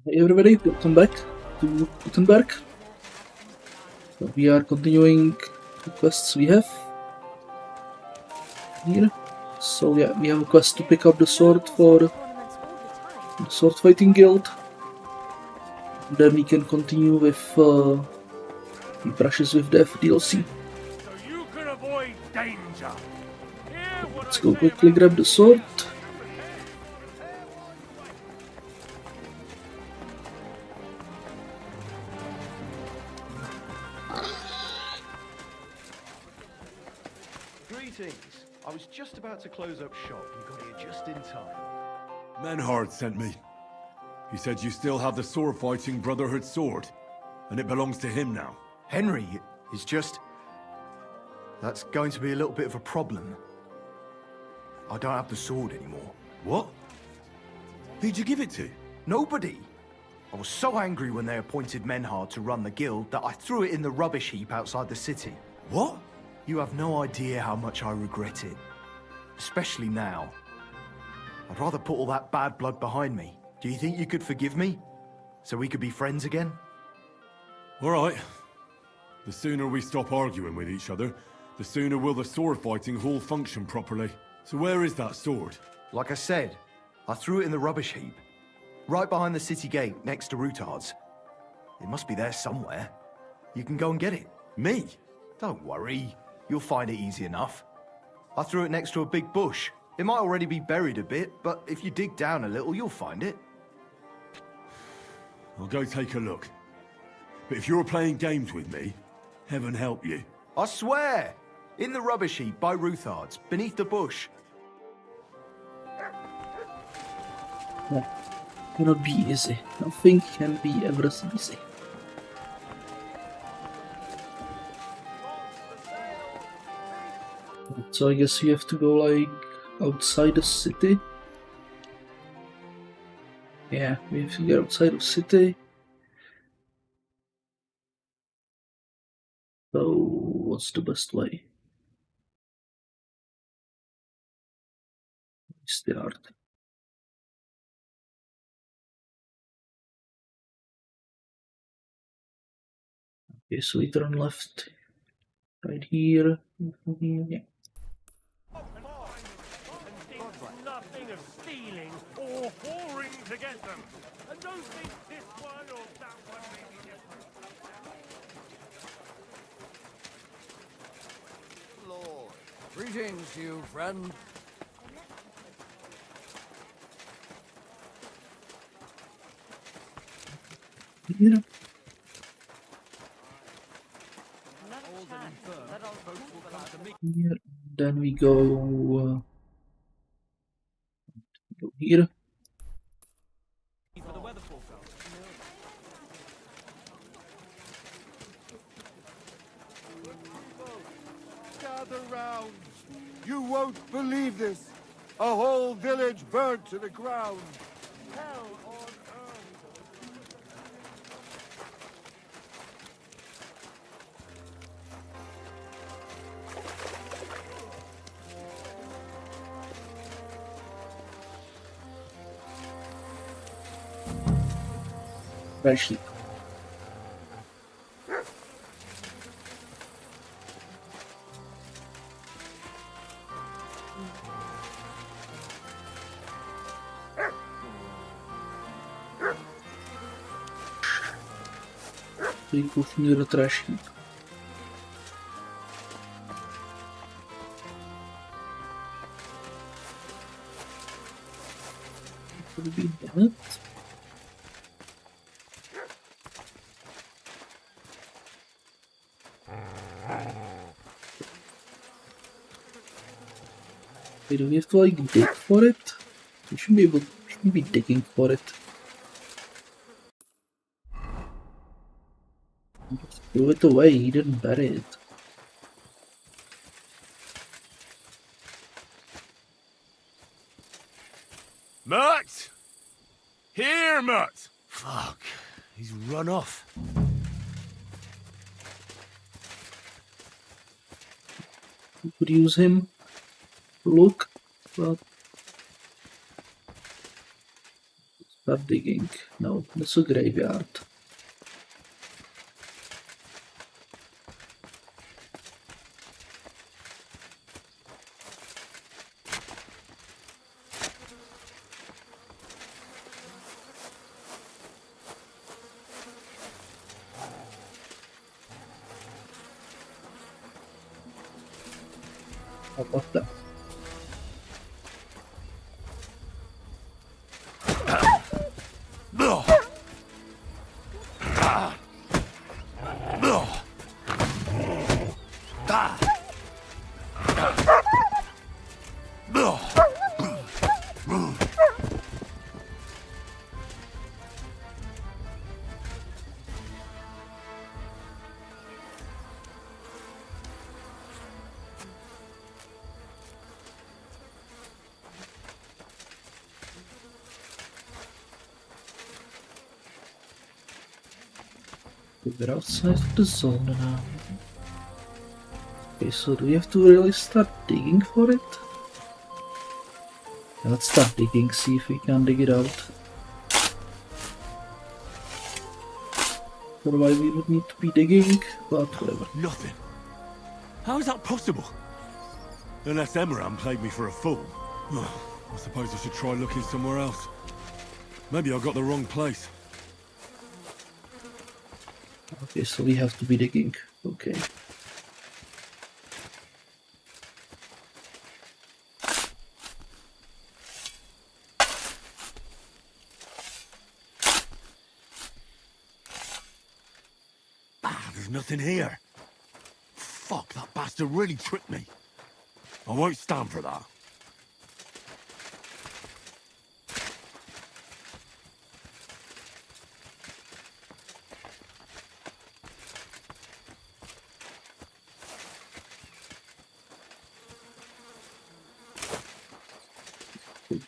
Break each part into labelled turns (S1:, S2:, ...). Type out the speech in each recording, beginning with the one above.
S1: Hey everybody, welcome back to Kutenberg. So we are continuing the quests we have here. So yeah, we have a quest to pick up the sword for the sword fighting guild. Then we can continue with the brushes with death DLC. Let's go quickly grab the sword.
S2: Greetings. I was just about to close up shop. You got here just in time.
S3: Menhard sent me. He said you still have the sword-fighting Brotherhood sword, and it belongs to him now.
S2: Henry is just... That's going to be a little bit of a problem. I don't have the sword anymore.
S3: What? Who'd you give it to?
S2: Nobody! I was so angry when they appointed Menhard to run the guild that I threw it in the rubbish heap outside the city.
S3: What?
S2: You have no idea how much I regret it. Especially now. I'd rather put all that bad blood behind me. Do you think you could forgive me? So we could be friends again?
S3: All right. The sooner we stop arguing with each other, the sooner will the sword-fighting hall function properly. So where is that sword?
S2: Like I said, I threw it in the rubbish heap. Right behind the city gate, next to Routard's. It must be there somewhere. You can go and get it.
S3: Me?
S2: Don't worry. You'll find it easy enough. I threw it next to a big bush. It might already be buried a bit, but if you dig down a little, you'll find it.
S3: I'll go take a look. But if you're playing games with me, heaven help you.
S2: I swear! In the rubbish heap by Routard's, beneath the bush.
S1: Yeah, cannot be easy. Nothing can be ever easy. So I guess you have to go like outside the city. Yeah, we have to get outside of the city. So what's the best way? Start. Okay, so we turn left right here. Yeah.
S4: Nothing of stealing or whoring to get them. And don't think this one or that one may be different.
S5: Lord, greetings to you, friend.
S1: Here. Here. Then we go here.
S6: Gather round. You won't believe this. A whole village burnt to the ground. Hell on earth.
S1: Right sheep. So you go near the trash heap. Could be that. Wait, do we have to like dig for it? We shouldn't be digging for it. Just throw it away, he didn't bury it.
S4: Mutt! Here, Mutt! Fuck, he's run off.
S1: We could use him. Look, but Start digging. No, that's a graveyard. How about that? We're outside of the zone now. Okay, so do we have to really start digging for it? Yeah, let's start digging, see if we can dig it out. Or why we would need to be digging, but whatever.
S3: Nothing. How is that possible? Unless Emran played me for a fool. I suppose I should try looking somewhere else. Maybe I got the wrong place.
S1: Okay, so we have to be digging. Okay.
S3: There's nothing here. Fuck, that bastard really tricked me. I won't stand for that.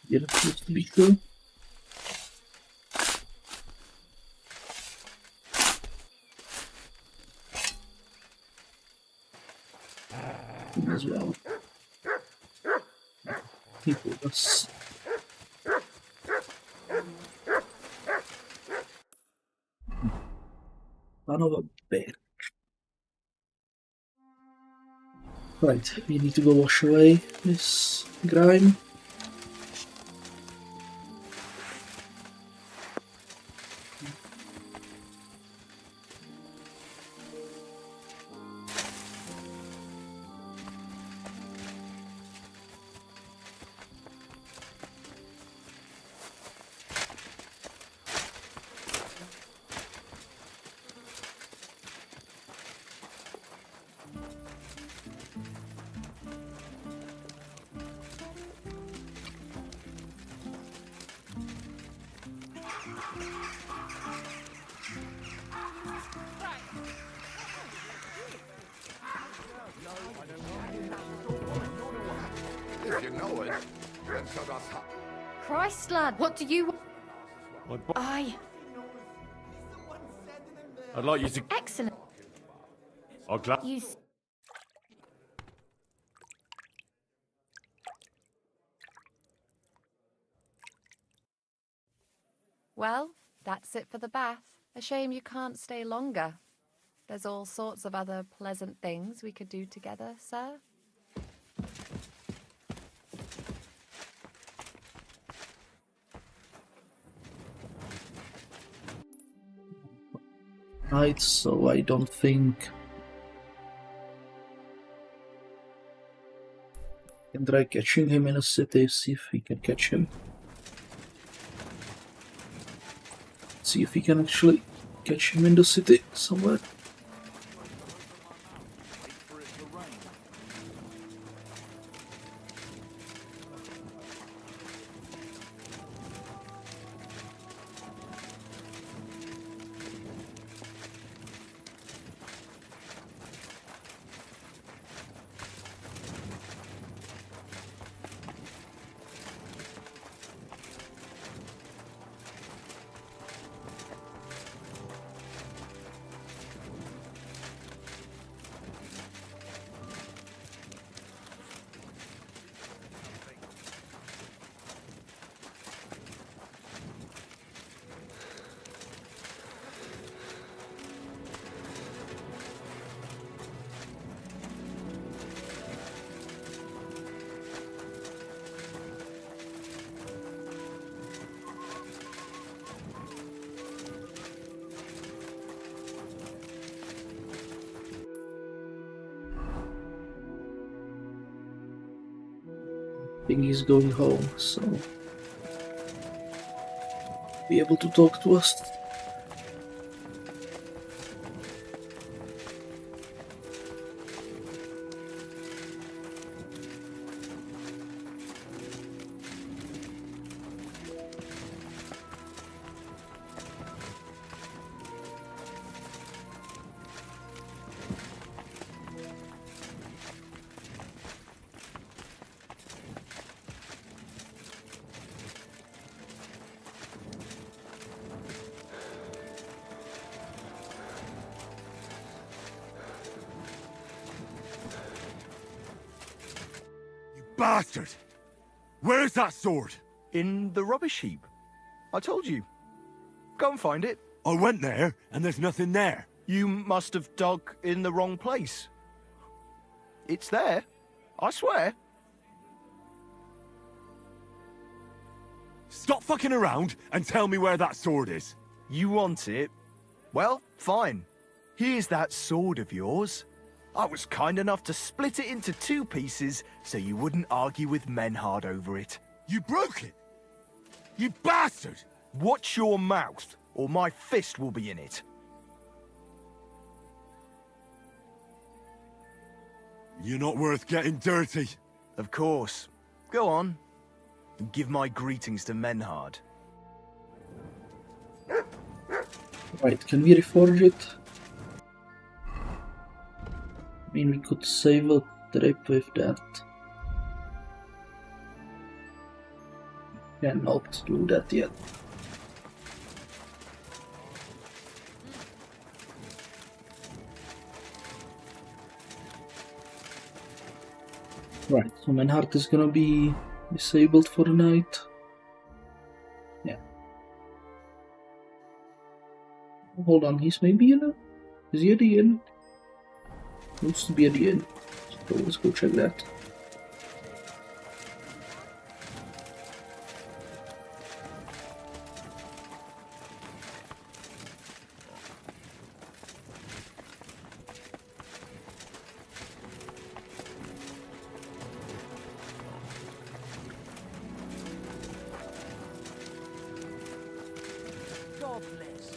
S1: Yeah, that seems to be true. As well. People us. Son of a bitch. Right, we need to go wash away this grime.
S6: If you know it, then so does
S7: Christ, lad, what do you... Aye,
S3: I'd like you to...
S7: excellent.
S3: I'll glad...
S7: You... Well, that's it for the bath. A shame you can't stay longer. There's all sorts of other pleasant things we could do together, sir.
S1: Right, so I don't think I can try catching him in a city, see if we can catch him. See if we can actually catch him in the city somewhere. think he's going home, so be able to talk to us.
S3: Bastard! Where's that sword?
S2: In the rubbish heap. I told you. Go and find it.
S3: I went there, and there's nothing there.
S2: You must have dug in the wrong place. It's there. I swear.
S3: Stop fucking around and tell me where that sword is.
S2: You want it? Well, fine. Here's that sword of yours. I was kind enough to split it into 2 pieces so you wouldn't argue with Menhard over it.
S3: You broke it! You bastard!
S2: Watch your mouth, or my fist will be in it.
S3: You're not worth getting dirty.
S2: Of course. Go on. And give my greetings to Menhard.
S1: Right, can we reforge it? I mean, we could save a trip with that. Cannot do that yet. Right, so Menhard is gonna be disabled for the night. Yeah. Hold on, he's maybe in a... Is he at the inn? Used to be at the inn. So let's go check that.
S5: God bless.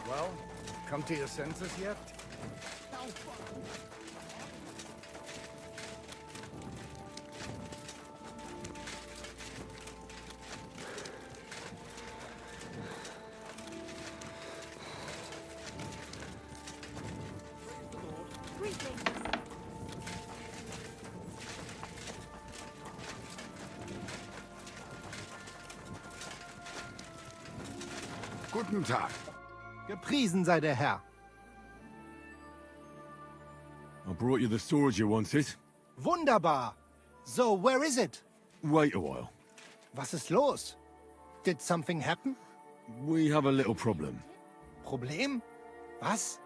S6: Well, come to your senses yet? Guten Tag.
S8: Gepriesen sei der Herr.
S3: I brought you the sword you wanted.
S8: Wunderbar. So, where is it?
S3: Wait a while.
S8: Was ist los? Did something happen?
S3: We have a little problem.
S8: Problem? Was?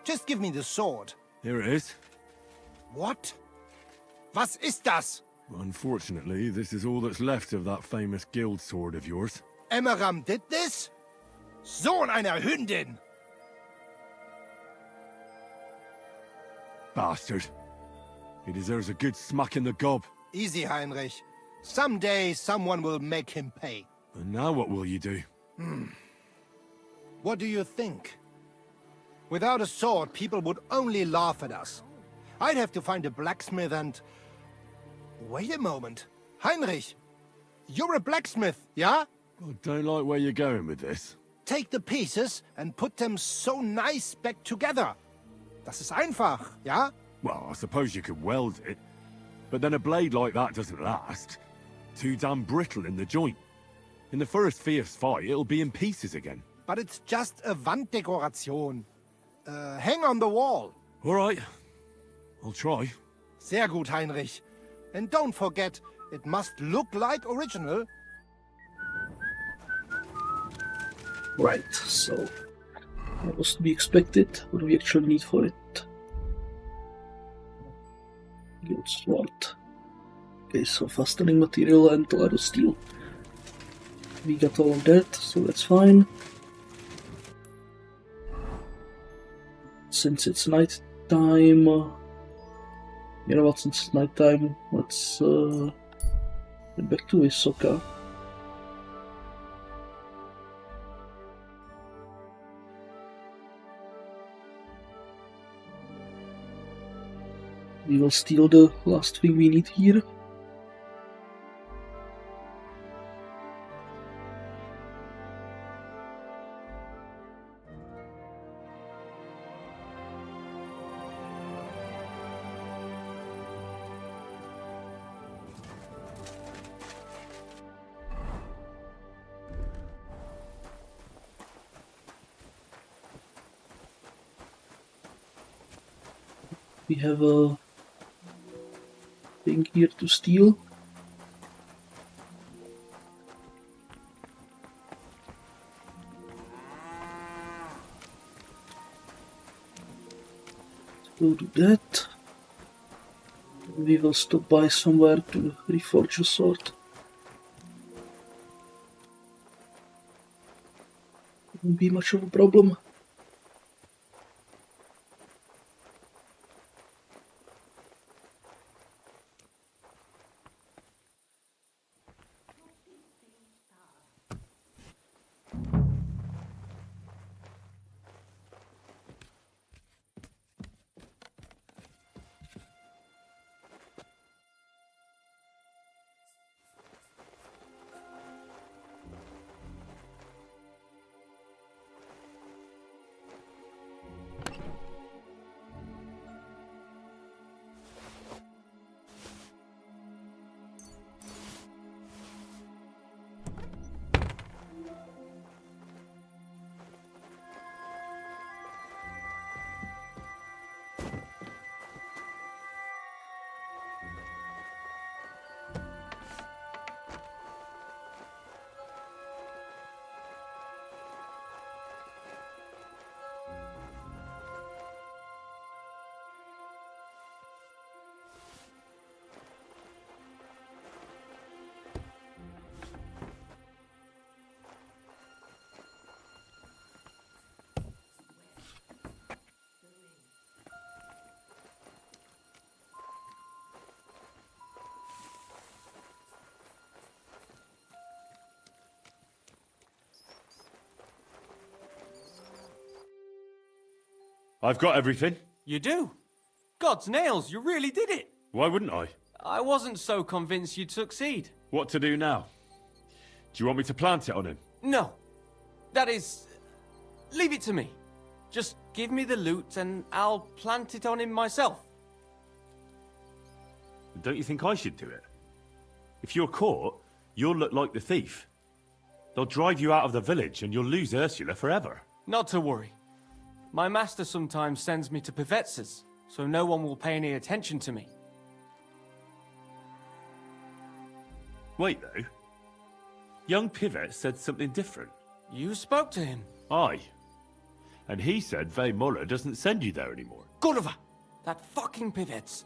S8: Just give me the sword.
S3: Here it is.
S8: What? Was ist das?
S3: Unfortunately, this is all that's left of that famous guild sword of yours.
S8: Emmeram did this? Sohn einer Hündin!
S3: Bastard. He deserves a good smack in the gob.
S8: Easy, Heinrich. Someday someone will make him pay.
S3: And now what will you do?
S8: What do you think? Without a sword, people would only laugh at us. I'd have to find a blacksmith and... Wait a moment. Heinrich, you're a blacksmith, yeah?
S3: I don't like where you're going with this.
S8: Take the pieces and put them so nice back together. Das ist einfach, ja?
S3: Well, I suppose you could weld it, but then a blade like that doesn't last. Too damn brittle in the joint. In the first fierce fight, it'll be in pieces again.
S8: But it's just a Wanddekoration. Hang on the wall.
S3: All right, I'll try.
S8: Sehr gut, Heinrich. And don't forget, it must look like original.
S1: Right, so that was to be expected. What do we actually need for it? Guild sword. Okay, so fastening material and a lot of steel. We got all of that, so that's fine. Since it's night time, you know what? Since it's night time, let's get back to Isoka. We will steal the last thing we need here. We have a thing here to steal. We'll do that. We will stop by somewhere to reforge a sword. Won't be much of a problem.
S3: I've got everything.
S9: You do? God's nails, you really did it.
S3: Why wouldn't I?
S9: I wasn't so convinced you'd succeed.
S3: What to do now? Do you want me to plant it on him?
S9: No. That is... leave it to me. Just give me the loot and I'll plant it on him myself.
S3: Don't you think I should do it? If you're caught, you'll look like the thief. They'll drive you out of the village and you'll lose Ursula forever.
S9: Not to worry. My master sometimes sends me to Pivetz's, so no one will pay any attention to me.
S3: Wait, though. Young Pivet said something different.
S9: You spoke to him?
S3: Aye. And he said Muller doesn't send you there anymore.
S9: Gulliver! That fucking Pivetz.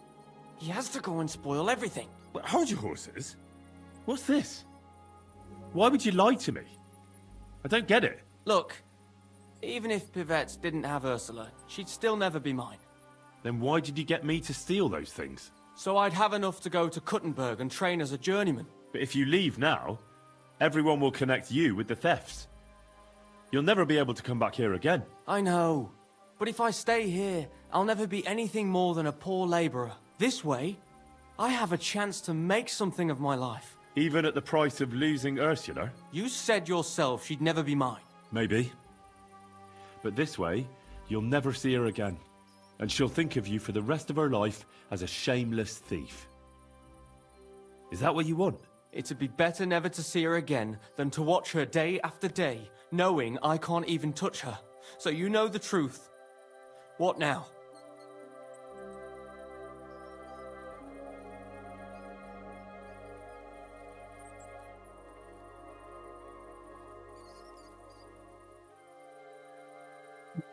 S9: He has to go and spoil everything.
S3: But hold your horses. What's this? Why would you lie to me? I don't get it.
S9: Look, even if Pivetz didn't have Ursula, she'd still never be mine.
S3: Then why did you get me to steal those things?
S9: So I'd have enough to go to Kutenberg and train as a journeyman.
S3: But if you leave now, everyone will connect you with the thefts. You'll never be able to come back here again.
S9: I know. But if I stay here, I'll never be anything more than a poor labourer. This way, I have a chance to make something of my life.
S3: Even at the price of losing Ursula?
S9: You said yourself she'd never be mine.
S3: Maybe. But this way, you'll never see her again. And she'll think of you for the rest of her life as a shameless thief. Is that what you want?
S9: It'd be better never to see her again than to watch her day after day, knowing I can't even touch her. So you know the truth. What now?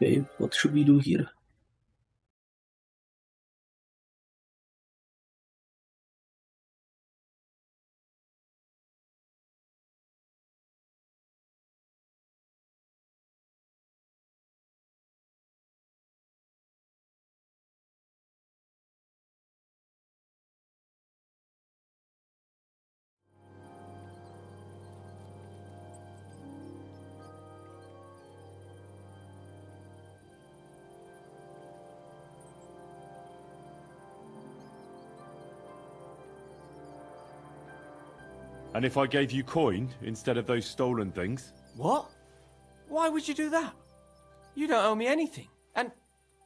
S1: Okay, what should we do here?
S3: And if I gave you coin instead of those stolen things?
S9: What? Why would you do that? You don't owe me anything. And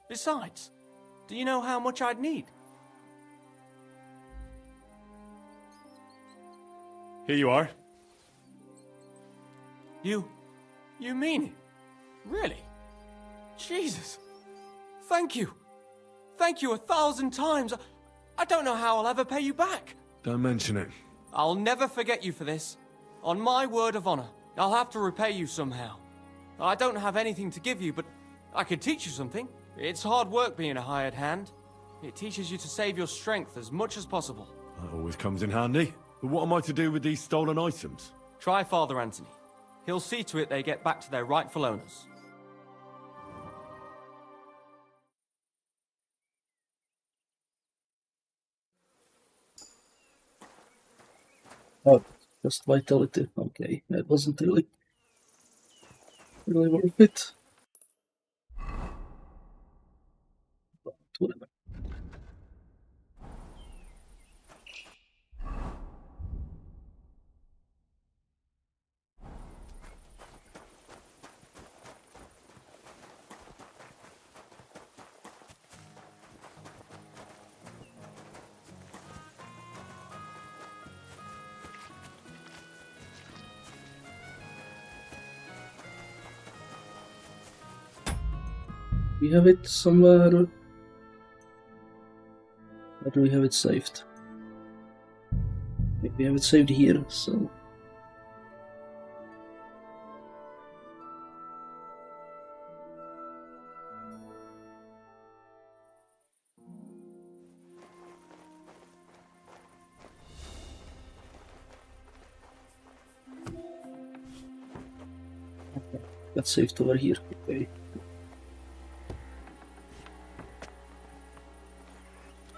S9: besides, do you know how much I'd need?
S3: Here you are.
S9: You mean it? Really? Jesus. Thank you. Thank you 1,000 times. I don't know how I'll ever pay you back.
S3: Don't mention it.
S9: I'll never forget you for this. On my word of honor, I'll have to repay you somehow. I don't have anything to give you, but I could teach you something. It's hard work being a hired hand. It teaches you to save your strength as much as possible.
S3: That always comes in handy. But what am I to do with these stolen items?
S9: Try Father Anthony. He'll see to it they get back to their rightful owners.
S1: Oh, just vitality. Okay, that wasn't really worth it. But whatever. We have it somewhere. Where do we have it saved? We have it saved here, so. Okay, that's saved over here. Okay.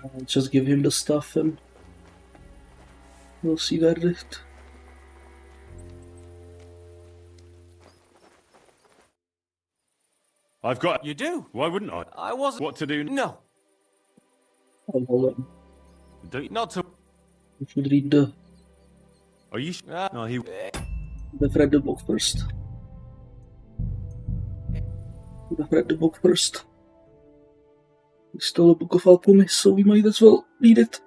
S1: I'll just give him the stuff and we'll see where it.
S3: I've got...
S9: You do?
S3: Why wouldn't I?
S9: I wasn't...
S3: What to do?
S9: No,
S1: Oh, hold on.
S3: Don't...
S9: not to...
S1: We should read the.
S3: Are you... No, he...
S1: We've read the book first. We've read the book first. We stole a book of alchemy, so we might as well read it.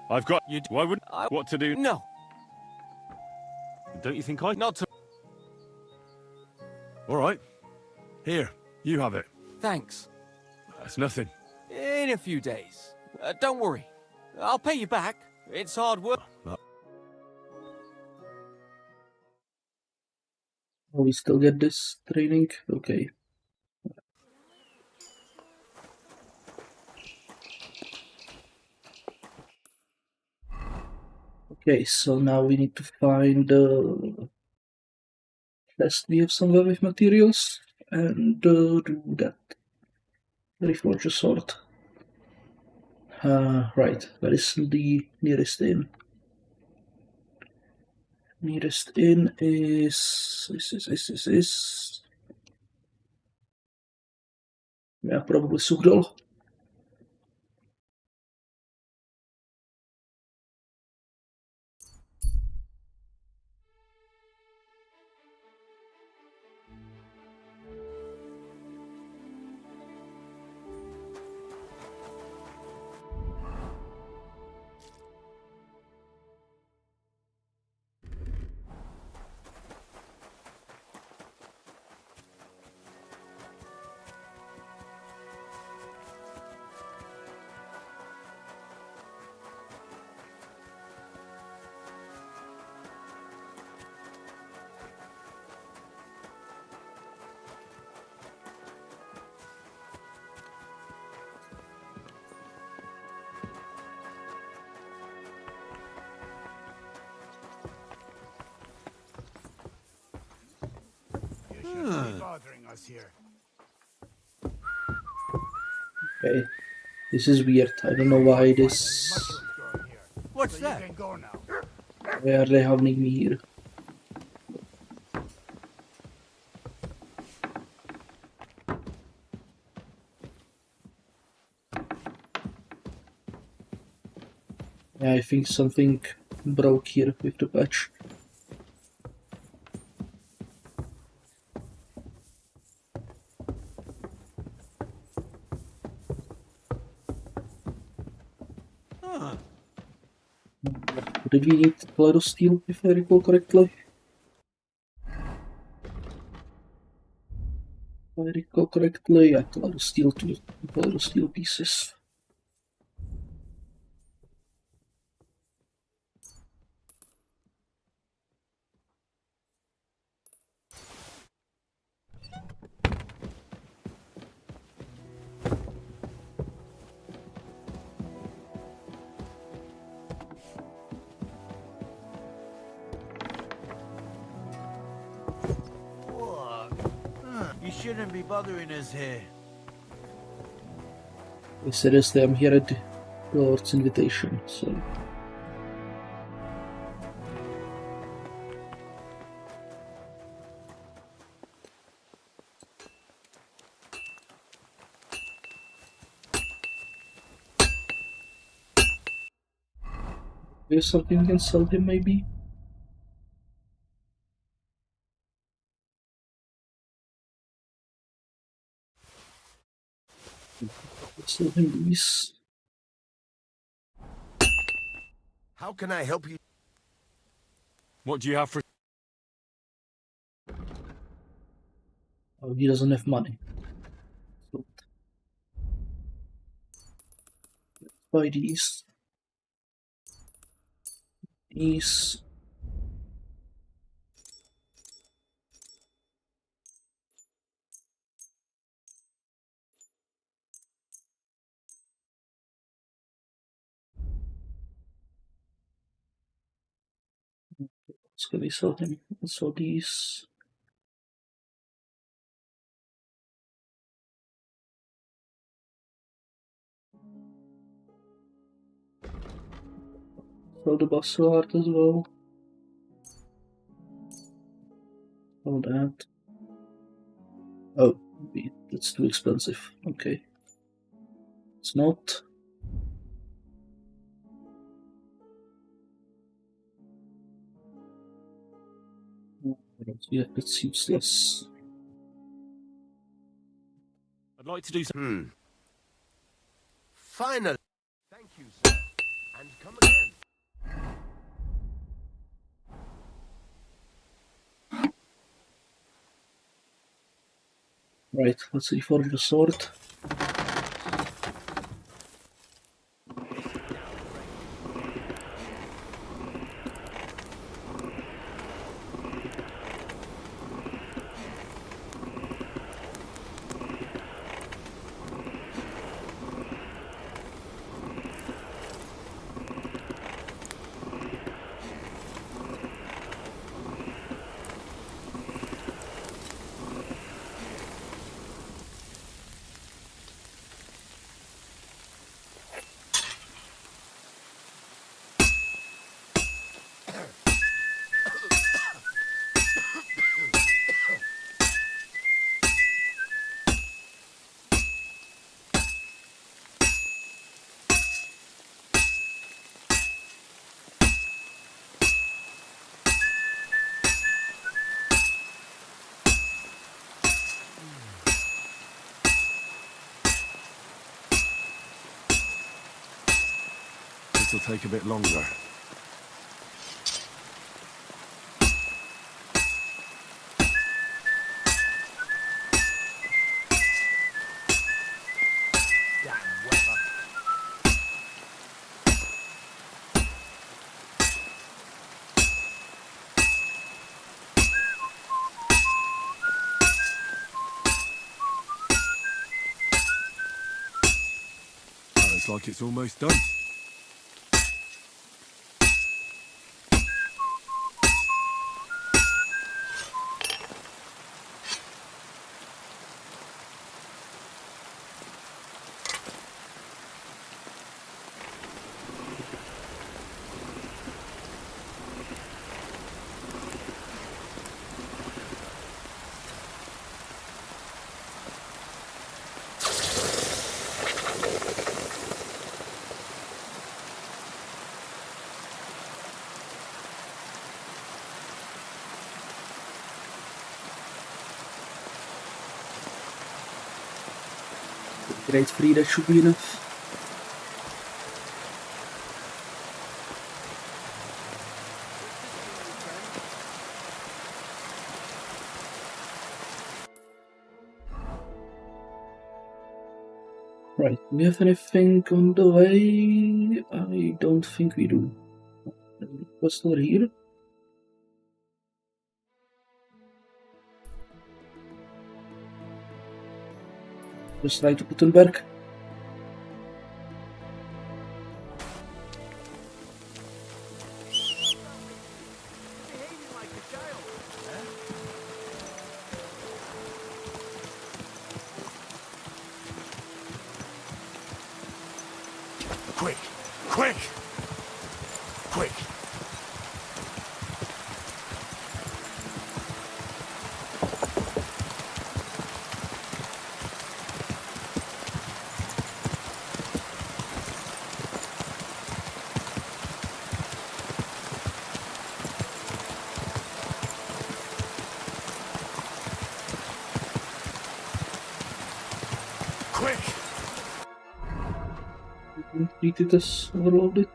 S3: I've got you. Why would what to do?
S9: No,
S3: Don't you think I?
S9: not to.
S3: All right. Here, you have it.
S9: Thanks.
S3: That's nothing.
S9: In a few days. Don't worry. I'll pay you back. It's hard work.
S1: Oh, we still get this training? Okay. Okay, so now we need to find the chest we have somewhere with materials and do that. Reforge a sword. Right, where is the nearest inn? Nearest inn is... Yeah, probably Sugdal.
S6: Bothering us here.
S1: Okay, this is weird. I don't know why this...
S5: What's that?
S1: Why are they having me here? Yeah, I think something broke here with the patch. Did we need a lot of steel, if I recall correctly? If I recall correctly, yeah, a lot of steel to a lot of steel pieces.
S5: You shouldn't be bothering us here.
S1: Seriously, I'm here at the Lord's invitation, so... There's something we can sell him, maybe? Sell him these.
S5: How can I help you?
S3: What do you have for?
S1: Oh, he doesn't have money. So, let's buy these. These. Let's go sell him also these. Sell the bustle art as well. All that. Oh, that's too expensive. Okay. It's not. Yeah, it's useless.
S3: I'd like to do some.
S5: Finally. Thank you, sir.
S4: and come again.
S1: Right, let's reforge the sword.
S3: This'll take a bit longer. Looks like it's almost done.
S1: Grade 3, that should be enough. Right, do we have anything on the way? I don't think we do. What's over here? Just right to Kutenberg.
S2: Quick! Quick! Quick! Quick!
S1: Treated as overloaded.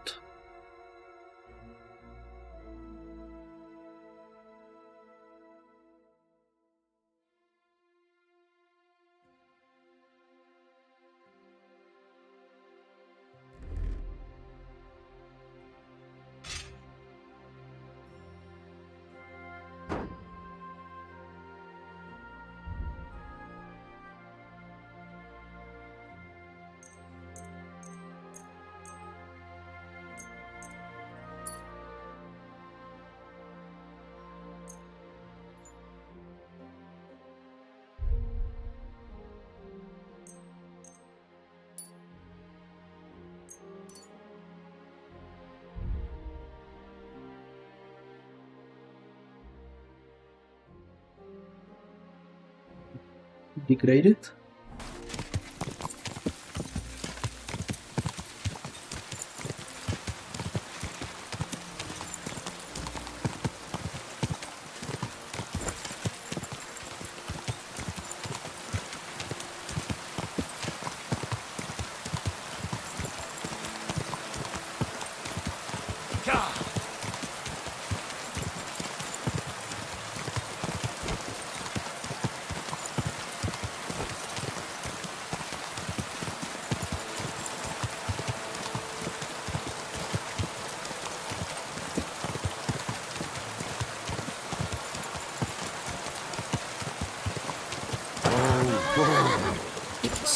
S1: Degraded.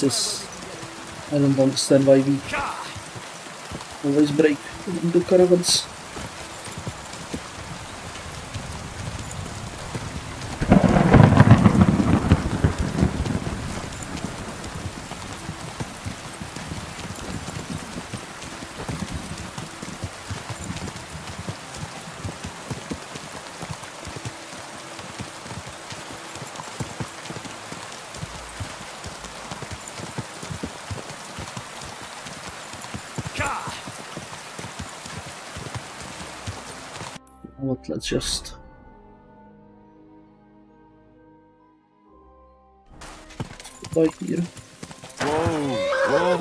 S1: is... I don't understand why we always break the caravans. What, let's just... by here.
S3: Whoa!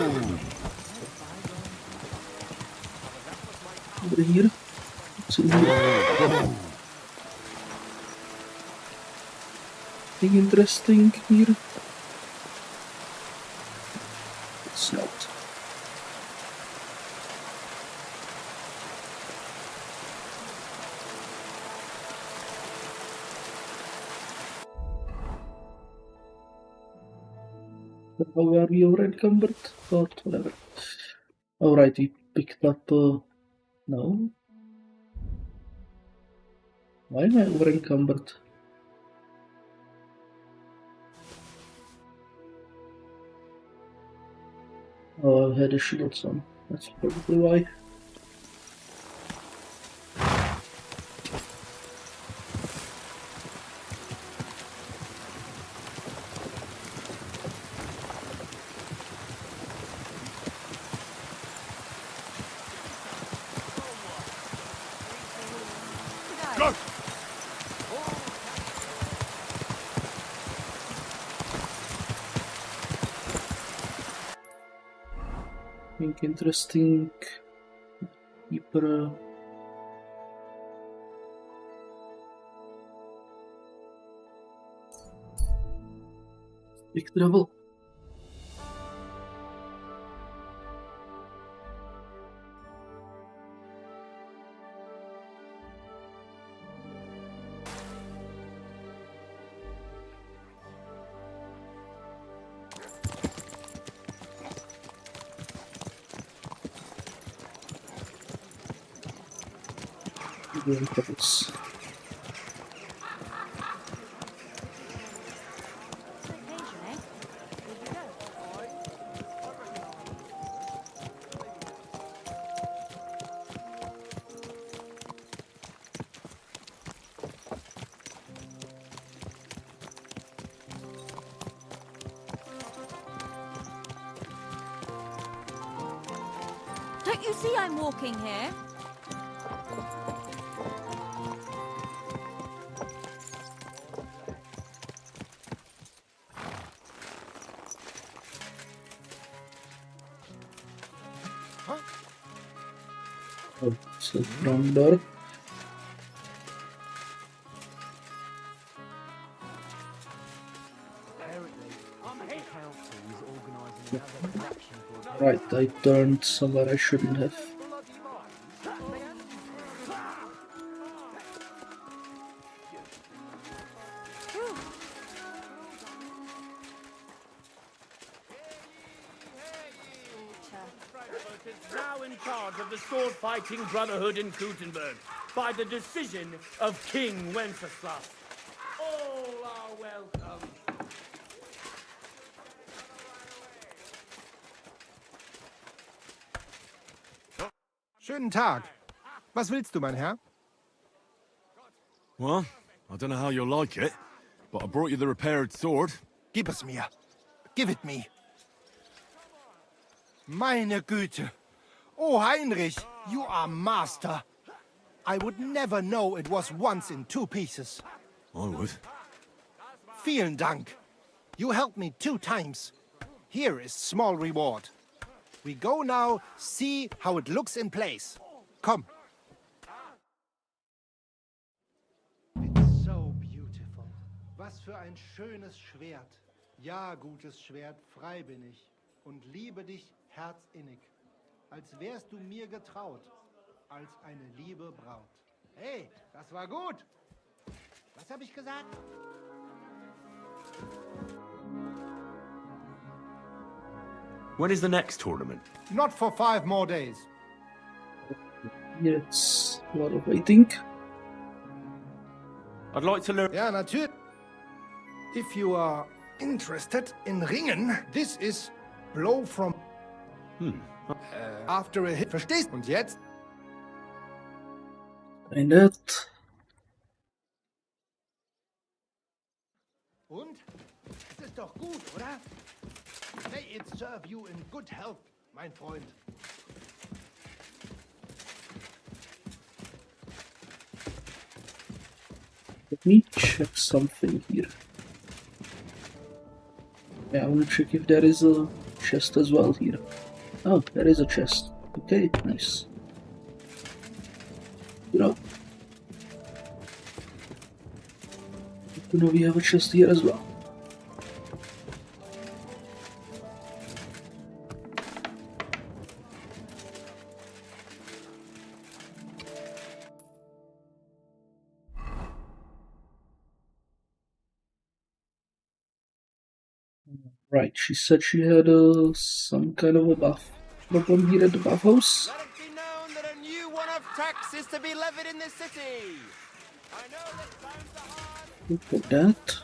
S1: Over here. What's in here? Anything interesting here? It's not. How are we over encumbered? But whatever. Alright, we picked up... no? Why am I over encumbered? Oh, I had a shield on. That's probably why. Think interesting. Keeper. Big trouble. Doing troubles.
S10: Don't you see I'm walking here?
S1: Oh, it's the wrong door. Right, I turned somewhere I shouldn't have.
S4: Is now in charge of the sword-fighting brotherhood in Kutenberg by the decision of King Wenceslas. All are welcome.
S8: Schönen Tag. Was willst du, mein Herr?
S3: Well, I don't know how you'll like it, but I brought you the repaired sword.
S8: Gib es mir. Give it me. Meine Güte. Oh, Heinrich, you are master. I would never know it was once in 2 pieces.
S3: I would.
S8: Vielen Dank. You helped me 2 times. Here is small reward. We go now, see how it looks in place. Komm. It's so beautiful. Was für ein schönes Schwert. Ja, gutes Schwert, frei bin ich. Und liebe dich herzinnig. Als wärst du mir getraut. Als eine liebe Braut. Hey, das war gut. Was habe ich gesagt?
S3: When is the next tournament?
S8: Not for 5 more days.
S1: Yeah, it's a lot of waiting.
S3: I'd like to learn.
S8: Ja, natürlich. If you are interested in Ringen, this is blow from... after a hit. Verstehst? Und jetzt?
S1: And that.
S8: Und? Das ist doch gut, oder? May it serve you in good health, mein Freund.
S1: Let me check something here. Yeah, I want to check if there is a chest as well here. Oh, there is a chest. Okay, nice. You know, we have a chest here as well. Right, she said she had some kind of a buff problem here at the buff house.
S9: Let it be known that a new one of tax is to be levied in this city. I know that times are hard.
S1: Look at that.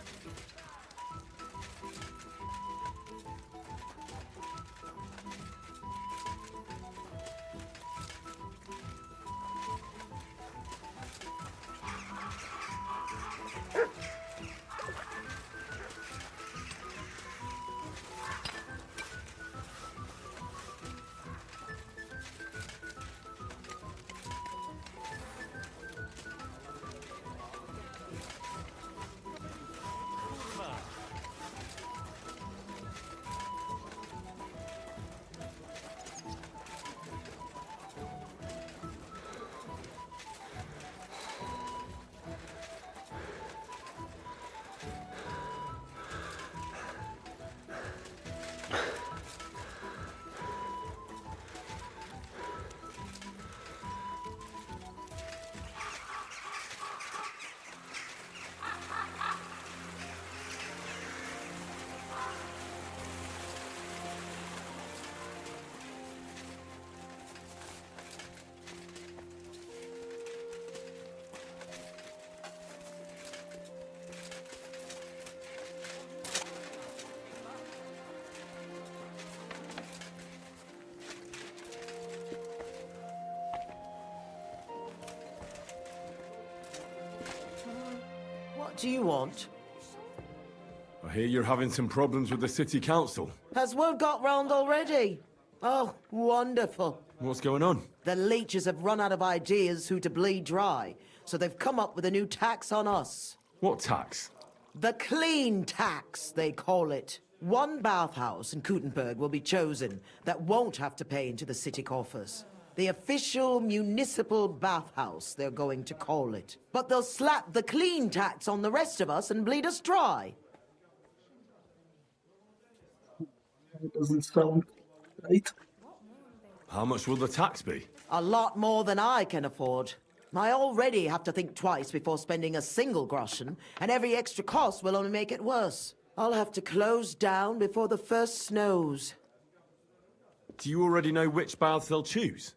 S11: What do you want?
S3: I hear you're having some problems with the city council.
S11: Has word got round already? Oh, wonderful.
S3: What's going on?
S11: The leeches have run out of ideas who to bleed dry, so they've come up with a new tax on us.
S3: What tax?
S11: The clean tax, they call it. One bathhouse in Kutenberg will be chosen that won't have to pay into the city coffers. The official municipal bathhouse, they're going to call it. But they'll slap the clean tax on the rest of us and bleed us dry.
S1: It doesn't sound right.
S3: How much will the tax be?
S11: A lot more than I can afford. I already have to think twice before spending a single groschen, and every extra cost will only make it worse. I'll have to close down before the first snows.
S3: Do you already know which baths they'll choose?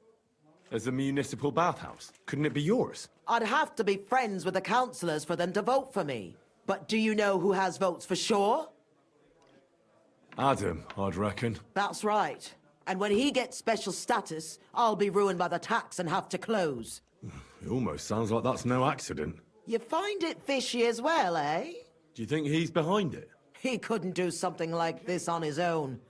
S3: As a municipal bathhouse? Couldn't it be yours?
S11: I'd have to be friends with the councillors for them to vote for me. But do you know who has votes for sure?
S3: Adam, I'd reckon.
S11: That's right. And when he gets special status, I'll be ruined by the tax and have to close.
S3: It almost sounds like that's no accident.
S11: You find it fishy as well, eh?
S3: Do you think he's behind it?
S11: He couldn't do something like this on his own.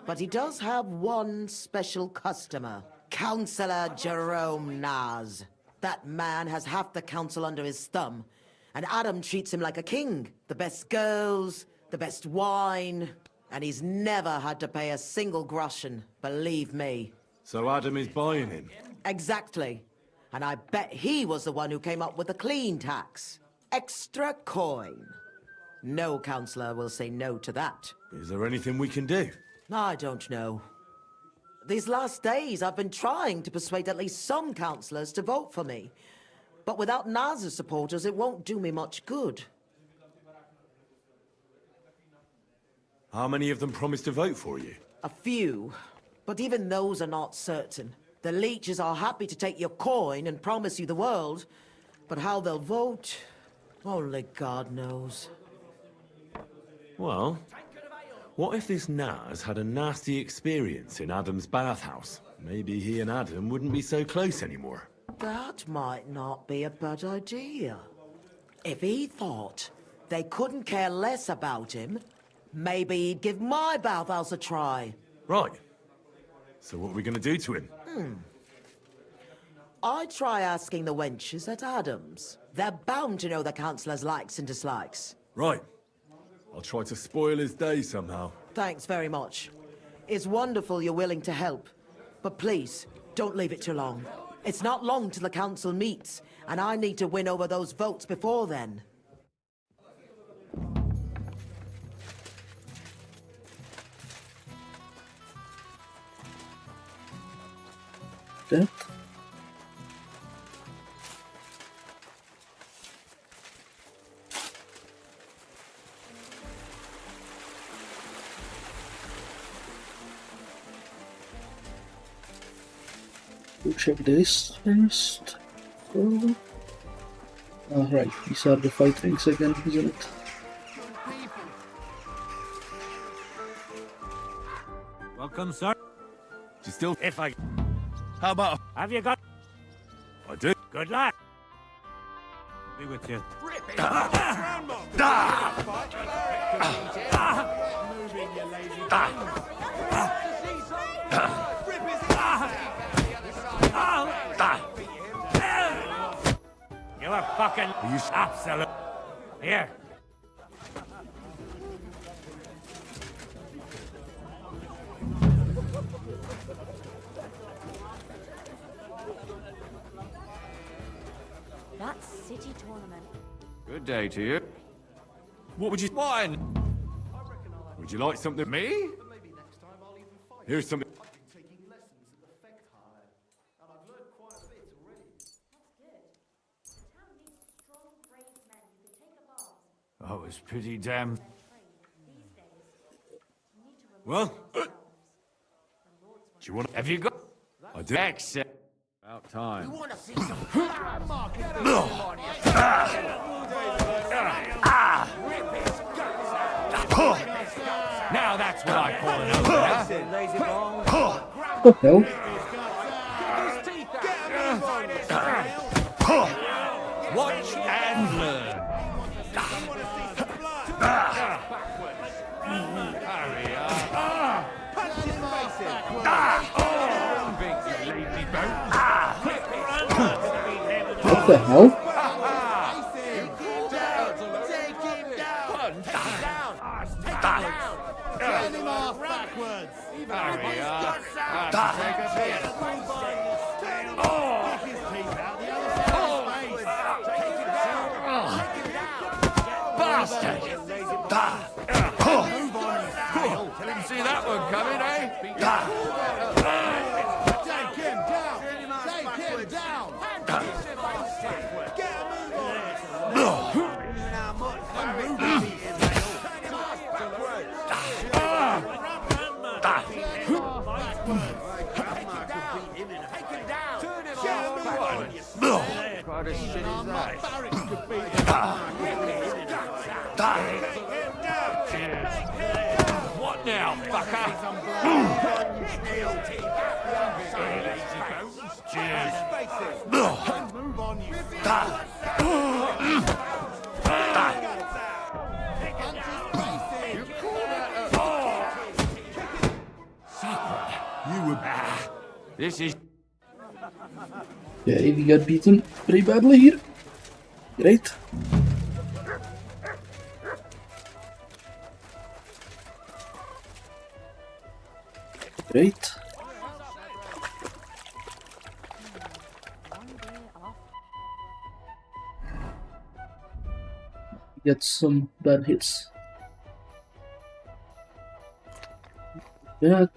S11: But he does have one special customer. Councillor Jerome Naz. That man has half the council under his thumb. And Adam treats him like a king. The best girls, the best wine. And he's never had to pay a single groschen, believe me.
S3: So Adam is buying him?
S11: Exactly. And I bet he was the one who came up with the clean tax. Extra coin. No councillor will say no to that.
S3: Is there anything we can do?
S11: I don't know. These last days, I've been trying to persuade at least some councillors to vote for me. But without Naz's supporters, it won't do me much good.
S3: How many of them promised to vote for you?
S11: A few, but even those are not certain. The leeches are happy to take your coin and promise you the world, but how they'll vote, only God knows.
S12: Well, what if this Naz had a nasty experience in Adam's bathhouse? Maybe he and Adam wouldn't be so close anymore.
S11: That might not be a bad idea. If he thought they couldn't care less about him, maybe he'd give my bathhouse a try.
S12: Right. So what are we going to do to him?
S11: I'd try asking the wenches at Adams. They're bound to know the Councillor's likes and dislikes.
S12: Right. I'll try to spoil his day somehow.
S11: Thanks very much. It's wonderful you're willing to help. But please, don't leave it too long. It's not long till the council meets, and I need to win over those votes before then.
S1: That. We'll check this first. Oh. Right, these are the fight rings again, isn't it?
S5: Welcome, sir.
S12: You still...
S5: If I...
S12: How about...
S5: Have you got...
S12: I do.
S5: Good luck. Be with you. You are fucking...
S12: Are you...
S5: Absolute... Here.
S10: That's city tournament.
S9: Good day to you.
S12: What would you...
S9: Wine!
S12: Would you like something? Me? Here's something...
S5: Oh, it's pretty damn...
S12: Well... Do you want...
S5: Have you got...
S12: I do.
S5: Exit. About time. Now that's what I call an opener.
S1: What the hell?
S5: Watch and learn. Hurry up.
S1: What the hell?
S5: Hurry up. Bastard! Didn't see that one coming, eh?
S6: Take him down! Take him down!
S5: What now, fucker? Cheers.
S6: Move on, you
S5: You were... This is...
S1: Yeah, we got beaten pretty badly here. Great. Great. Get some bad hits. That.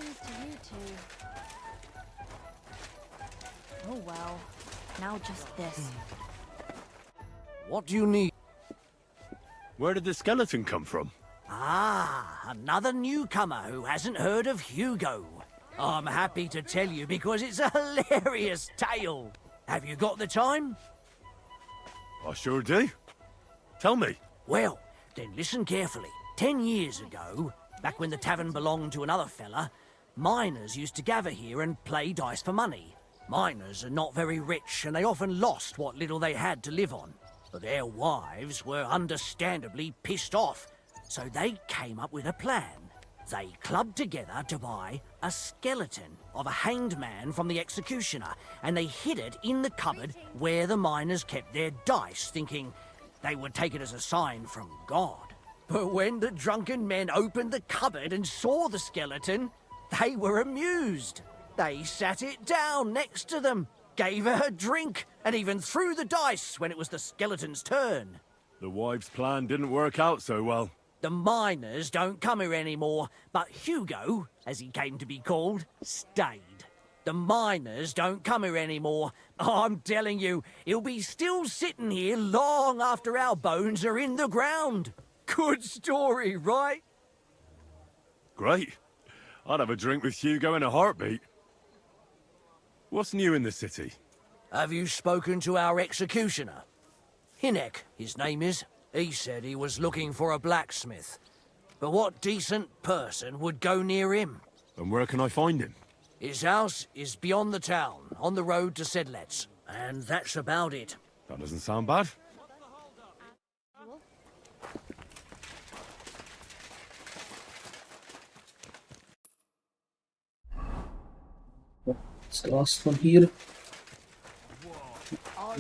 S10: things to you two. Oh well. Now just this.
S5: What do you need?
S3: Where did the skeleton come from?
S5: Ah, another newcomer who hasn't heard of Hugo. I'm happy to tell you because it's a hilarious tale. Have you got the time?
S3: I sure do. Tell me.
S5: Well, then listen carefully. 10 years ago, back when the tavern belonged to another fella, miners used to gather here and play dice for money. Miners are not very rich and they often lost what little they had to live on. But their wives were understandably pissed off, so they came up with a plan. They clubbed together to buy a skeleton of a hanged man from the executioner, and they hid it in the cupboard where the miners kept their dice, thinking they would take it as a sign from God. But when the drunken men opened the cupboard and saw the skeleton, they were amused. They sat it down next to them, gave her a drink, and even threw the dice when it was the skeleton's turn.
S3: The wives' plan didn't work out so well.
S5: The miners don't come here anymore, but Hugo, as he came to be called, stayed. The miners don't come here anymore. I'm telling you, he'll be still sitting here long after our bones are in the ground. Good story, right?
S3: Great. I'd have a drink with Hugo in a heartbeat. What's new in the city?
S5: Have you spoken to our executioner? Hinek, his name is. He said he was looking for a blacksmith. But what decent person would go near him?
S3: And where can I find him?
S5: His house is beyond the town, on the road to Sedlets. And that's about it.
S3: That doesn't sound bad.
S1: It's the last one here.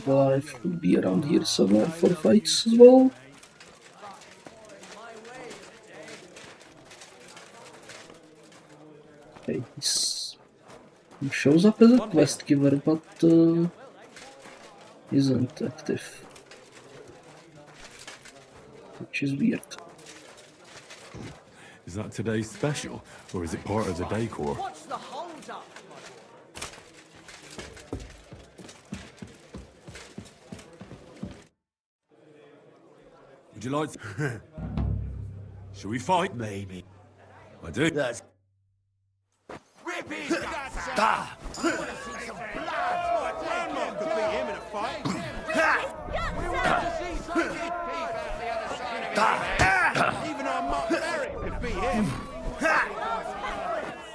S1: Life will be around here somewhere for fights as well. Okay, he shows up as a quest giver, but isn't active, which is weird.
S3: Is that today's special, or is it part of the decor?
S5: What's the hold up?
S3: Would you like to... Shall we fight?
S5: Maybe.
S3: I do.
S5: That's...
S6: Rip his guts out! I want to see some blood! My grandma could beat him in a fight! We want to see some good beef out the other side of his face! Even our Mark Barrett could beat him!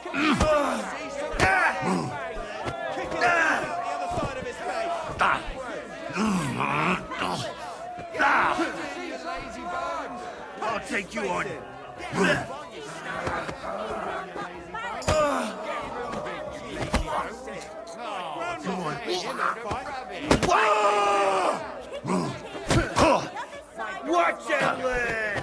S6: Can you see some blood? Kick it out the other side of his face!
S5: I'll take you on. Watch it, lad!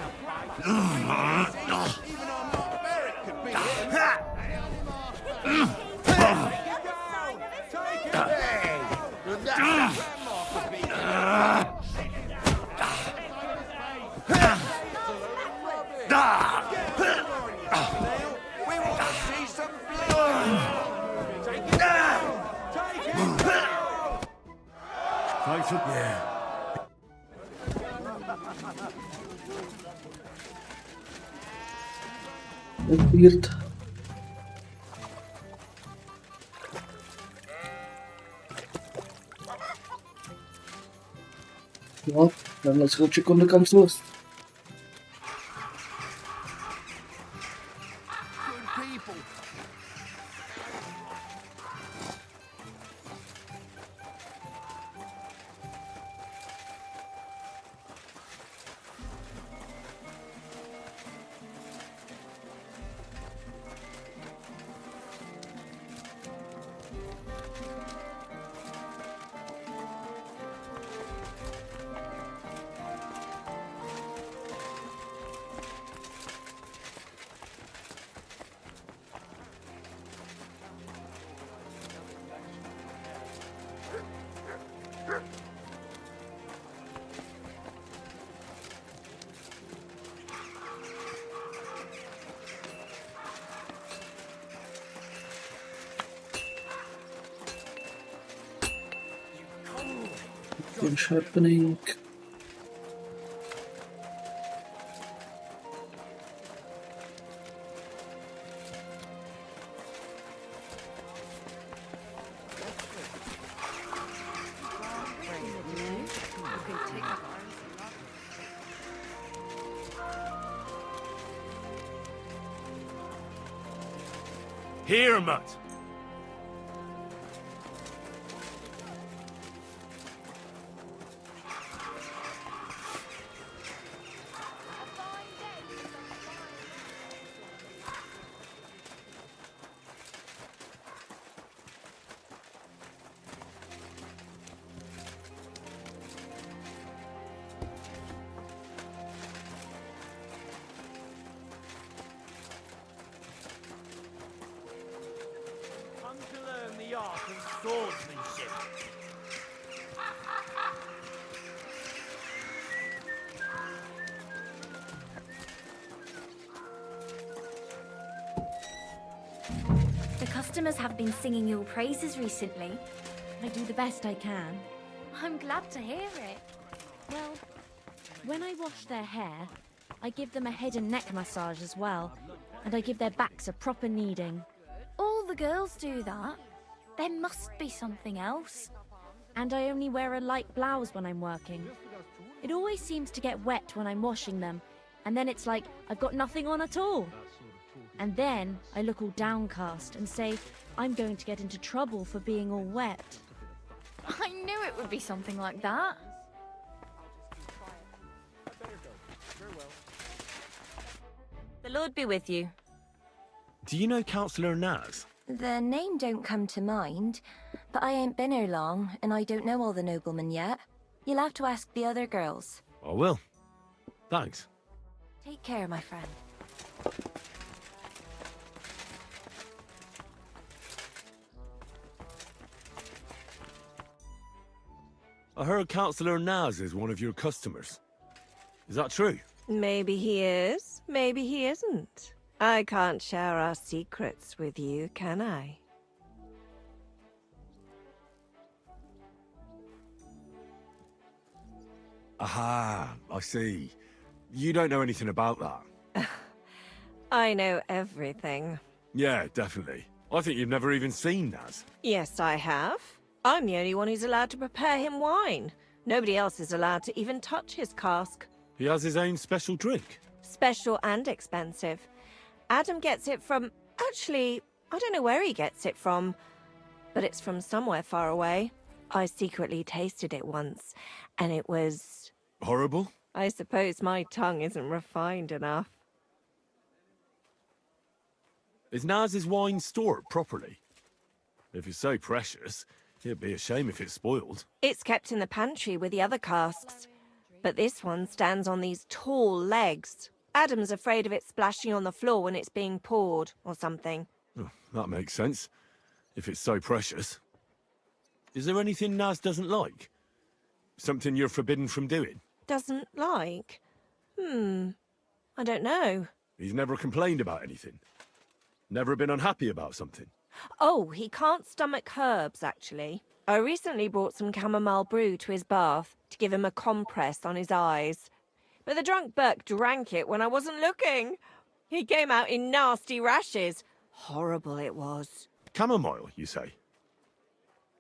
S3: Thanks for...
S5: Yeah.
S1: That's weird. Well, then let's go check on the council list.
S6: Good people!
S1: and sharpening.
S3: Here, Mutt.
S4: Come to learn the art of swordsmanship.
S13: The customers have been singing your praises recently. I do the best I can. I'm glad to hear it. Well, when I wash their hair, I give them a head and neck massage as well, and I give their backs a proper kneading. All the girls do that. There must be something else. And I only wear a light blouse when I'm working. It always seems to get wet when I'm washing them, and then it's like I've got nothing on at all. And then I look all downcast and say I'm going to get into trouble for being all wet.
S10: I knew it would be something like that.
S13: The Lord be with you.
S12: Do you know Councillor Naz?
S13: The name don't come to mind, but I ain't been here long, and I don't know all the noblemen yet. You'll have to ask the other girls.
S12: I will. Thanks.
S13: Take care, my friend.
S12: I heard Councillor Naz is one of your customers. Is that true?
S14: Maybe he is, maybe he isn't. I can't share our secrets with you, can I?
S12: Aha, I see. You don't know anything about that.
S14: I know everything.
S12: Yeah, definitely. I think you've never even seen Naz.
S14: Yes, I have. I'm the only one who's allowed to prepare him wine. Nobody else is allowed to even touch his cask.
S12: He has his own special drink.
S14: Special and expensive. Adam gets it from... Actually, I don't know where he gets it from, but it's from somewhere far away. I secretly tasted it once, and it was...
S12: Horrible?
S14: I suppose my tongue isn't refined enough.
S12: Is Naz's wine stored properly? If it's so precious, it'd be a shame if it's spoiled.
S14: It's kept in the pantry with the other casks, but this one stands on these tall legs. Adam's afraid of it splashing on the floor when it's being poured, or something.
S12: Oh, that makes sense, if it's so precious. Is there anything Naz doesn't like? Something you're forbidden from doing?
S14: Doesn't like? I don't know.
S12: He's never complained about anything? Never been unhappy about something?
S14: Oh, he can't stomach herbs, actually. I recently brought some chamomile brew to his bath to give him a compress on his eyes. But the drunk Burke drank it when I wasn't looking. He came out in nasty rashes. Horrible it was.
S12: Chamomile, you say?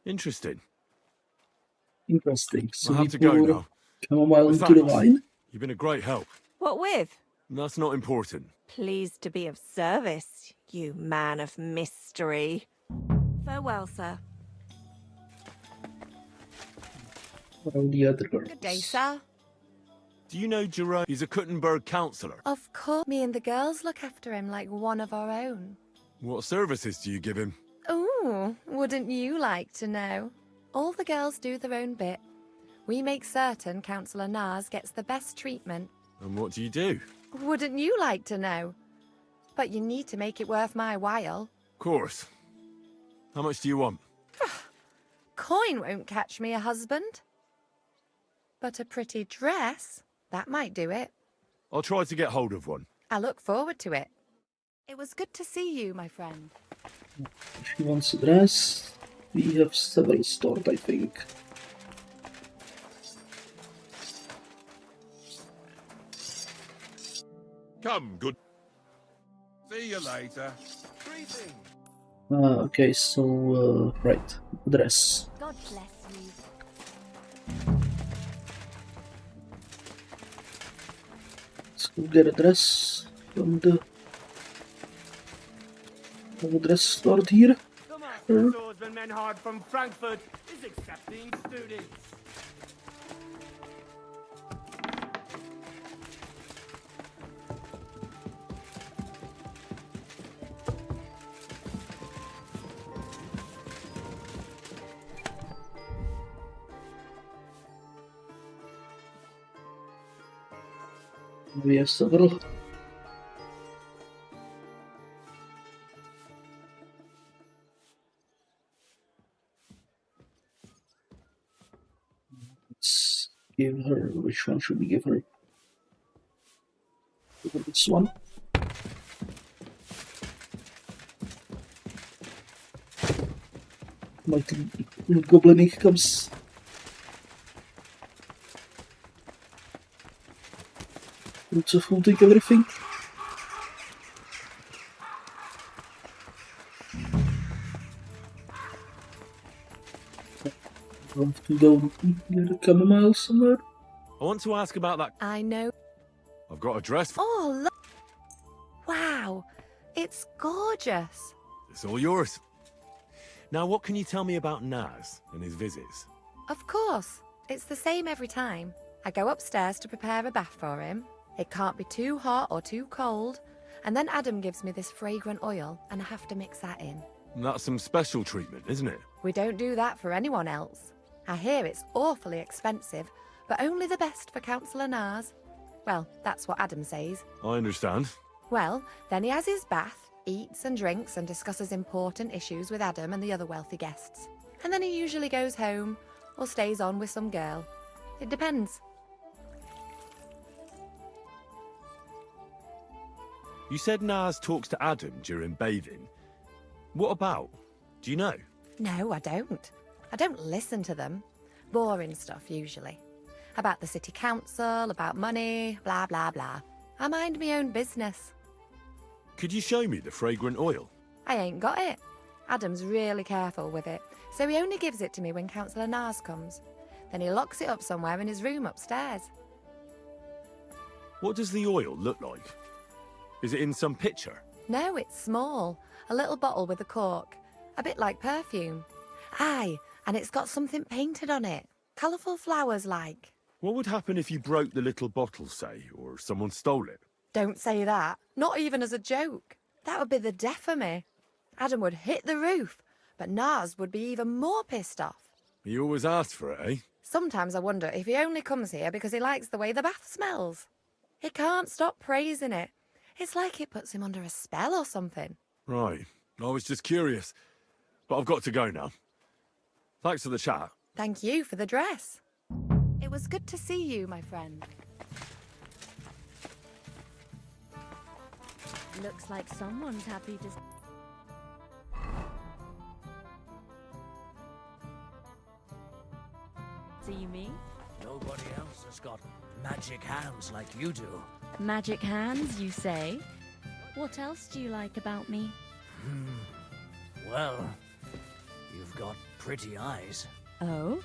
S12: Interesting.
S1: Interesting. So
S12: I'll
S1: we
S12: have to go
S1: pour
S12: now.
S1: chamomile
S12: With
S1: into the
S12: thanks.
S1: wine.
S12: You've been a great help.
S14: What with?
S12: That's not important.
S14: Pleased to be of service, you man of mystery. Farewell, sir.
S1: What are the other girls?
S7: Good day, sir.
S12: Do you know Jerome? He's a Kuttenberg councillor.
S7: Of course, me and the girls look after him like one of our own.
S12: What services do you give him?
S7: Ooh, wouldn't you like to know? All the girls do their own bit. We make certain Councillor Naz gets the best treatment.
S12: And what do you do?
S7: Wouldn't you like to know? But you need to make it worth my while.
S12: Of course. How much do you want?
S7: Coin won't catch me a husband. But a pretty dress, that might do it.
S12: I'll try to get hold of one.
S7: I look forward to it. It was good to see you, my friend.
S1: She wants a dress. We have several stored, I think.
S6: Come, good. See you later. Greetings.
S1: Okay, so, right. Address.
S13: God bless you.
S1: Let's go get address from the address stored here.
S4: The master swordsman Menhard from Frankfurt is accepting students.
S1: We have several. Let's give her. Which one should we give her? Give her this one. Mighty lootgoblining comes. Roots of will take everything. I have to go get a chamomile somewhere.
S12: I want to ask about that.
S7: I know.
S12: I've got a dress.
S7: Oh, look. Wow. It's gorgeous.
S12: It's all yours. Now, what can you tell me about Naz and his visits?
S7: Of course. It's the same every time. I go upstairs to prepare a bath for him. It can't be too hot or too cold. And then Adam gives me this fragrant oil, and I have to mix that in.
S12: That's some special treatment, isn't it?
S7: We don't do that for anyone else. I hear it's awfully expensive, but only the best for Councillor Naz. Well, that's what Adam says.
S12: I understand.
S7: Well, then he has his bath, eats and drinks and discusses important issues with Adam and the other wealthy guests. And then he usually goes home or stays on with some girl. It depends.
S12: You said Naz talks to Adam during bathing. What about? Do you know?
S7: No, I don't. I don't listen to them. Boring stuff, usually. About the city council, about money, blah, blah, blah. I mind my own business.
S12: Could you show me the fragrant oil?
S7: I ain't got it. Adam's really careful with it, so he only gives it to me when Councillor Naz comes. Then he locks it up somewhere in his room upstairs.
S12: What does the oil look like? Is it in some picture?
S7: No, it's small. A little bottle with a cork. A bit like perfume. Aye, and it's got something painted on it. Colourful flowers like.
S12: What would happen if you broke the little bottle, say, or someone stole it?
S7: Don't say that. Not even as a joke. That would be the death of me. Adam would hit the roof, but Naz would be even more pissed off.
S12: He always asks for it, eh?
S7: Sometimes I wonder if he only comes here because he likes the way the bath smells. He can't stop praising it. It's like it puts him under a spell or something.
S12: Right. I was just curious. But I've got to go now. Thanks for the chat.
S7: Thank you for the dress. It was good to see you, my friend.
S13: Looks like someone's happy to... See me?
S5: Nobody else has got magic hands like you do.
S13: Magic hands, you say? What else do you like about me?
S5: Well, you've got pretty eyes.
S13: Oh?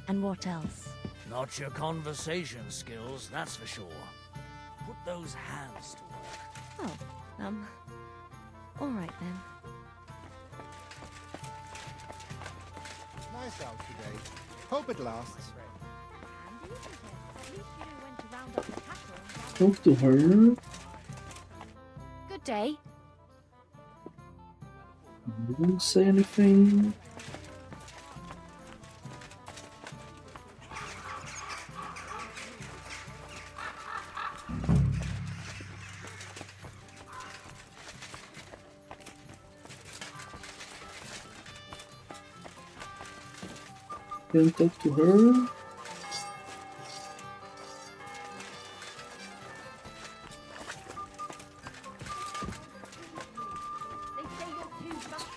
S13: And what else?
S5: Not your conversation skills, that's for sure. Put those hands to work.
S13: Oh, all right then.
S8: Nice out today. Hope it lasts.
S1: Talk to her.
S13: Good day.
S1: Didn't say anything. Can talk to her.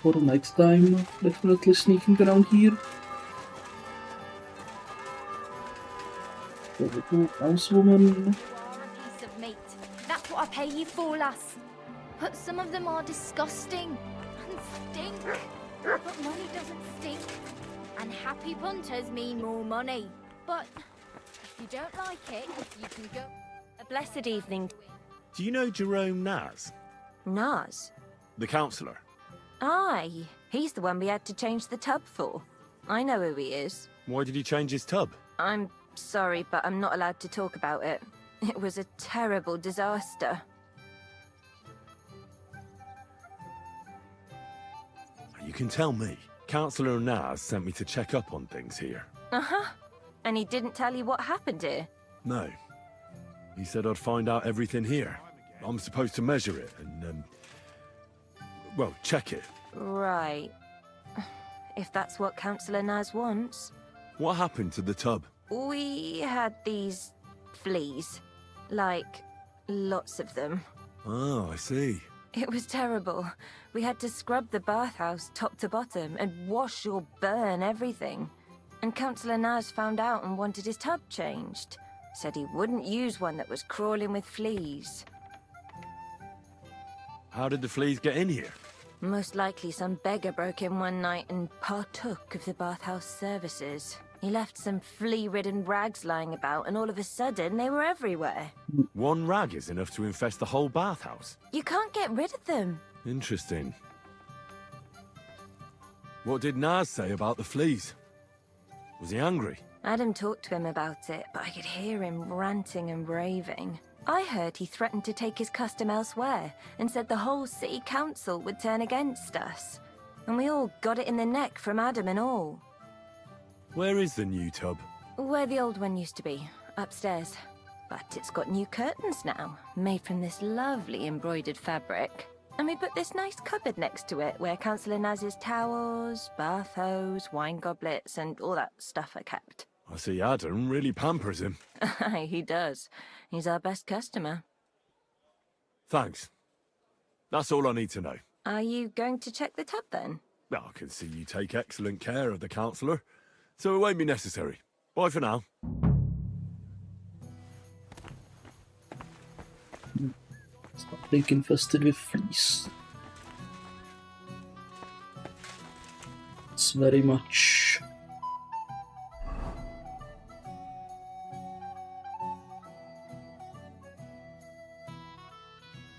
S1: For next time, definitely sneaking around here. For the cool housewoman.
S13: Piece of meat. That's what I've pay you for, lass. But some of them are disgusting and stink. But money doesn't stink. And happy punters mean more money. But if you don't like it, you can go.
S14: A blessed evening.
S12: Do you know Jerome Naz?
S14: Naz?
S12: The councillor?
S14: Aye, he's the one we had to change the tub for. I know who he is.
S12: Why did he change his tub?
S14: I'm sorry, but I'm not allowed to talk about it. It was a terrible disaster.
S12: You can tell me. Councillor Naz sent me to check up on things here.
S14: Uh-huh. And he didn't tell you what happened here?
S12: No. He said I'd find out everything here. I'm supposed to measure it and, well, check it.
S14: Right. If that's what Councillor Naz wants.
S12: What happened to the tub?
S14: We had these fleas. Like, lots of them.
S12: Oh, I see.
S14: It was terrible. We had to scrub the bathhouse top to bottom and wash or burn everything. And Councillor Naz found out and wanted his tub changed. Said he wouldn't use one that was crawling with fleas.
S12: How did the fleas get in here?
S14: Most likely some beggar broke in one night and partook of the bathhouse services. He left some flea-ridden rags lying about, and all of a sudden they were everywhere.
S12: One rag is enough to infest the whole bathhouse.
S14: You can't get rid of them.
S12: Interesting. What did Naz say about the fleas? Was he angry?
S14: Adam talked to him about it, but I could hear him ranting and raving. I heard he threatened to take his custom elsewhere, and said the whole city council would turn against us. And we all got it in the neck from Adam and all.
S12: Where is the new tub?
S14: Where the old one used to be, upstairs. But it's got new curtains now, made from this lovely embroidered fabric. And we put this nice cupboard next to it, where Councillor Naz's towels, bath hose, wine goblets, and all that stuff are kept.
S12: I see Adam really pampers him.
S14: Aye, he does. He's our best customer.
S12: Thanks. That's all I need to know.
S14: Are you going to check the tub then?
S12: Well, I can see you take excellent care of the councillor, so it won't be necessary. Bye for now.
S1: It's not being infested with fleas. It's very much...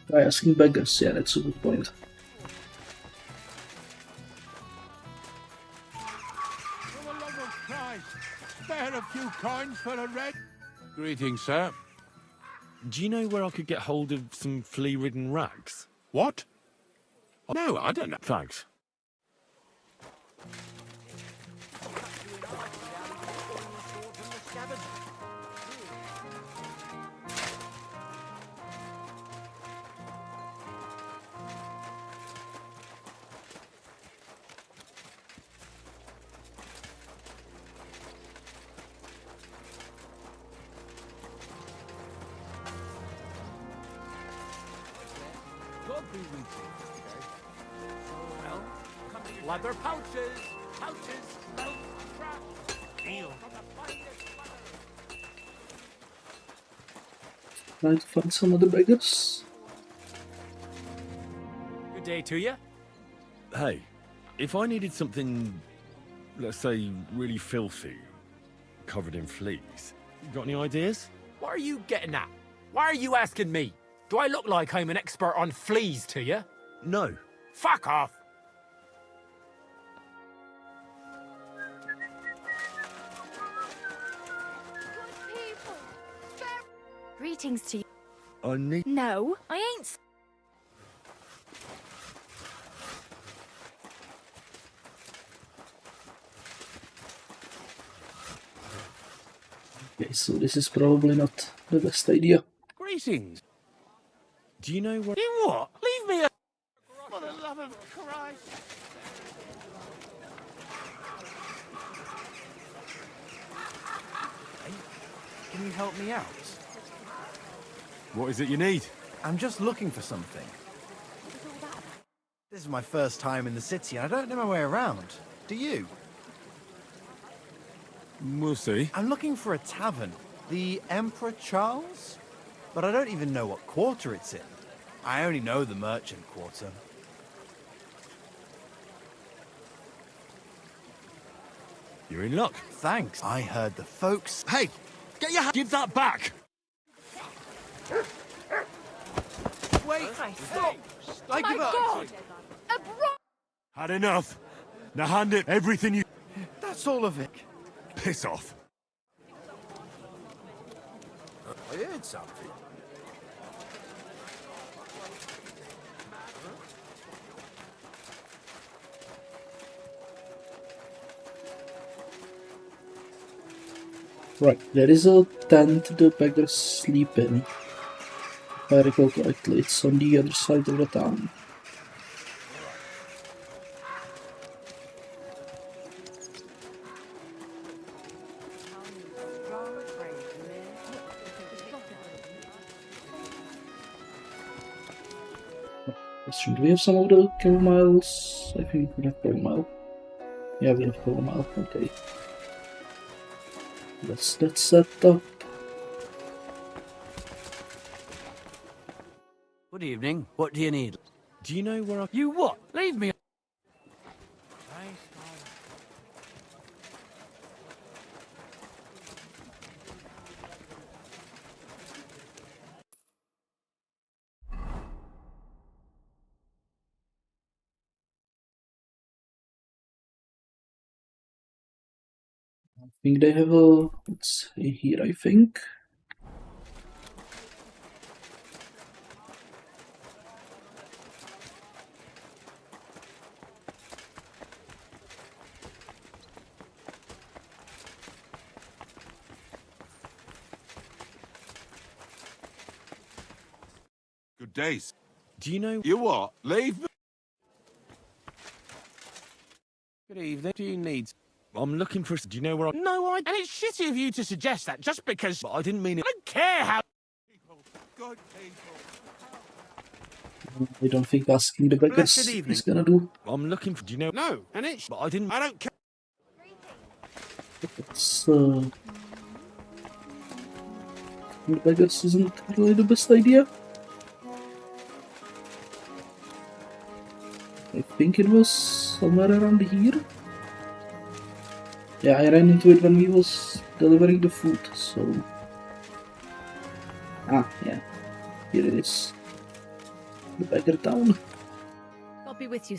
S1: Try asking beggars, yeah, that's a good point.
S6: For the love of Christ, spare a few coins for a red.
S3: Greetings, sir.
S12: Do you know where I could get hold of some flea-ridden rags?
S3: What? No, I don't know.
S12: Thanks.
S4: Leather pouches! Pouches! Melt trash! Deal! From the finest leather.
S1: Try to find some other beggars.
S15: Good day to you.
S12: Hey, if I needed something, let's say, really filthy, covered in fleas, you got any ideas?
S15: What are you getting at? Why are you asking me? Do I look like I'm an expert on fleas to you?
S12: No.
S15: Fuck off!
S13: Greetings to you.
S12: I need...
S13: No, I ain't.
S1: Okay, so this is probably not the best idea.
S15: Greetings.
S12: Do you know what...
S15: You what? Leave me a...
S6: For the love of Christ.
S2: Can you help me out?
S12: What is it you need?
S2: I'm just looking for something. This is my first time in the city, and I don't know my way around. Do you?
S12: We'll see.
S2: I'm looking for a tavern. The Emperor Charles? but I don't even know what quarter it's in. I only know the merchant quarter.
S12: You're in luck.
S2: Thanks. I heard the folks...
S12: Hey! Get your Give that back!
S2: Wait!
S6: Stop!
S2: I give up!
S6: God!
S3: Had enough. Now hand it everything you...
S2: That's all of it.
S3: Piss off.
S2: I heard something.
S1: Right, there is a tent the beggars sleep in. If I recall correctly, it's on the other side of the town. Question, do we have some of the camomiles? I think we have chamomile. Yeah, we have chamomile, okay. Let's get set up.
S5: Good evening. What do you need?
S12: Do you know where I...
S5: You what? Leave me.
S1: I think they have a... It's here, I think.
S6: Good days.
S12: Do you know...
S6: You what? Leave me?
S12: Good evening. Do you need... I'm looking for... Do you know where I...
S15: No, and it's shitty of you to suggest that just because...
S12: But I didn't mean it...
S15: I don't care how...
S6: Good people.
S1: I don't think asking the beggars
S2: Blessed evening.
S1: is gonna do.
S12: I'm looking for... Do you know...
S15: No, and it's...
S12: But I didn't...
S6: I don't care.
S1: It's, the beggars isn't really the best idea. I think it was somewhere around here. Yeah, I ran into it when we was delivering the food, so... Ah, yeah. Here it is. The beggar town.
S10: I'll be with you.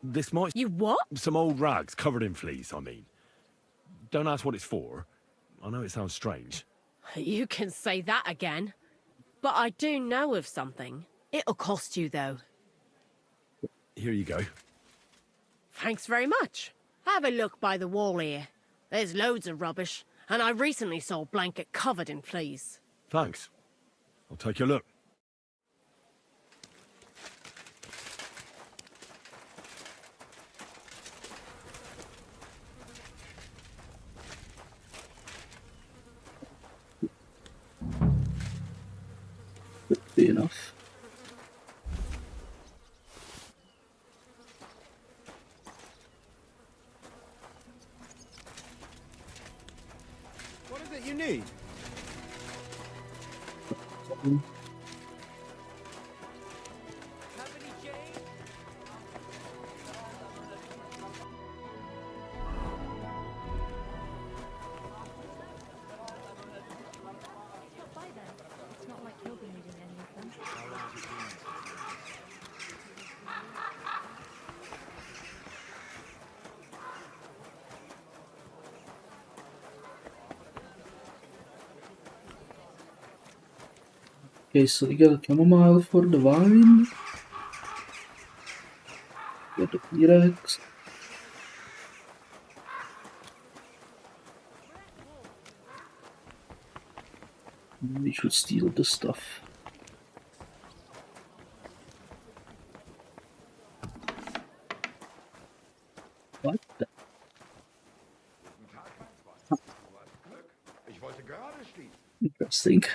S12: This might...
S10: You what?
S12: Some old rags covered in fleas, I mean. Don't ask what it's for. I know it sounds strange.
S16: You can say that again. But I do know of something. It'll cost you, though.
S12: Here you go.
S16: Thanks very much. Have a look by the wall here. There's loads of rubbish, and I recently saw a blanket covered in fleas.
S12: Thanks. I'll take a look.
S1: Could be enough.
S2: What is it you need?
S13: It's not like you'll be needing any of them.
S1: Okay, so we got a chamomile for the wine. Got the T-Rex. We should steal the stuff. What the?
S6: Ich wollte gerade schließen.
S1: Interesting.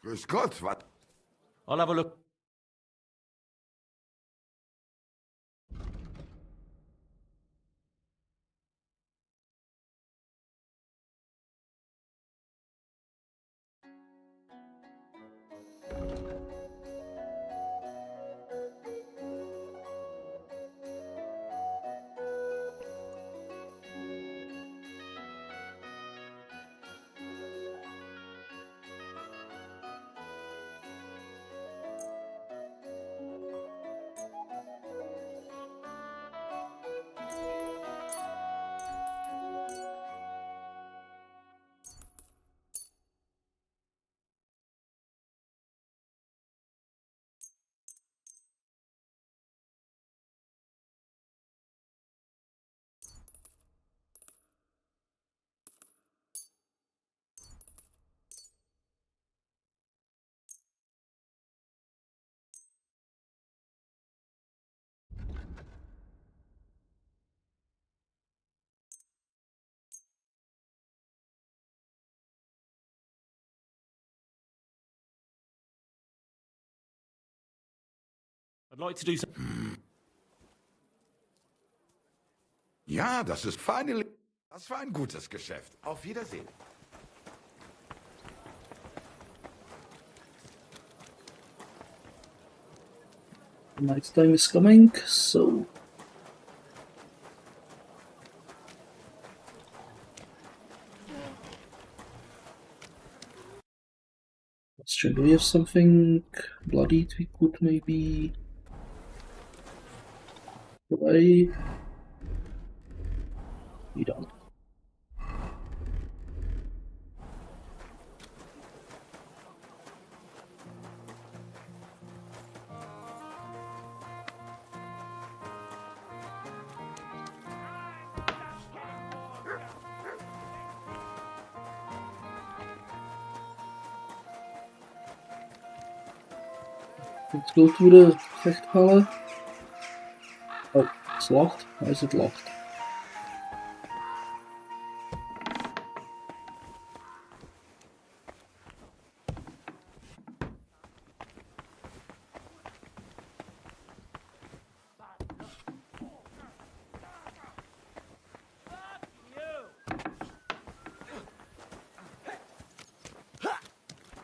S6: Grüß Gott, was?
S9: I'll have a look.
S12: I'd like to do some...
S6: Ja, das ist finally. Das war ein gutes Geschäft. Auf Wiedersehen.
S1: Night time is coming, so let's check. Do we have something bloodied we could maybe play? We don't. Let's go to the Vechthalle. Oh, it's locked. Why is it locked?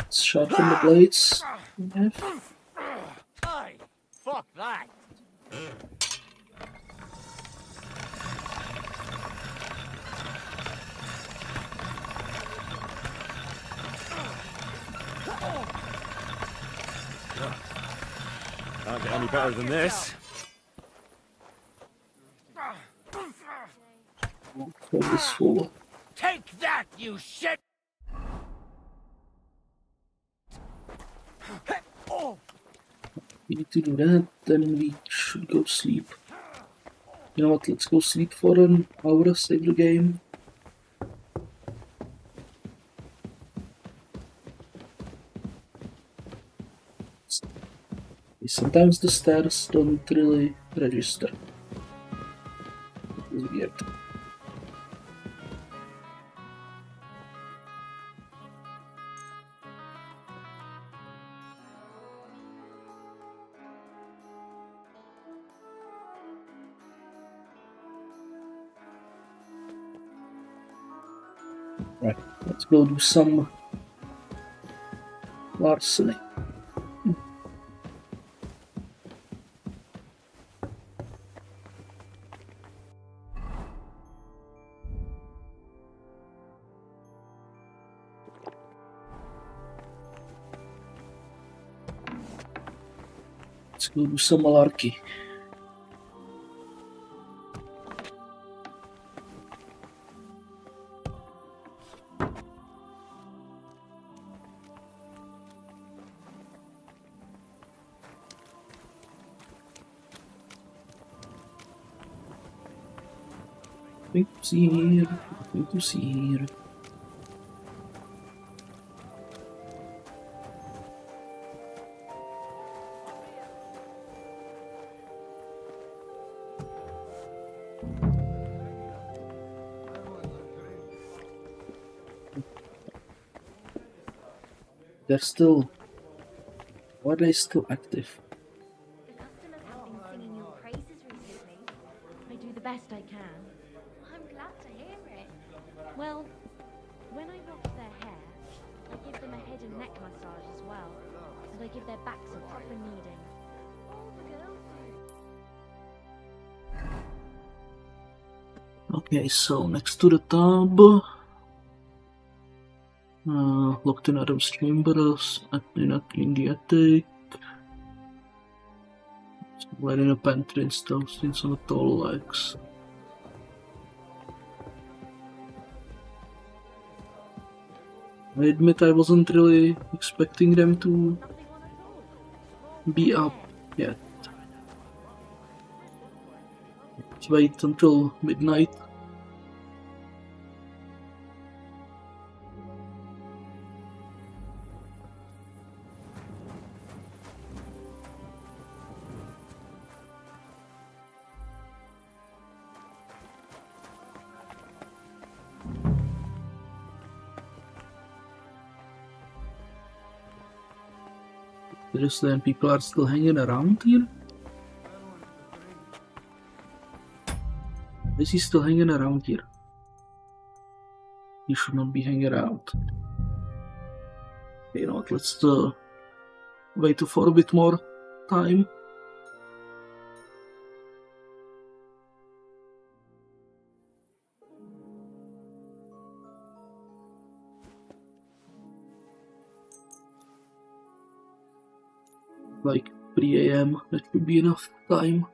S1: It's shot from the blades.
S4: Hey, fuck that!
S12: Can't get any better than this.
S1: For this fool.
S4: Take that, you shit!
S1: We need to do that, then we should go sleep. You know what, let's go sleep for an hour, save the game. Sometimes the stairs don't really register. It's weird. Right, let's go do some larceny. Let's go do some malarkey. Nothing to see here, nothing to see here. They're still... Why are they still active?
S13: The customers have been singing your praises recently. I do the best I can. I'm glad to hear it. Well, when I wash their hair, I give them a head and neck massage as well. And I give their backs a proper kneading. All the girls do.
S1: Okay, so next to the tub... locked in Adam's chambers, not in the attic. Right in a pantry and stuff, since on the tall legs. I admit I wasn't really expecting them to be up yet. Let's wait until midnight. Seriously, and people are still hanging around here? Is he still hanging around here? He should not be hanging around. You know what, let's wait for a bit more time. Like 3 AM, that should be enough time.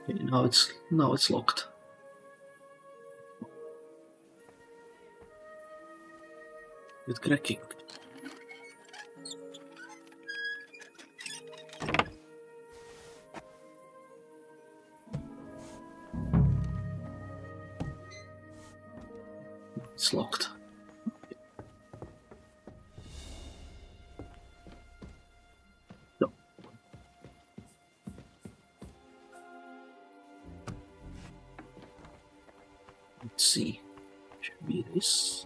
S1: Okay, now it's locked. With cracking. It's locked. No. Let's see. Should be this.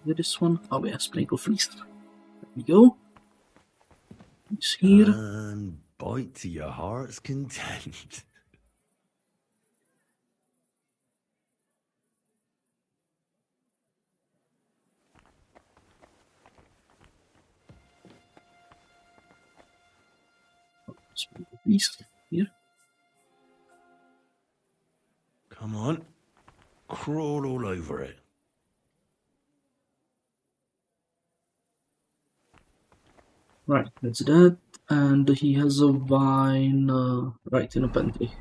S1: This one. Oh yeah, Sprinkle Feast. There we go. It's here.
S12: And bite to your heart's content.
S1: Sprinkle Feast here.
S12: Come on. Crawl all over it.
S1: Right, that's that. And he has a vine right in a pantry.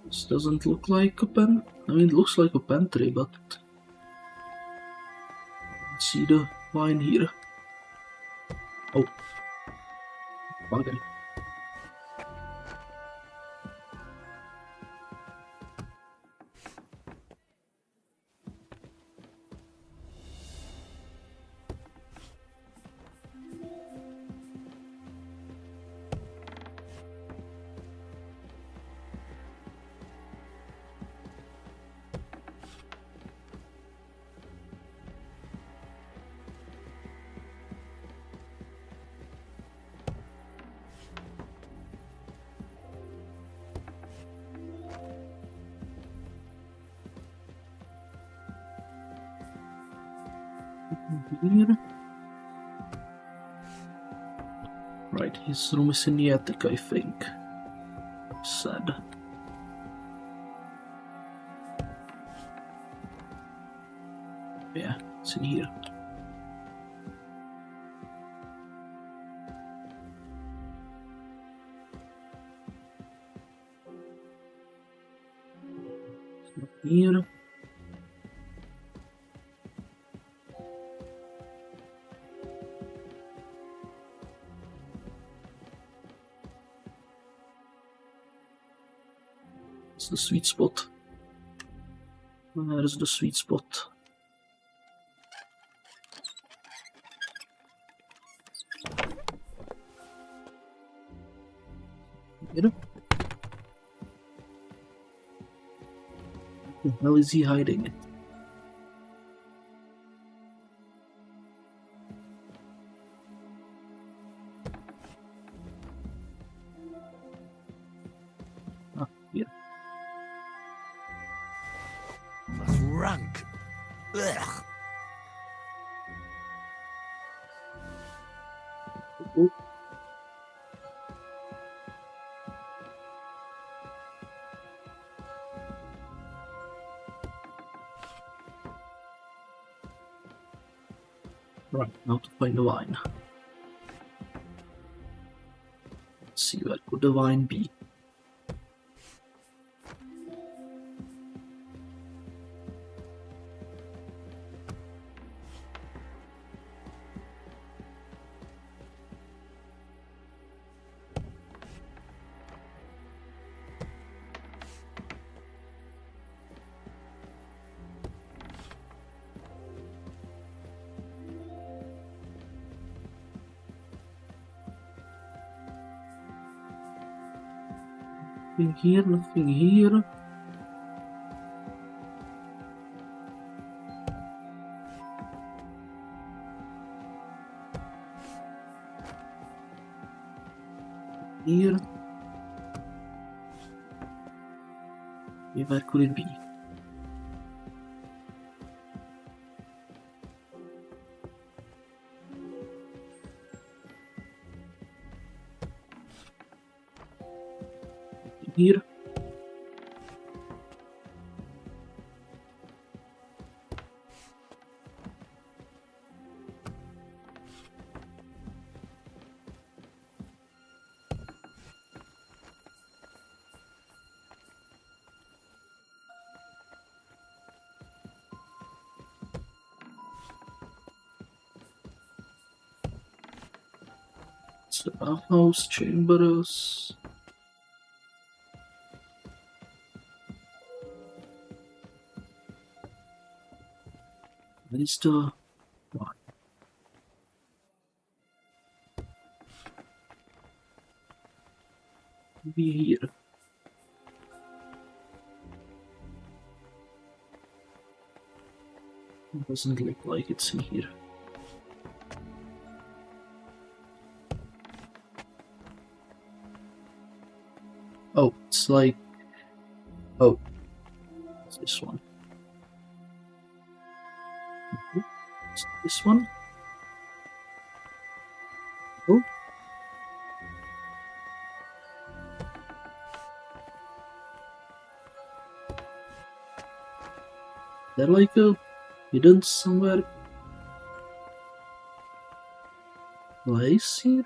S1: This doesn't look like a pen. I mean, it looks like a pantry, but let's see the wine here. Oh, bugger. Here. Right, his room is in the attic, I think. Sad. Yeah, it's in here. It's not here. It's the sweet spot. There's the sweet spot. Where the hell is he hiding it?
S15: drunk. Ugh.
S1: Oh. Right, now to find the wine. Let's see, where could the wine be? Nothing here, nothing here. Here. Where could it be? Here. House, chambers. Where is the one? Maybe here. It doesn't look like it's in here. Oh, it's like... Oh. It's this one. It's this one. Oh. They're like hidden somewhere. Place here?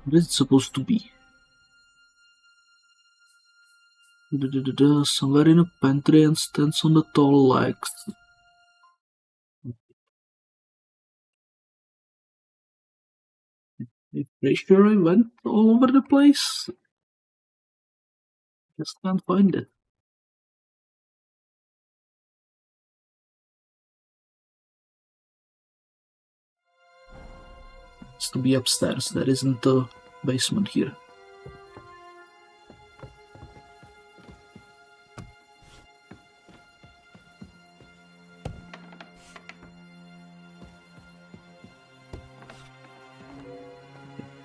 S1: What is it supposed to be? Somewhere in a pantry and stands on the tall legs. I'm pretty sure I went all over the place. Just can't find it. It's to be upstairs. There isn't a basement here.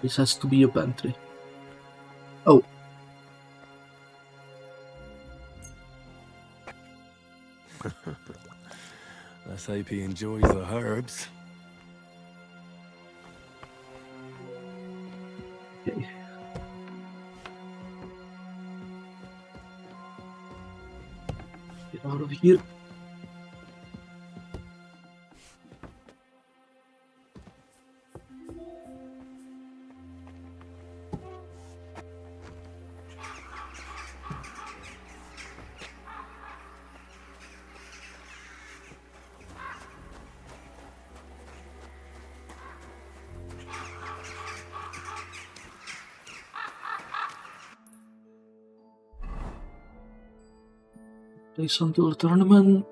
S1: This has to be a pantry. Oh.
S12: Let's hope he enjoys the herbs.
S1: Okay. Get out of here. Place until the tournament.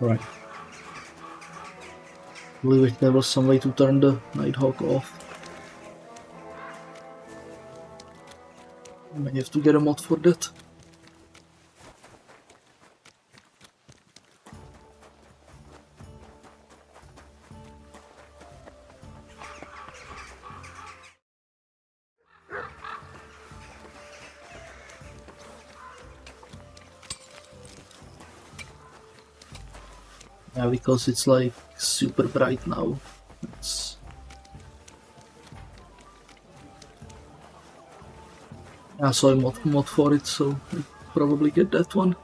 S1: Right. I believe there was some way to turn the Nighthawk off. I may have to get a mod for that. Yeah, because it's like super bright now. I saw a mod for it, so I'll probably get that one.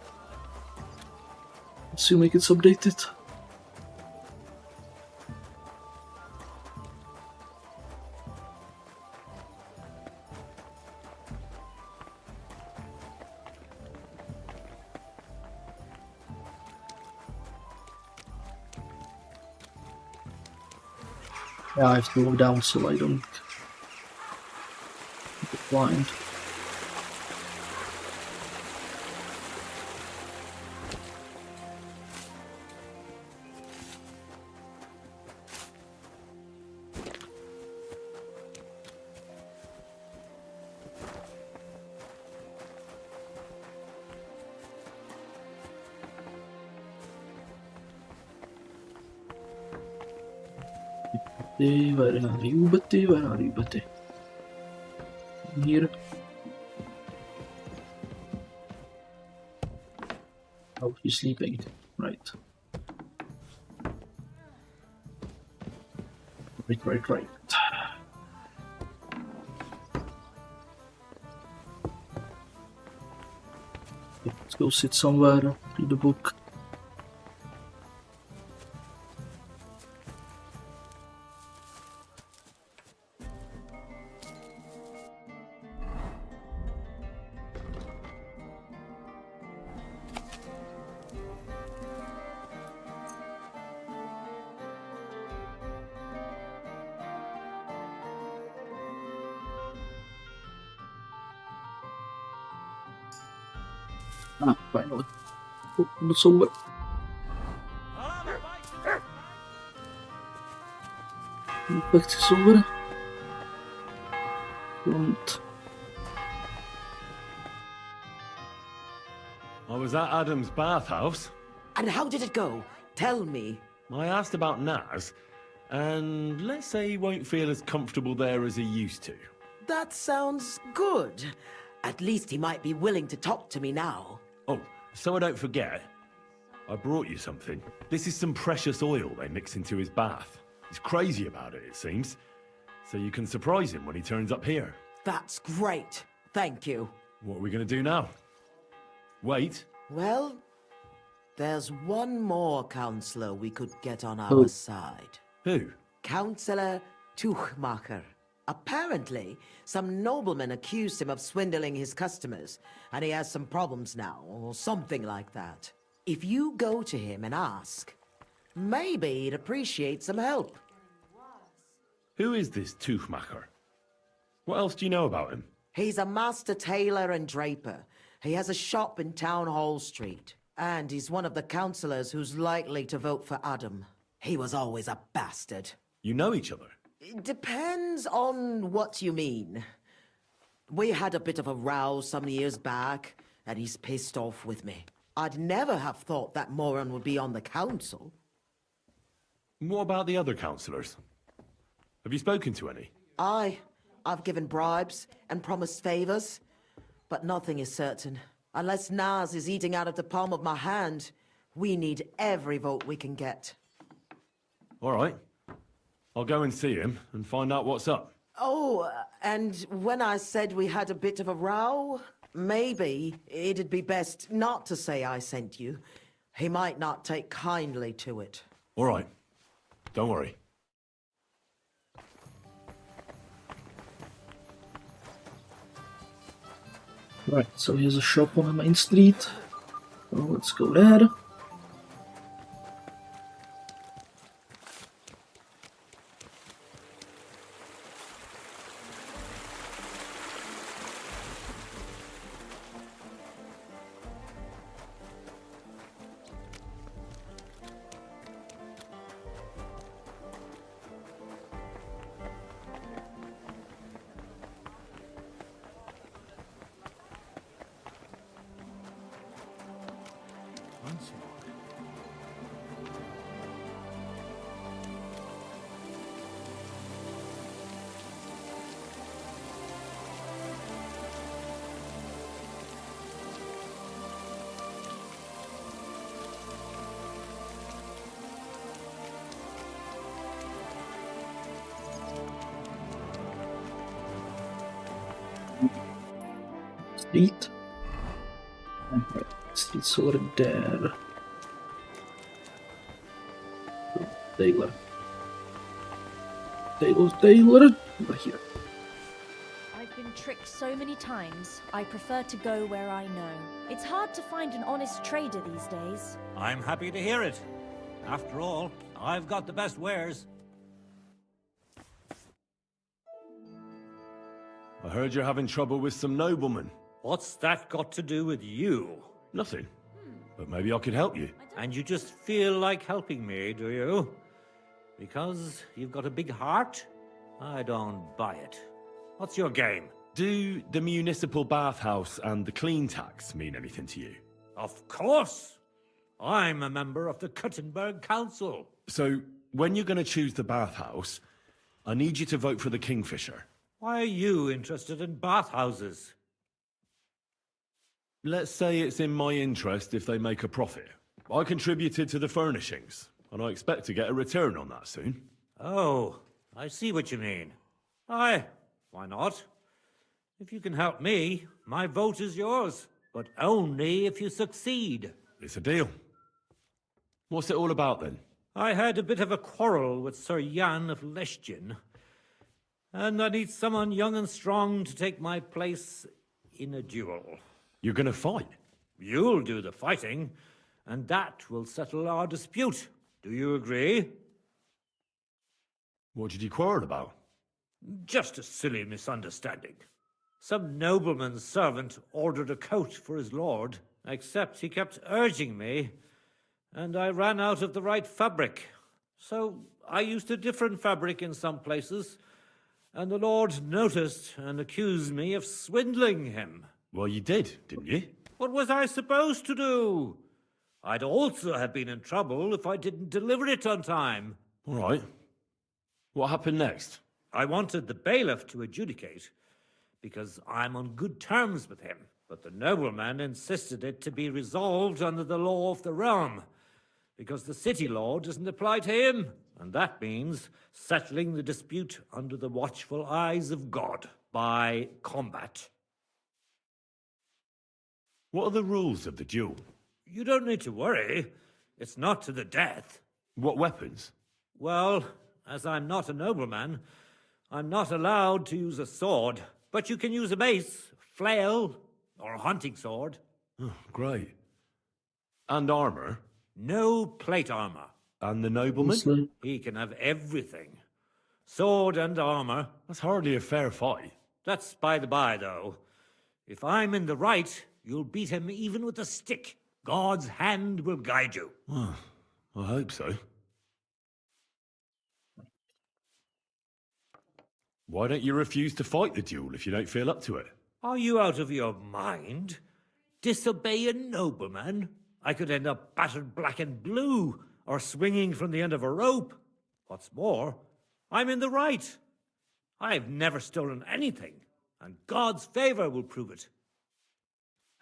S1: Assuming it's updated. Yeah, I have to go down so I don't get blind. Where are you, Betty? Where are you, Betty? In here. Oh, he's sleeping. Right. Right. Let's go sit somewhere, read a book. Ah, finally. Oh, somewhere. Back to somewhere. Front.
S12: I was at Adam's bathhouse.
S11: And how did it go? Tell me.
S12: I asked about Naz, and let's say he won't feel as comfortable there as he used to.
S11: That sounds good. At least he might be willing to talk to me now.
S12: Oh, so I don't forget, I brought you something. This is some precious oil they mix into his bath. He's crazy about it, it seems. So you can surprise him when he turns up here.
S11: That's great. Thank you.
S12: What are we going to do now? Wait?
S11: Well, there's one more counselor we could get on our side.
S12: Who?
S11: Councillor Tuchmacher. Apparently, some nobleman accused him of swindling his customers, and he has some problems now, or something like that. If you go to him and ask, maybe he'd appreciate some help.
S12: Who is this Tuchmacher? What else do you know about him?
S11: He's a master tailor and draper. He has a shop in Town Hall Street. And he's one of the councillors who's likely to vote for Adam. He was always a bastard.
S12: You know each other?
S11: It depends on what you mean. We had a bit of a row some years back, and he's pissed off with me. I'd never have thought that moron would be on the council.
S12: What about the other councillors? Have you spoken to any?
S11: I've given bribes and promised favors, but nothing is certain. Unless Naz is eating out of the palm of my hand, we need every vote we can get.
S12: All right. I'll go and see him and find out what's up.
S11: Oh, and when I said we had a bit of a row, maybe it'd be best not to say I sent you. He might not take kindly to it.
S12: All right. Don't worry.
S1: Right, so here's a shop on the main street. So let's go there. Street. Right, streets over there. Taylor. Taylor. Over here.
S13: I've been tricked so many times, I prefer to go where I know. It's hard to find an honest trader these days.
S17: I'm happy to hear it. After all, I've got the best wares.
S12: I heard you're having trouble with some noblemen.
S17: What's that got to do with you?
S12: Nothing. But maybe I could help you.
S17: And you just feel like helping me, do you? Because you've got a big heart? I don't buy it. What's your game?
S12: Do the municipal bathhouse and the clean tax mean anything to you?
S17: Of course! I'm a member of the Kutenberg Council.
S12: So, when you're going to choose the bathhouse, I need you to vote for the Kingfisher.
S17: Why are you interested in bathhouses?
S12: Let's say it's in my interest if they make a profit. I contributed to the furnishings, and I expect to get a return on that soon.
S17: Oh, I see what you mean. Aye, why not? If you can help me, my vote is yours. But only if you succeed.
S12: It's a deal. What's it all about, then?
S17: I had a bit of a quarrel with Sir Jan of Leschin, and I need someone young and strong to take my place in a duel.
S12: You're gonna fight?
S17: You'll do the fighting, and that will settle our dispute. Do you agree?
S12: What did you quarrel about?
S17: Just a silly misunderstanding. Some nobleman's servant ordered a coat for his lord, except he kept urging me, and I ran out of the right fabric. So I used a different fabric in some places, and the lord noticed and accused me of swindling him.
S12: Well, you did, didn't you?
S17: What was I supposed to do? I'd also have been in trouble if I didn't deliver it on time.
S12: All right. What happened next?
S17: I wanted the bailiff to adjudicate, because I'm on good terms with him. But the nobleman insisted it to be resolved under the law of the realm, because the city law doesn't apply to him. And that means settling the dispute under the watchful eyes of God, by combat.
S12: What are the rules of the duel?
S17: You don't need to worry. It's not to the death.
S12: What weapons?
S17: Well, as I'm not a nobleman, I'm not allowed to use a sword. But you can use a mace, flail, or a hunting sword.
S12: Oh, great. And armor?
S17: No plate armor.
S12: And the nobleman?
S17: He can have everything. Sword and armor.
S12: That's hardly a fair fight.
S17: That's by the by, though. If I'm in the right, you'll beat him even with a stick. God's hand will guide you.
S12: Well, I hope so. Why don't you refuse to fight the duel if you don't feel up to it?
S17: Are you out of your mind? Disobey a nobleman? I could end up battered black and blue, or swinging from the end of a rope. What's more, I'm in the right. I've never stolen anything, and God's favor will prove it.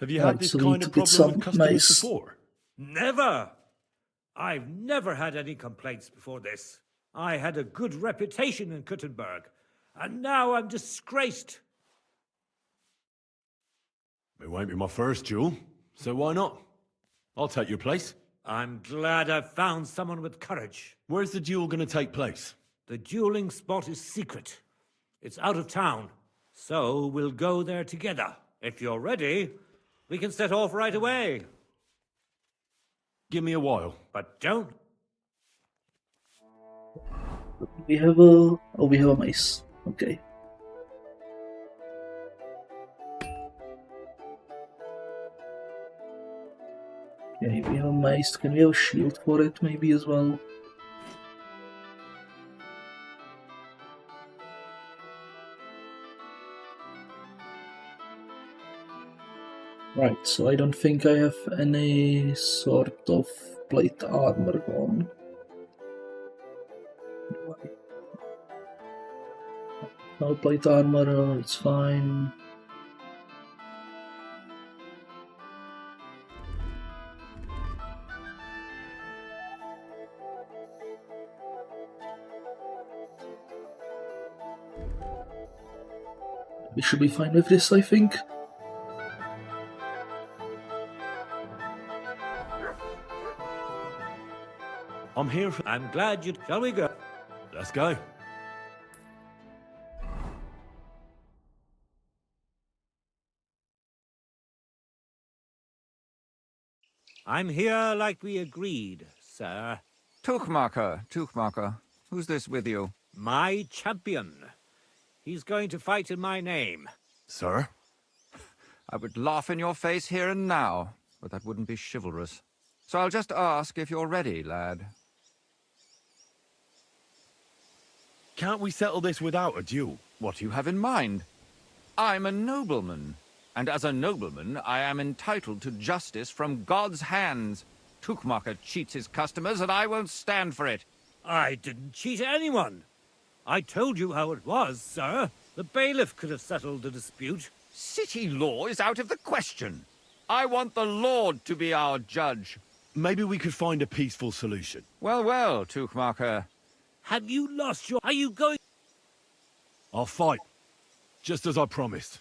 S12: Have you had this kind of problem with customers before?
S17: Never! I've never had any complaints before this. I had a good reputation in Kutenberg, and now I'm disgraced.
S12: It won't be my first duel, so why not? I'll take your place.
S17: I'm glad I've found someone with courage.
S12: Where's the duel going to take place?
S17: The dueling spot is secret. It's out of town, so we'll go there together. If you're ready, we can set off right away.
S12: Give me a while.
S17: But don't.
S1: We have a mace. Okay. Okay, we have a mace. Can we have a shield for it maybe as well? Right, so I don't think I have any sort of plate armor on. No plate armor, it's fine. We should be fine with this, I think.
S12: I'm here for...
S17: I'm glad you... Shall we go?
S12: Let's go.
S17: I'm here like we agreed, sir.
S18: Tuchmacher. Who's this with you?
S17: My champion. He's going to fight in my name.
S12: Sir?
S18: I would laugh in your face here and now, but that wouldn't be chivalrous. So I'll just ask if you're ready, lad.
S12: Can't we settle this without a duel?
S18: What do you have in mind? I'm a nobleman, and as a nobleman, I am entitled to justice from God's hands. Tuchmacher cheats his customers, and I won't stand for it.
S17: I didn't cheat anyone. I told you how it was, sir. The bailiff could have settled the dispute.
S18: City law is out of the question. I want the Lord to be our judge.
S12: Maybe we could find a peaceful solution.
S18: Well, Tuchmacher.
S17: Have you lost your... Are you going...
S12: I'll fight. Just as I promised.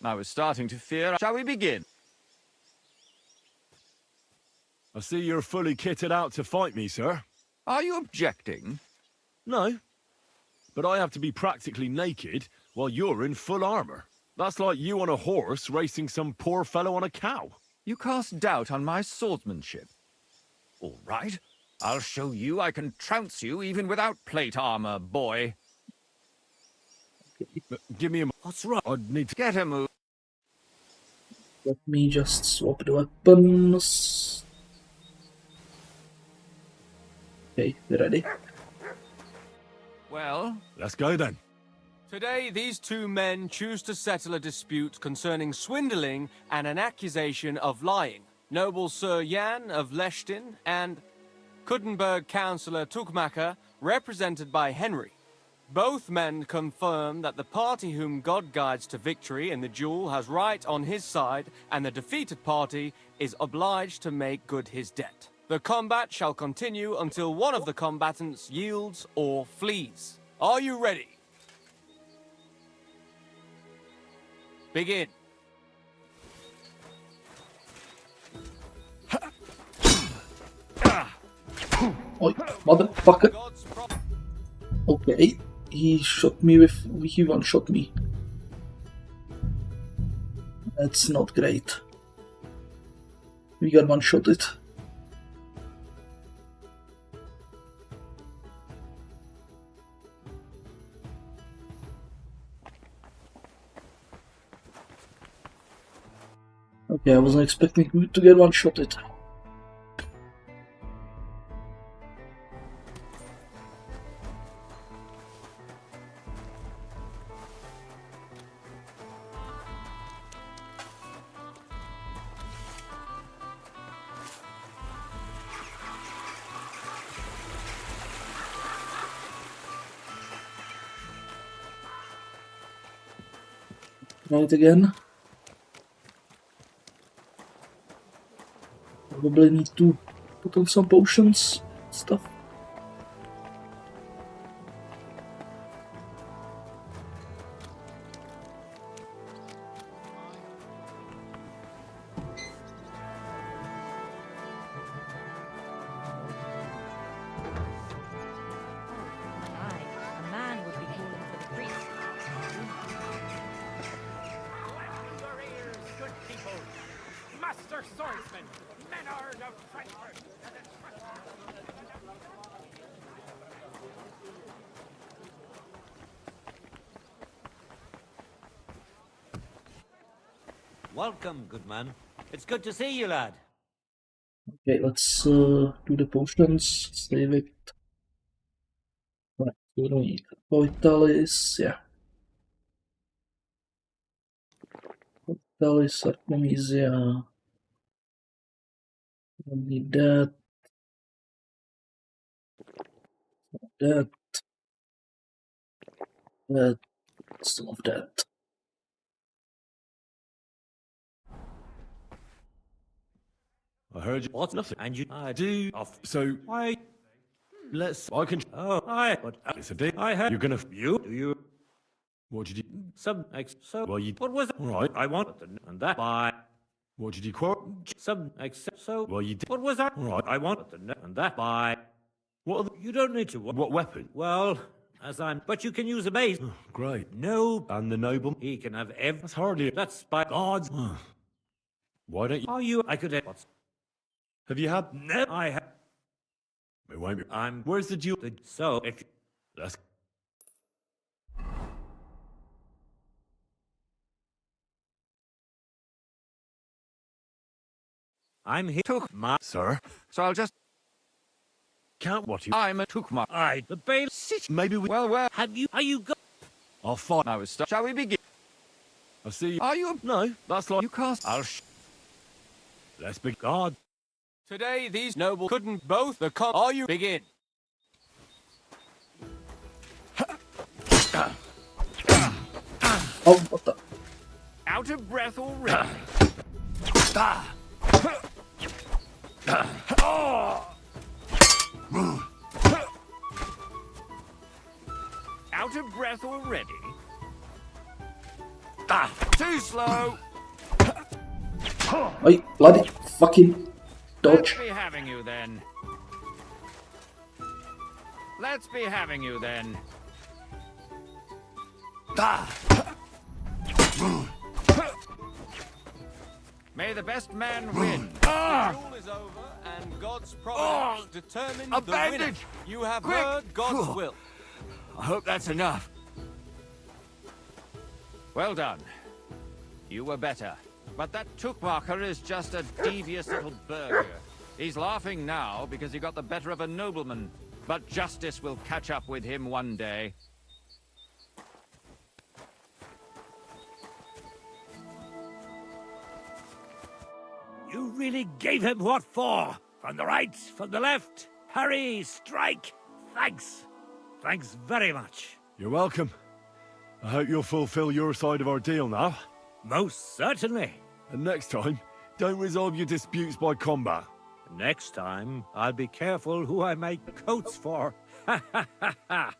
S18: I was starting to fear. Shall we begin?
S12: I see you're fully kitted out to fight me, sir.
S18: Are you objecting?
S12: No. But I have to be practically naked while you're in full armor. That's like you on a horse racing some poor fellow on a cow.
S18: You cast doubt on my swordsmanship. All right. I'll show you I can trounce you even without plate armor, boy.
S12: Give me a...
S17: What's wrong?
S12: I'd need to...
S18: Get a move.
S1: Let me just swap the weapons. Okay, we're ready.
S9: Well,
S12: let's go then.
S9: Today, these two men choose to settle a dispute concerning swindling and an accusation of lying. Noble Sir Jan of Lechtin and Kutenberg Councillor Tuchmacher, represented by Henry. Both men confirm that the party whom God guides to victory in the duel has right on his side, and the defeated party is obliged to make good his debt. The combat shall continue until one of the combatants yields or flees. Are you ready? Begin.
S1: Oi, motherfucker. Okay, he shot me with... he one-shot me. That's not great. We got one-shotted. Okay, I wasn't expecting to get one-shotted. Try it again. Probably need to put on some potions stuff.
S10: A man would be calling for the priest.
S15: Good people, master swordsmen, men are of Frankfurt.
S17: Welcome, good man. It's good to see you, lad.
S1: Okay, let's do the potions. Save it. Right, we don't need Vitalis, yeah. Vitalis, Artemisia. Don't need that. That. That. Some of that.
S12: I heard you.
S17: What's
S12: nothing?
S17: And you...
S12: I do. So...
S17: Why?
S12: Let's... I can...
S17: Oh, I... But...
S12: It's a deal.
S17: I heard...
S12: You're gonna...
S17: You? Do you...
S12: What did you...
S17: Well, you... What was... All right, I want... And that by...
S12: What did you quote?
S17: Well, you did... What was that? All right, I want... And that by...
S12: What are the...
S17: You don't need to...
S12: What weapon?
S17: Well, as I'm... But you can use a mace.
S12: Oh, great.
S17: No.
S12: And the noble?
S17: He can have every...
S12: That's hardly...
S17: That's by God's...
S12: Why don't you...
S17: Are you... I could...
S12: Have you had...
S17: No, I have...
S12: It won't be...
S17: I'm...
S12: Where's the duel?
S17: So, if...
S12: Let's...
S17: I'm here. Tukma.
S12: Sir?
S18: So I'll just...
S12: Can't what you...
S18: I'm a Tukma.
S17: I... The bail...
S12: Maybe we...
S18: Well, where...
S17: Have you... Are you go...
S12: I'll fight.
S18: Now it's... Shall we begin?
S12: I'll see you...
S18: Are you...
S12: No, that's like...
S18: You cast...
S12: I'll Let's be... God.
S9: Today, these nobles couldn't both the com... Are you... Begin.
S1: Oh, what the...
S18: Out of breath already. Out of breath already? Too slow!
S1: Oi, bloody fucking dodge.
S18: Let's be having you then. Let's be having you then. May the best man win.
S9: The duel is over, and God's providence determines
S18: A
S9: the winner.
S18: bandage!
S9: You have
S18: Quick!
S9: heard God's will.
S18: I hope that's enough. Well done. You were better. But that Tukmarker is just a devious little burger. He's laughing now because he got the better of a nobleman. But justice will catch up with him one day.
S17: You really gave him what for? From the right, from the left. Hurry, strike. Thanks. Thanks very much.
S12: You're welcome. I hope you'll fulfill your side of our deal now.
S17: Most certainly.
S12: And next time, don't resolve your disputes by combat.
S17: Next time, I'll be careful who I make coats for. Ha ha ha ha.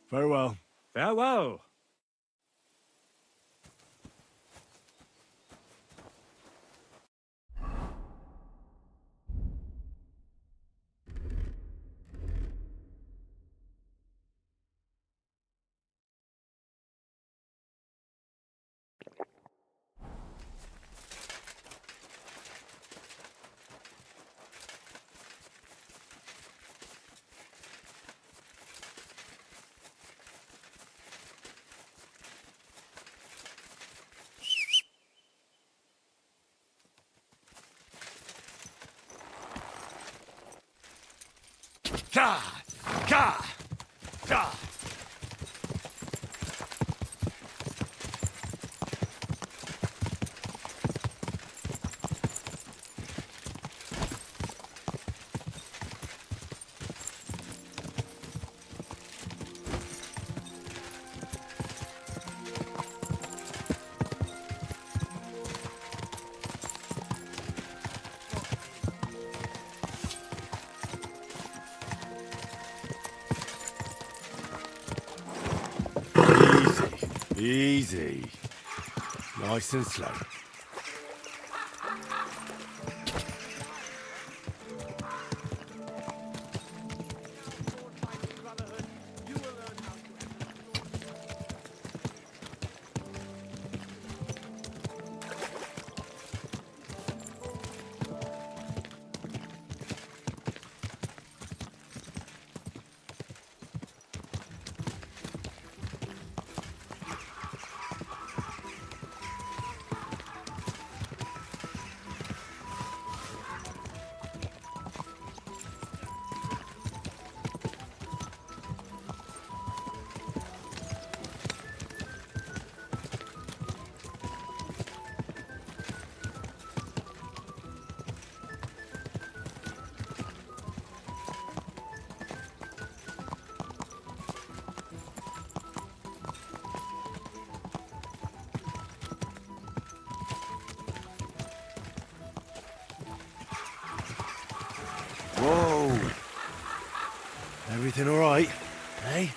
S12: Farewell.
S17: Farewell.
S12: Ka! Ka! Ka! Easy. Nice and slow. Whoa. Everything all right, eh?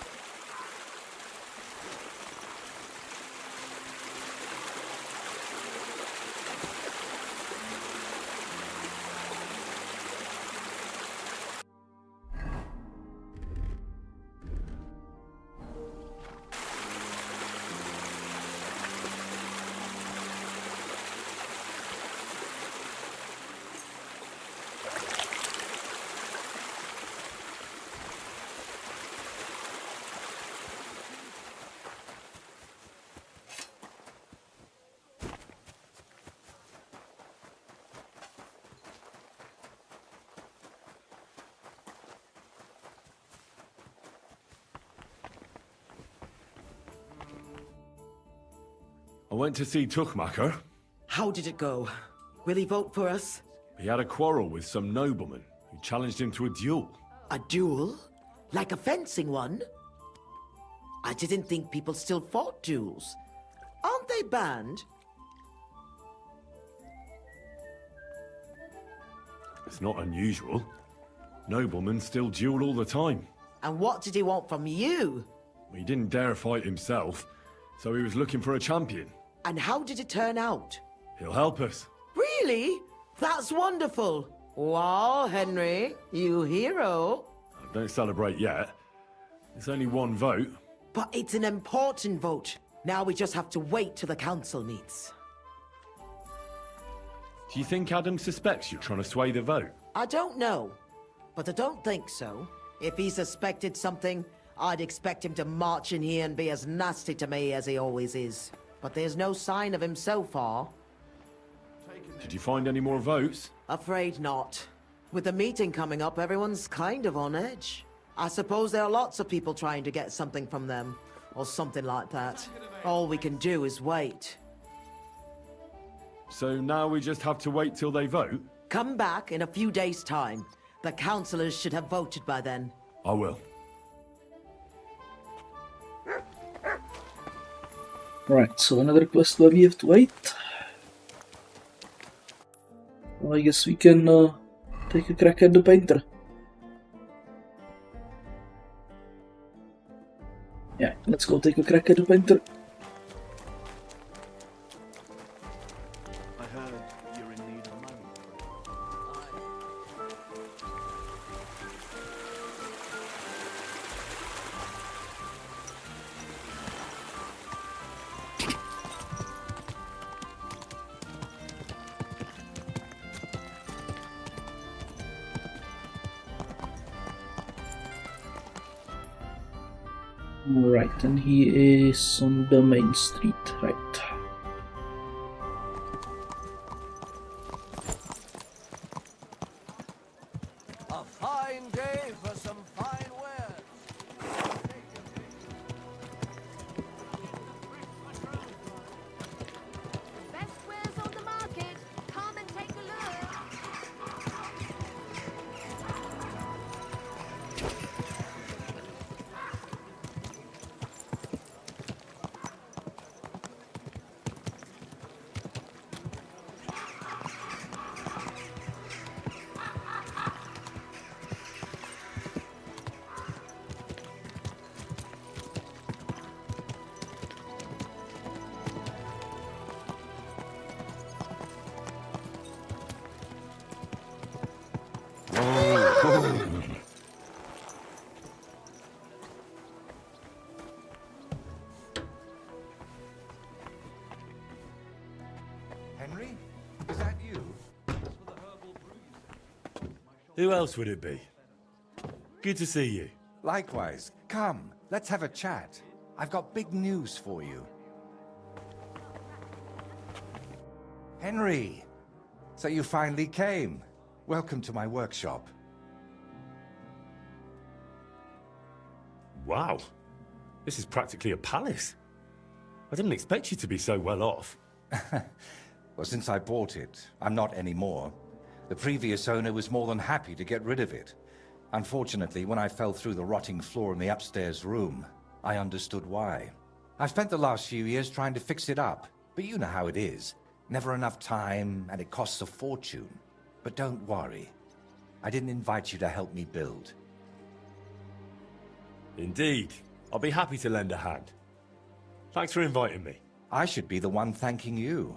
S12: I went to see Tuchmacher.
S11: How did it go? Will he vote for us?
S12: He had a quarrel with some nobleman who challenged him to a duel.
S11: A duel? Like a fencing one? I didn't think people still fought duels. Aren't they banned?
S12: It's not unusual. Noblemen still duel all the time.
S11: And what did he want from you?
S12: He didn't dare fight himself, so he was looking for a champion.
S11: And how did it turn out?
S12: He'll help us.
S11: Really? That's wonderful. Wow, Henry, you hero.
S12: Don't celebrate yet. It's only one vote.
S11: But it's an important vote. Now we just have to wait till the council meets.
S12: Do you think Adam suspects you're trying to sway the vote?
S11: I don't know, but I don't think so. If he suspected something, I'd expect him to march in here and be as nasty to me as he always is. But there's no sign of him so far.
S12: Did you find any more votes?
S11: Afraid not. With the meeting coming up, everyone's kind of on edge. I suppose there are lots of people trying to get something from them, or something like that. All we can do is wait.
S12: So now we just have to wait till they vote?
S11: Come back in a few days' time. The councillors should have voted by then.
S12: I will.
S1: Right, so another quest where we have to wait. Well, I guess we can take a crack at the painter. Yeah, let's go take a crack at the painter.
S2: I heard you're in need of money.
S1: Right, and he is on the main street, right.
S5: A fine day for some fine wares.
S7: Best wares on the market. Come and take a look.
S6: Henry? Is that you?
S12: Who else would it be? Good to see you.
S6: Likewise. Come, let's have a chat. I've got big news for you. Henry! So you finally came. Welcome to my workshop.
S12: Wow. This is practically a palace. I didn't expect you to be so well off.
S6: Well, since I bought it, I'm not anymore. The previous owner was more than happy to get rid of it. Unfortunately, when I fell through the rotting floor in the upstairs room, I understood why. I've spent the last few years trying to fix it up, but you know how it is. Never enough time, and it costs a fortune. But don't worry. I didn't invite you to help me build.
S12: Indeed. I'll be happy to lend a hand. Thanks for inviting me.
S6: I should be the one thanking you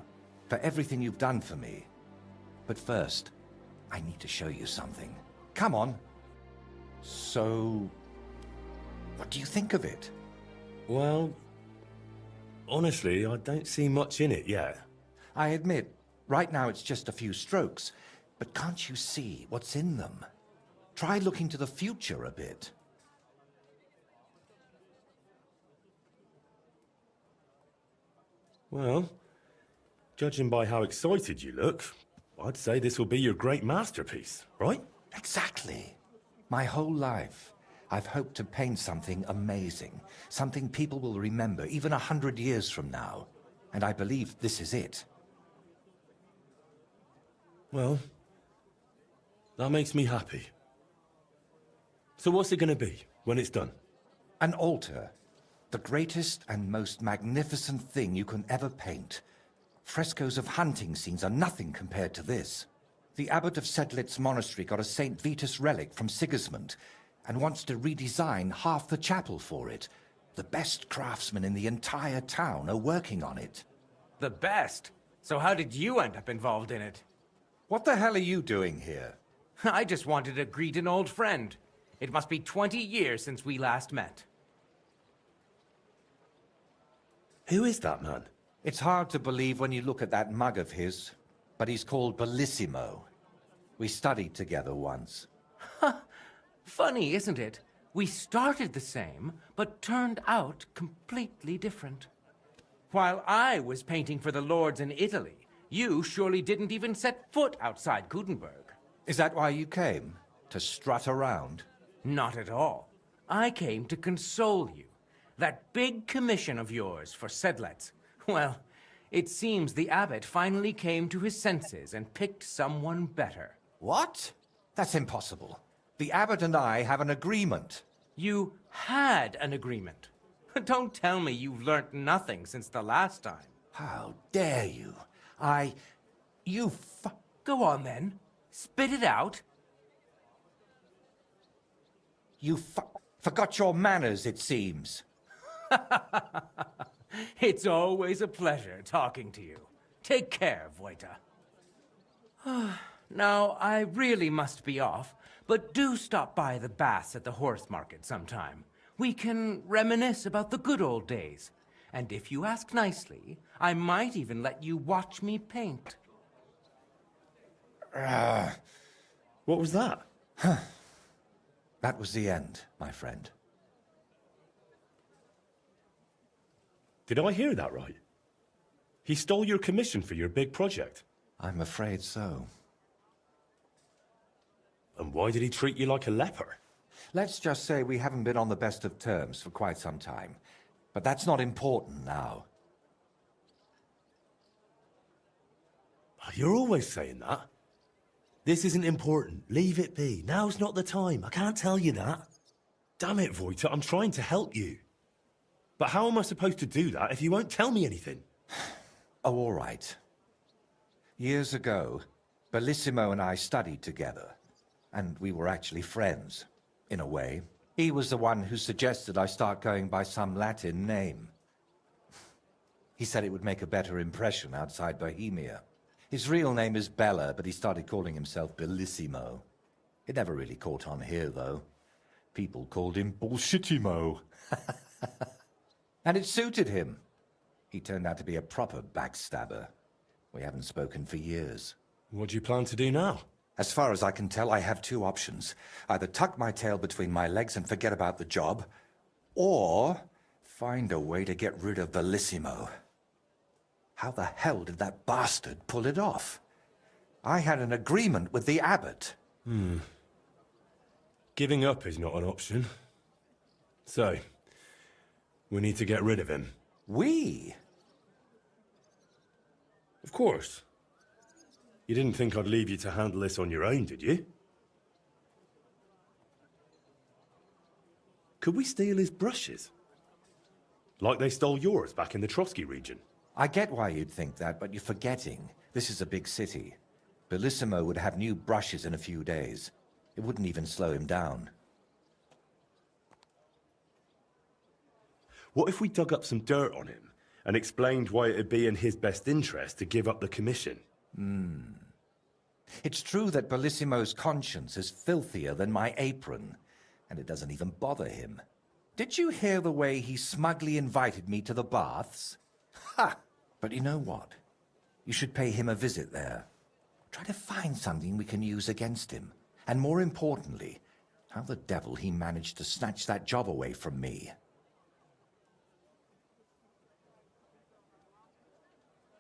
S6: for everything you've done for me. But first, I need to show you something. Come on. So, what do you think of it?
S12: Well, honestly, I don't see much in it yet.
S6: I admit, right now it's just a few strokes, but can't you see what's in them? Try looking to the future a bit.
S12: Well, judging by how excited you look, I'd say this will be your great masterpiece, right?
S6: Exactly. My whole life, I've hoped to paint something amazing, something people will remember even 100 years from now.
S19: and I believe this is it.
S12: Well, that makes me happy. So what's it going to be when it's done?
S19: An altar. The greatest and most magnificent thing you can ever paint. Frescoes of hunting scenes are nothing compared to this. The abbot of Sedlitz Monastery got a St. Vitus relic from Sigismund and wants to redesign half the chapel for it. The best craftsmen in the entire town are working on it.
S15: The best? So how did you end up involved in it?
S19: What the hell are you doing here?
S15: I just wanted to greet an old friend. It must be 20 years since we last met.
S12: Who is that man?
S19: It's hard to believe when you look at that mug of his, but he's called Bellissimo. We studied together once.
S15: Funny, isn't it? We started the same, but turned out completely different. While I was painting for the lords in Italy, you surely didn't even set foot outside Kutenberg.
S19: Is that why you came? To strut around?
S15: Not at all. I came to console you. That big commission of yours for Sedlitz. Well, it seems the abbot finally came to his senses and picked someone better.
S19: What? That's impossible. The abbot and I have an agreement.
S15: You had an agreement. Don't tell me you've learnt nothing since the last time.
S19: How dare you?
S15: Go on then. Spit it out.
S19: You forgot your manners, it seems.
S15: It's always a pleasure talking to you. Take care, Vojta. Now, I really must be off, but do stop by the baths at the horse market sometime. We can reminisce about the good old days. And if you ask nicely, I might even let you watch me paint.
S12: What was that?
S19: That was the end, my friend.
S12: Did I hear that right? He stole your commission for your big project?
S19: I'm afraid so.
S12: And why did he treat you like a leper?
S19: Let's just say we haven't been on the best of terms for quite some time. But that's not important now.
S12: You're always saying that. This isn't important. Leave it be. Now's not the time. I can't tell you that. Damn it, Vojta, I'm trying to help you. But how am I supposed to do that if you won't tell me anything?
S19: Oh, all right. Years ago, Bellissimo and I studied together. And we were actually friends, in a way. He was the one who suggested I start going by some Latin name. He said it would make a better impression outside Bohemia. His real name is Bella, but he started calling himself Bellissimo. It never really caught on here, though. People called him Bullshitimo. And it suited him. He turned out to be a proper backstabber. We haven't spoken for years.
S12: What do you plan to do now?
S19: As far as I can tell, I have two options. Either tuck my tail between my legs and forget about the job, or find a way to get rid of Bellissimo. How the hell did that bastard pull it off? I had an agreement with the abbot.
S12: Giving up is not an option. So, we need to get rid of him.
S19: We?
S12: Of course. You didn't think I'd leave you to handle this on your own, did you? Could we steal his brushes? Like they stole yours back in the Trosky region?
S19: I get why you'd think that, but you're forgetting. This is a big city. Bellissimo would have new brushes in a few days. It wouldn't even slow him down.
S12: What if we dug up some dirt on him and explained why it'd be in his best interest to give up the commission?
S19: It's true that Bellissimo's conscience is filthier than my apron, and it doesn't even bother him. Did you hear the way he smugly invited me to the baths? Ha! But you know what? You should pay him a visit there. Try to find something we can use against him. And more importantly, how the devil he managed to snatch that job away from me.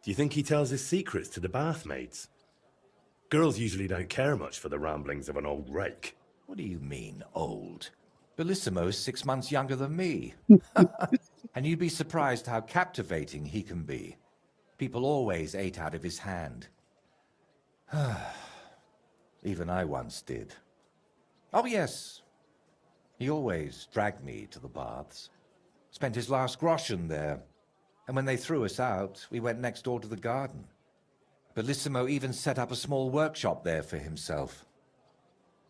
S12: Do you think he tells his secrets to the bathmaids? Girls usually don't care much for the ramblings of an old rake.
S19: What do you mean, old? Bellissimo is 6 months younger than me. And you'd be surprised how captivating he can be. People always ate out of his hand. Even I once did. Oh yes, he always dragged me to the baths. Spent his last groschen there. And when they threw us out, we went next door to the garden. Bellissimo even set up a small workshop there for himself.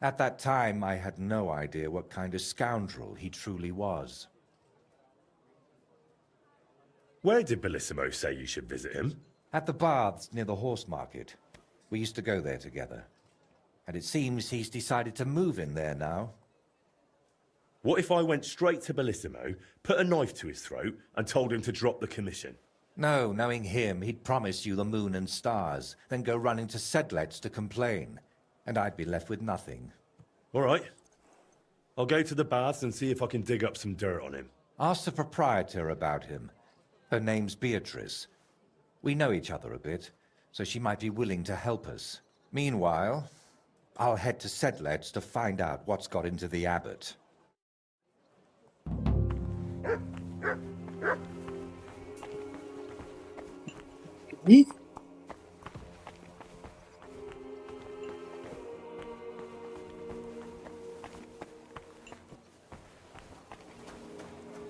S19: At that time, I had no idea what kind of scoundrel he truly was.
S12: Where did Bellissimo say you should visit him?
S19: At the baths near the horse market. We used to go there together. And it seems he's decided to move in there now.
S12: What if I went straight to Bellissimo, put a knife to his throat, and told him to drop the commission?
S19: No, knowing him, he'd promise you the moon and stars, then go running to Sedlets to complain. And I'd be left with nothing.
S12: All right. I'll go to the baths and see if I can dig up some dirt on him.
S19: Ask the proprietor about him. Her name's Beatrice. We know each other a bit, so she might be willing to help us. Meanwhile, I'll head to Sedlets to find out what's got into the abbot.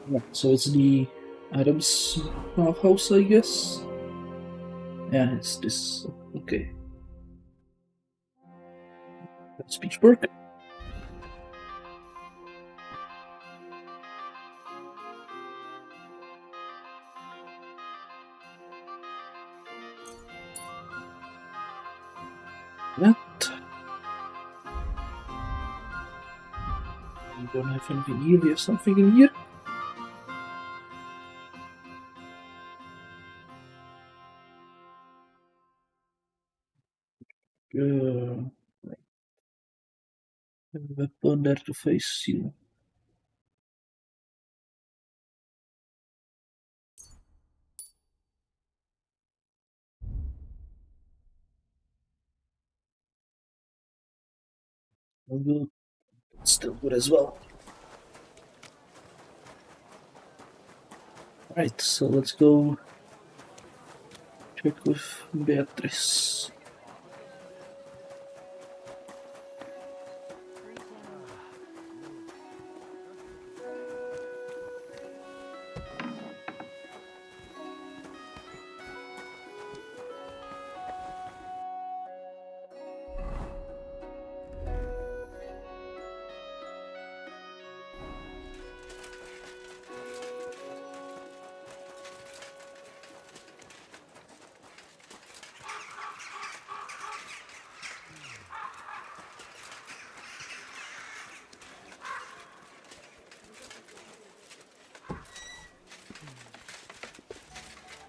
S1: Yeah, so it's the Adams house, I guess. Yeah, it's this. Okay. Speech perk. That. We don't have anything here. We have something in here. Weapon there to face you. Still good as well. Right, so let's go check with Beatrice.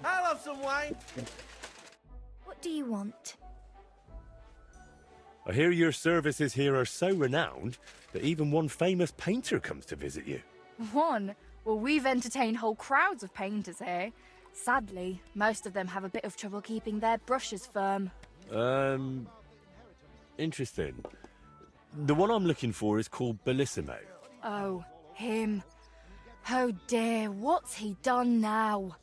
S6: I'll have some wine.
S13: What do you want?
S12: I hear your services here are so renowned that even one famous painter comes to visit you.
S20: One? Well, we've entertained whole crowds of painters here. Sadly, most of them have a bit of trouble keeping their brushes firm.
S12: Interesting. The one I'm looking for is called Bellissimo.
S20: Oh, him. Oh dear, what's he done now?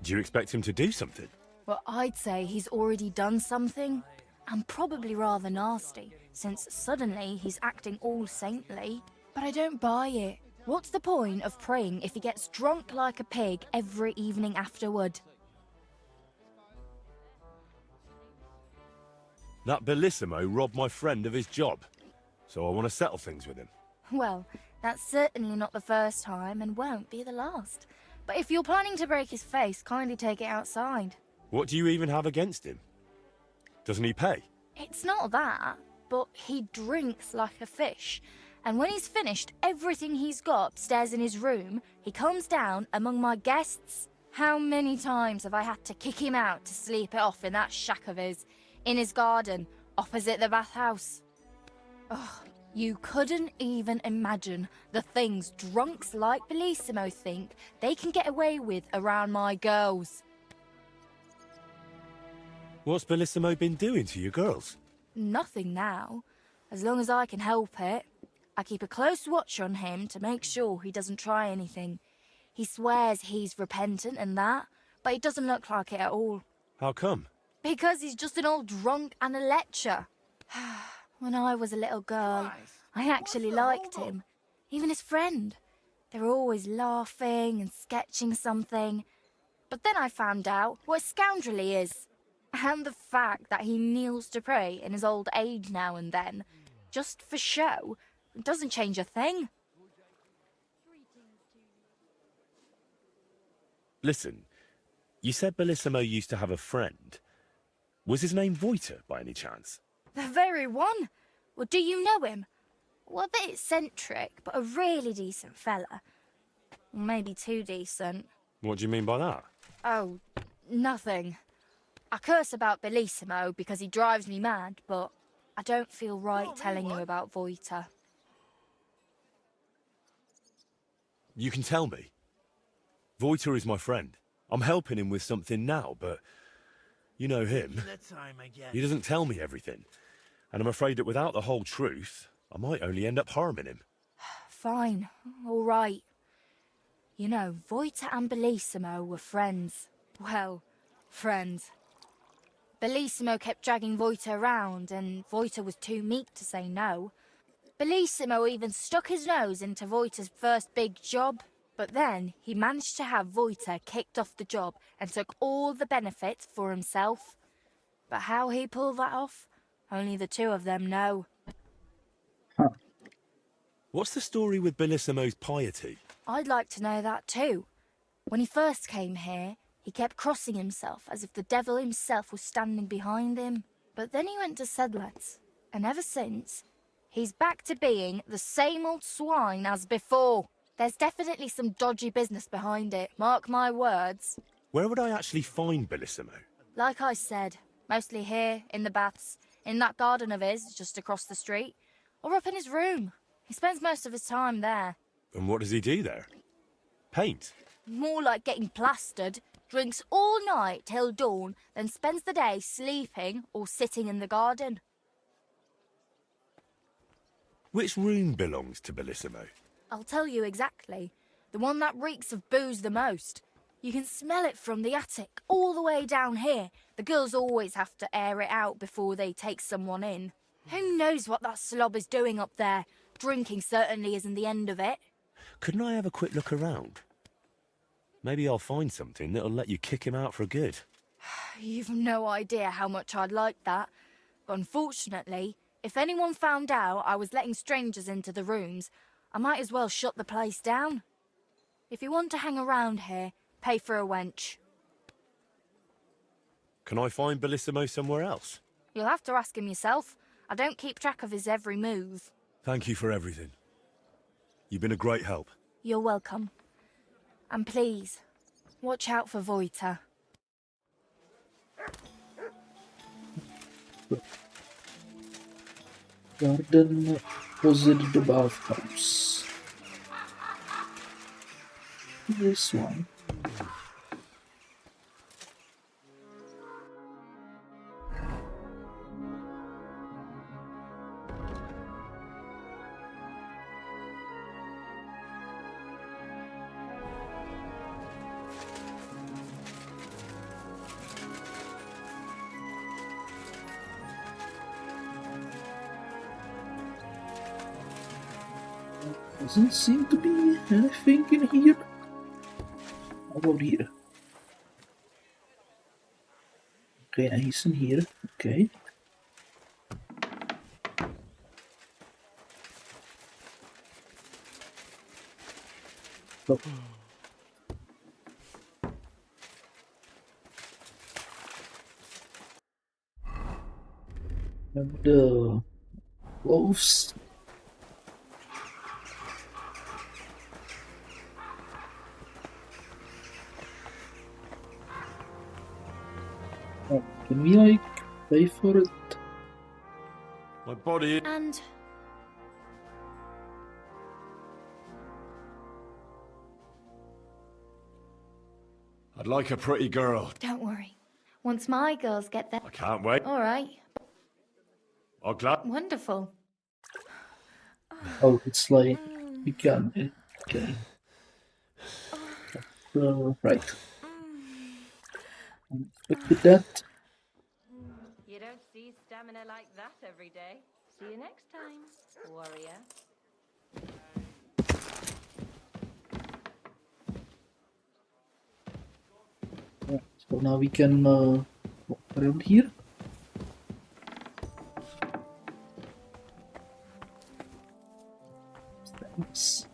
S12: Do you expect him to do something?
S20: Well, I'd say he's already done something, and probably rather nasty, since suddenly he's acting all saintly. But I don't buy it. What's the point of praying if he gets drunk like a pig every evening afterward?
S12: That Bellissimo robbed my friend of his job, so I want to settle things with him.
S20: Well, that's certainly not the first time and won't be the last. But if you're planning to break his face, kindly take it outside.
S12: What do you even have against him? Doesn't he pay?
S20: It's not that, but he drinks like a fish. And when he's finished everything he's got upstairs in his room, he comes down among my guests. How many times have I had to kick him out to sleep it off in that shack of his, in his garden, opposite the bathhouse? Ugh, you couldn't even imagine the things drunks like Bellissimo think they can get away with around my girls.
S12: What's Bellissimo been doing to your girls?
S20: Nothing now, as long as I can help it. I keep a close watch on him to make sure he doesn't try anything. He swears he's repentant and that, but it doesn't look like it at all.
S12: How come?
S20: Because he's just an old drunk and a lecher. When I was a little girl, I actually liked him. Even his friend. They were always laughing and sketching something. But then I found out what a scoundrel he is. And the fact that he kneels to pray in his old age now and then, just for show, doesn't change a thing.
S12: Listen, you said Bellissimo used to have a friend. Was his name Voiter, by any chance?
S20: The very one. Well, do you know him? Well, a bit eccentric, but a really decent fella. Maybe too decent.
S12: What do you mean by that?
S20: Oh, nothing. I curse about Bellissimo because he drives me mad, but I don't feel right telling you about Voiter.
S12: You can tell me. Voiter is my friend. I'm helping him with something now, but you know him. He doesnit tell me everything. And I'm afraid that without the whole truth, I might only end up harming him.
S20: Fine, all right. You know, Voiter and Bellissimo were friends. Well, friends. Bellissimo kept dragging Voiter around, and Voiter was too meek to say no. Bellissimo even stuck his nose into Voiter's first big job. But then he managed to have Voiter kicked off the job and took all the benefits for himself. But how he pulled that off, only the two of them know.
S12: What's the story with Bellissimo's piety?
S20: I'd like to know that too. When he first came here, he kept crossing himself as if the devil himself was standing behind him. But then he went to Sedlets, and ever since, he's back to being the same old swine as before. There's definitely some dodgy business behind it, mark my words.
S12: Where would I actually find Bellissimo?
S20: Like I said, mostly here, in the baths, in that garden of his, just across the street, or up in his room. He spends most of his time there.
S12: And what does he do there? Paint?
S20: More like getting plastered, drinks all night till dawn, then spends the day sleeping or sitting in the garden.
S12: Which room belongs to Bellissimo?
S20: I'll tell you exactly. The one that reeks of booze the most. You can smell it from the attic, all the way down here. The girls always have to air it out before they take someone in. Who knows what that slob is doing up there? Drinking certainly isn't the end of it.
S12: Couldn't I have a quick look around? Maybe I'll find something that'll let you kick him out for good.
S20: You've no idea how much I'd like that. But unfortunately, if anyone found out I was letting strangers into the rooms, I might as well shut the place down. If you want to hang around here, pay for a wench.
S12: Can I find Bellissimo somewhere else?
S20: You'll have to ask him yourself. I don't keep track of his every move.
S12: Thank you for everything. You've been a great help.
S20: You're welcome. And please, watch out for Voiter.
S1: Garden opposite the bathhouse. This one. Doesn't seem to be anything in here. How about here? Okay, he's in here. Okay. Oh. And the wolves. Can we, like, pay for it?
S12: My body...
S20: And...
S12: I'd like a pretty girl.
S20: Don't worry. Once my girls get there...
S12: I can't wait.
S20: All right.
S12: I'll glad...
S20: Wonderful.
S1: Oh, it's like... We can... Okay. Right. With that.
S10: You don't see stamina like that every day. See you next time, warrior.
S1: So now we can walk around here. Thanks.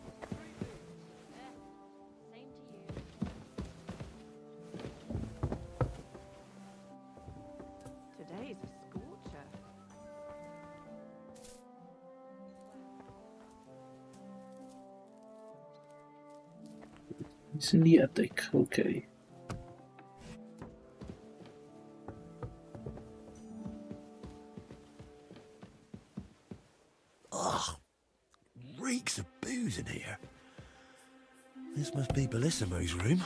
S14: Today's a scorcher.
S1: It's in the attic, okay.
S12: Ugh, reeks of booze in here. This must be Bellissimo's room.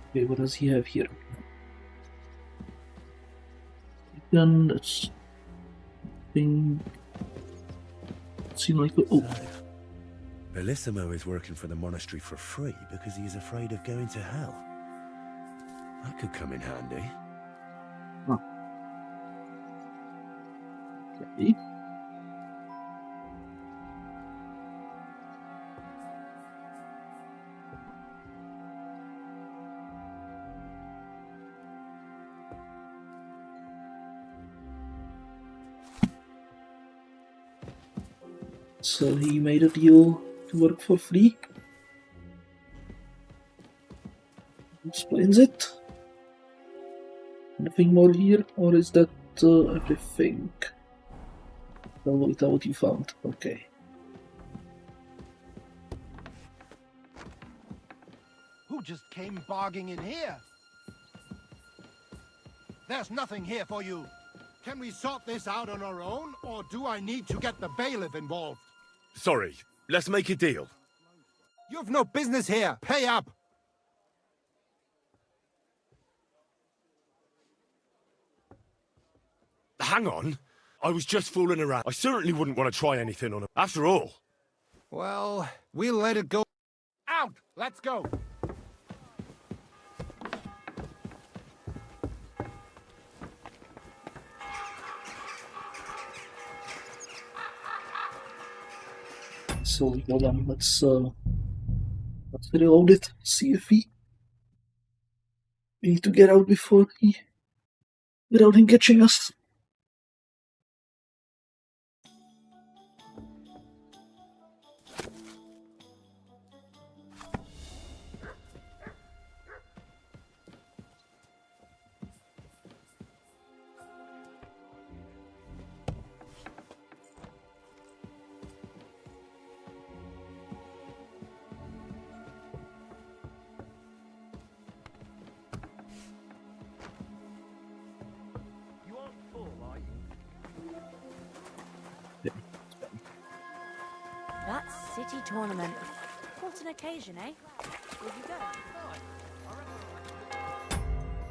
S1: Okay, what does he have here? Gun, that's thing. Seem like oh.
S12: Bellissimo is working for the monastery for free because he's afraid of going to hell. That could come in handy.
S1: Huh. Okay. So he made a deal to work for free. Explains it. Anything more here, or is that everything? Tell what you found. Okay.
S8: Who just came barging in here? There's nothing here for you. Can we sort this out on our own, or do I need to get the bailiff involved?
S12: Sorry, let's make a deal.
S8: You've no business here. Pay up.
S12: Hang on. I was just fooling around. I certainly wouldn't want to try anything on him. After all.
S8: Well, we'll let it go. Out! Let's go!
S1: So hold on, let's reload it. See if we need to get out before without him catching us.
S13: That city tournament. What an occasion, eh? Will you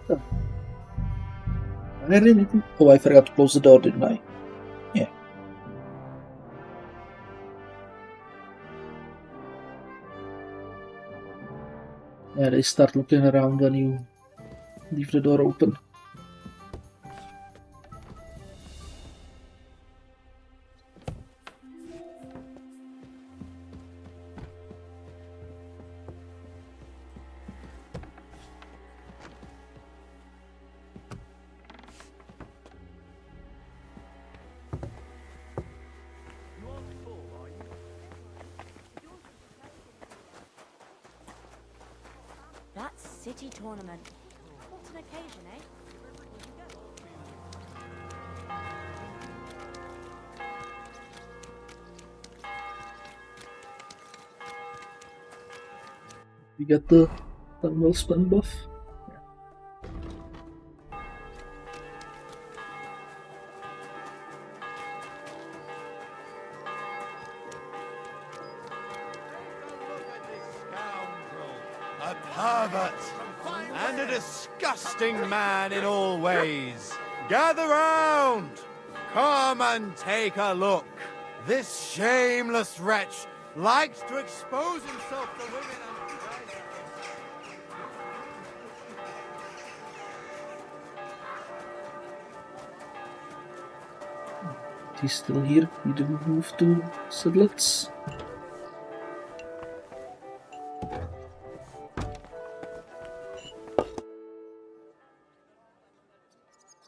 S13: go?
S1: Oh, I forgot to close the door, didn't I? Yeah. Yeah, they start looking around when you leave the door open.
S13: That city tournament. What an occasion, eh?
S1: We got the thermal stun buff.
S2: A pervert and a disgusting man in all ways. Gather round! Come and take a look. This shameless wretch likes to expose himself to women and
S1: He's still here. He didn't move to Sedlitz.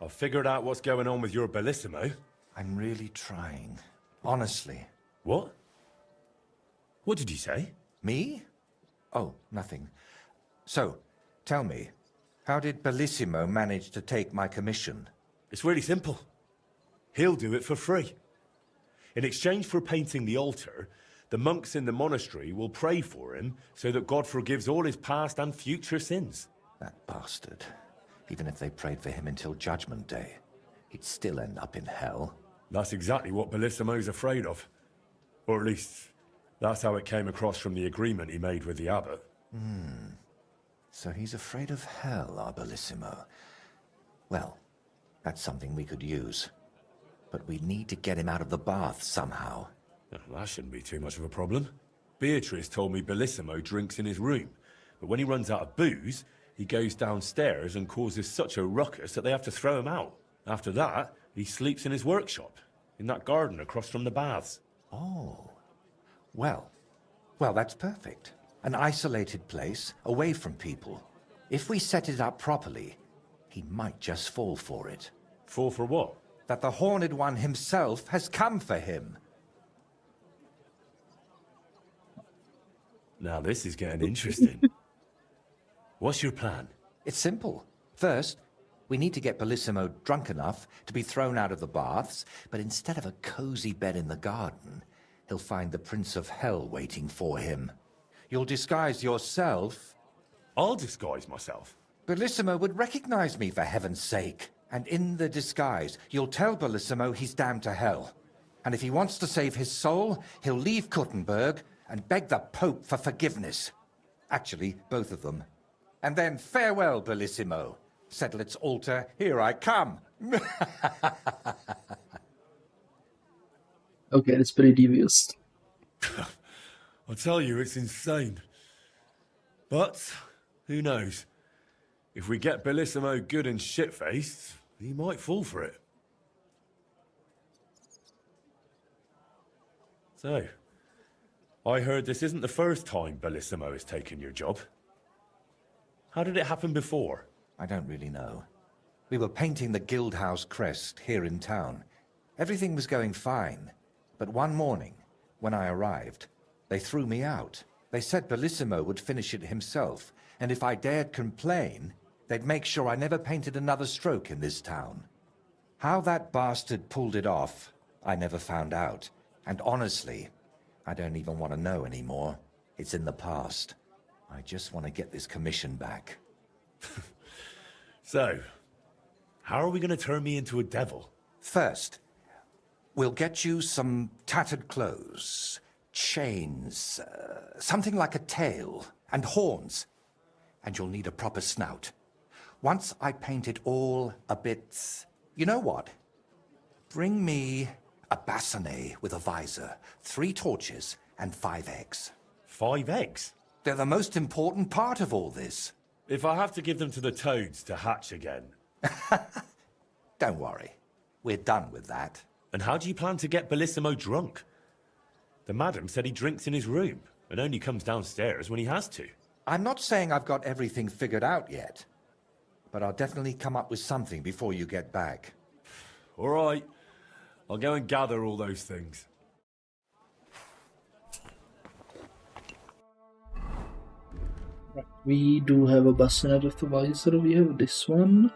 S12: I've figured out what's going on with your Bellissimo.
S19: I'm really trying. Honestly.
S12: What? What did you say?
S19: Me? Oh, nothing. So, tell me, how did Bellissimo manage to take my commission?
S12: It's really simple. He'll do it for free. In exchange for painting the altar, the monks in the monastery will pray for him so that God forgives all his past and future sins.
S19: That bastard. Even if they prayed for him until Judgment Day, he'd still end up in hell.
S12: That's exactly what Bellissimo's afraid of. Or at least, that's how it came across from the agreement he made with the abbot.
S19: So he's afraid of hell, our Bellissimo. Well, that's something we could use. But we need to get him out of the bath somehow.
S12: Well, that shouldn't be too much of a problem. Beatrice told me Bellissimo drinks in his room, but when he runs out of booze, he goes downstairs and causes such a ruckus that they have to throw him out. After that, he sleeps in his workshop, in that garden across from the baths.
S19: Oh. Well, that's perfect. An isolated place, away from people. If we set it up properly, he might just fall for it.
S12: Fall for what?
S19: That the Horned One himself has come for him.
S12: Now this is getting interesting. What's your plan?
S19: It's simple. First, we need to get Bellissimo drunk enough to be thrown out of the baths, but instead of a cozy bed in the garden, he'll find the Prince of Hell waiting for him. You'll disguise yourself.
S12: I'll disguise myself.
S19: Bellissimo would recognize me, for heaven's sake. And in the disguise, you'll tell Bellissimo he's damned to hell. And if he wants to save his soul, he'll leave Kutenberg and beg the Pope for forgiveness. Actually, both of them. And then farewell, Bellissimo. Settle its altar, here I come.
S1: Okay, that's pretty devious.
S12: I tell you, it's insane. But, who knows? If we get Bellissimo good and shit-faced, he might fall for it. So, I heard this isn't the first time Bellissimo has taken your job. How did it happen before?
S19: I don't really know. We were painting the Guildhouse crest here in town. Everything was going fine. But one morning, when I arrived, they threw me out. They said Bellissimo would finish it himself, and if I dared complain, they'd make sure I never painted another stroke in this town. How that bastard pulled it off, I never found out. And honestly, I don't even want to know anymore. It's in the past. I just want to get this commission back.
S12: So, how are we going to turn me into a devil?
S19: First, we'll get you some tattered clothes, chains, something like a tail, and horns. And you'll need a proper snout. Once I paint it all a bit... You know what? Bring me a bassinet with a visor, 3 torches, and 5 eggs.
S12: 5 eggs?
S19: They're the most important part of all this.
S12: If I have to give them to the toads to hatch again...
S19: Don't worry. We're done with that.
S12: And how do you plan to get Bellissimo drunk? The madam said he drinks in his room, and only comes downstairs when he has to.
S19: I'm not saying I've got everything figured out yet, but I'll definitely come up with something before you get back.
S12: All right. I'll go and gather all those things.
S1: Right. We do have a bassinet with the visor. We have this one.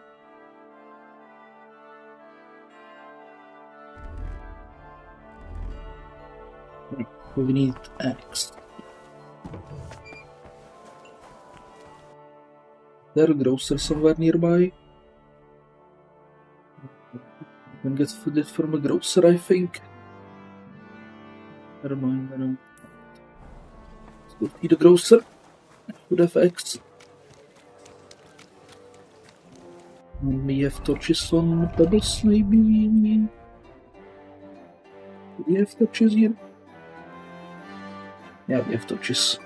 S1: Right. We need axe. There a grocer somewhere nearby? You can get food from a grocer, I think. Never mind, I know. Let's go see the grocer. Would have X. We have torches on pebbles, maybe? Do we have torches here? Yeah, we have torches.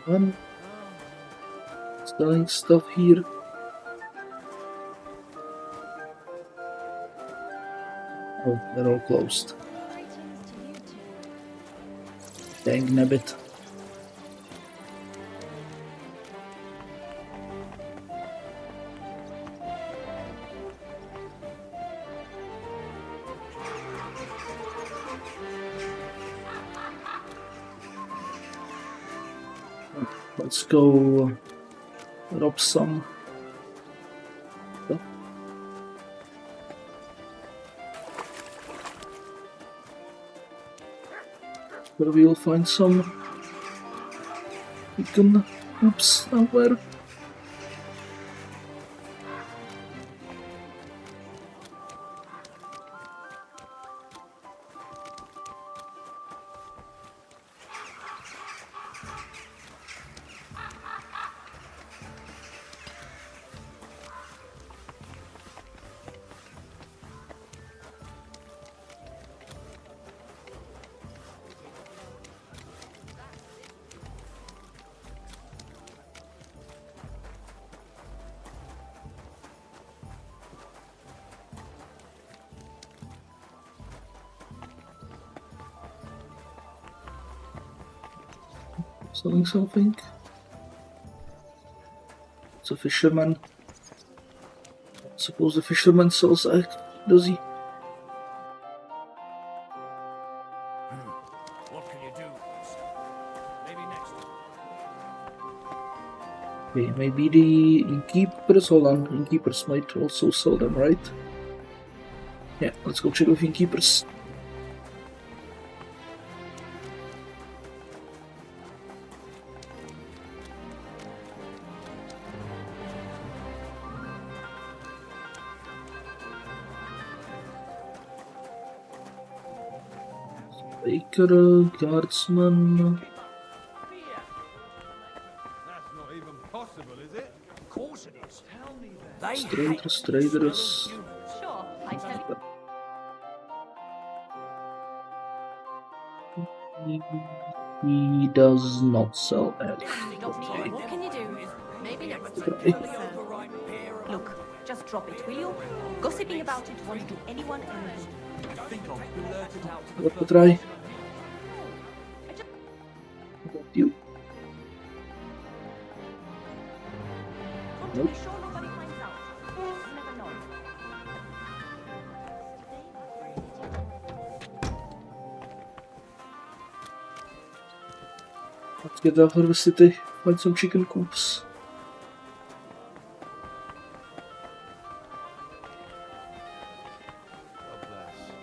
S1: Come on. Selling stuff here. Oh, they're all closed. Dang nabbit. Let's go rob some stuff. Where we'll find some beacon oops somewhere. Selling something. It's a fisherman. Suppose the fisherman sells egg, does he?
S4: What can you do? Maybe next.
S1: Okay, maybe the innkeepers, hold on, innkeepers might also sell them, right? Yeah, let's go check with innkeepers. Baker, guardsman.
S6: That's not even possible, is it?
S5: Of course it is. Tell me that.
S1: Traders.
S10: Sure, I tell you.
S1: He does not sell eggs.
S10: Okay. What can you do? Maybe next
S1: Okay.
S10: Look, just drop it, will you? Gossiping about it won't do anyone any good.
S1: What to try? Got you. Nope.
S10: Be sure nobody finds out. You never know.
S1: Let's get out of the city, find some chicken coops.
S20: God bless you.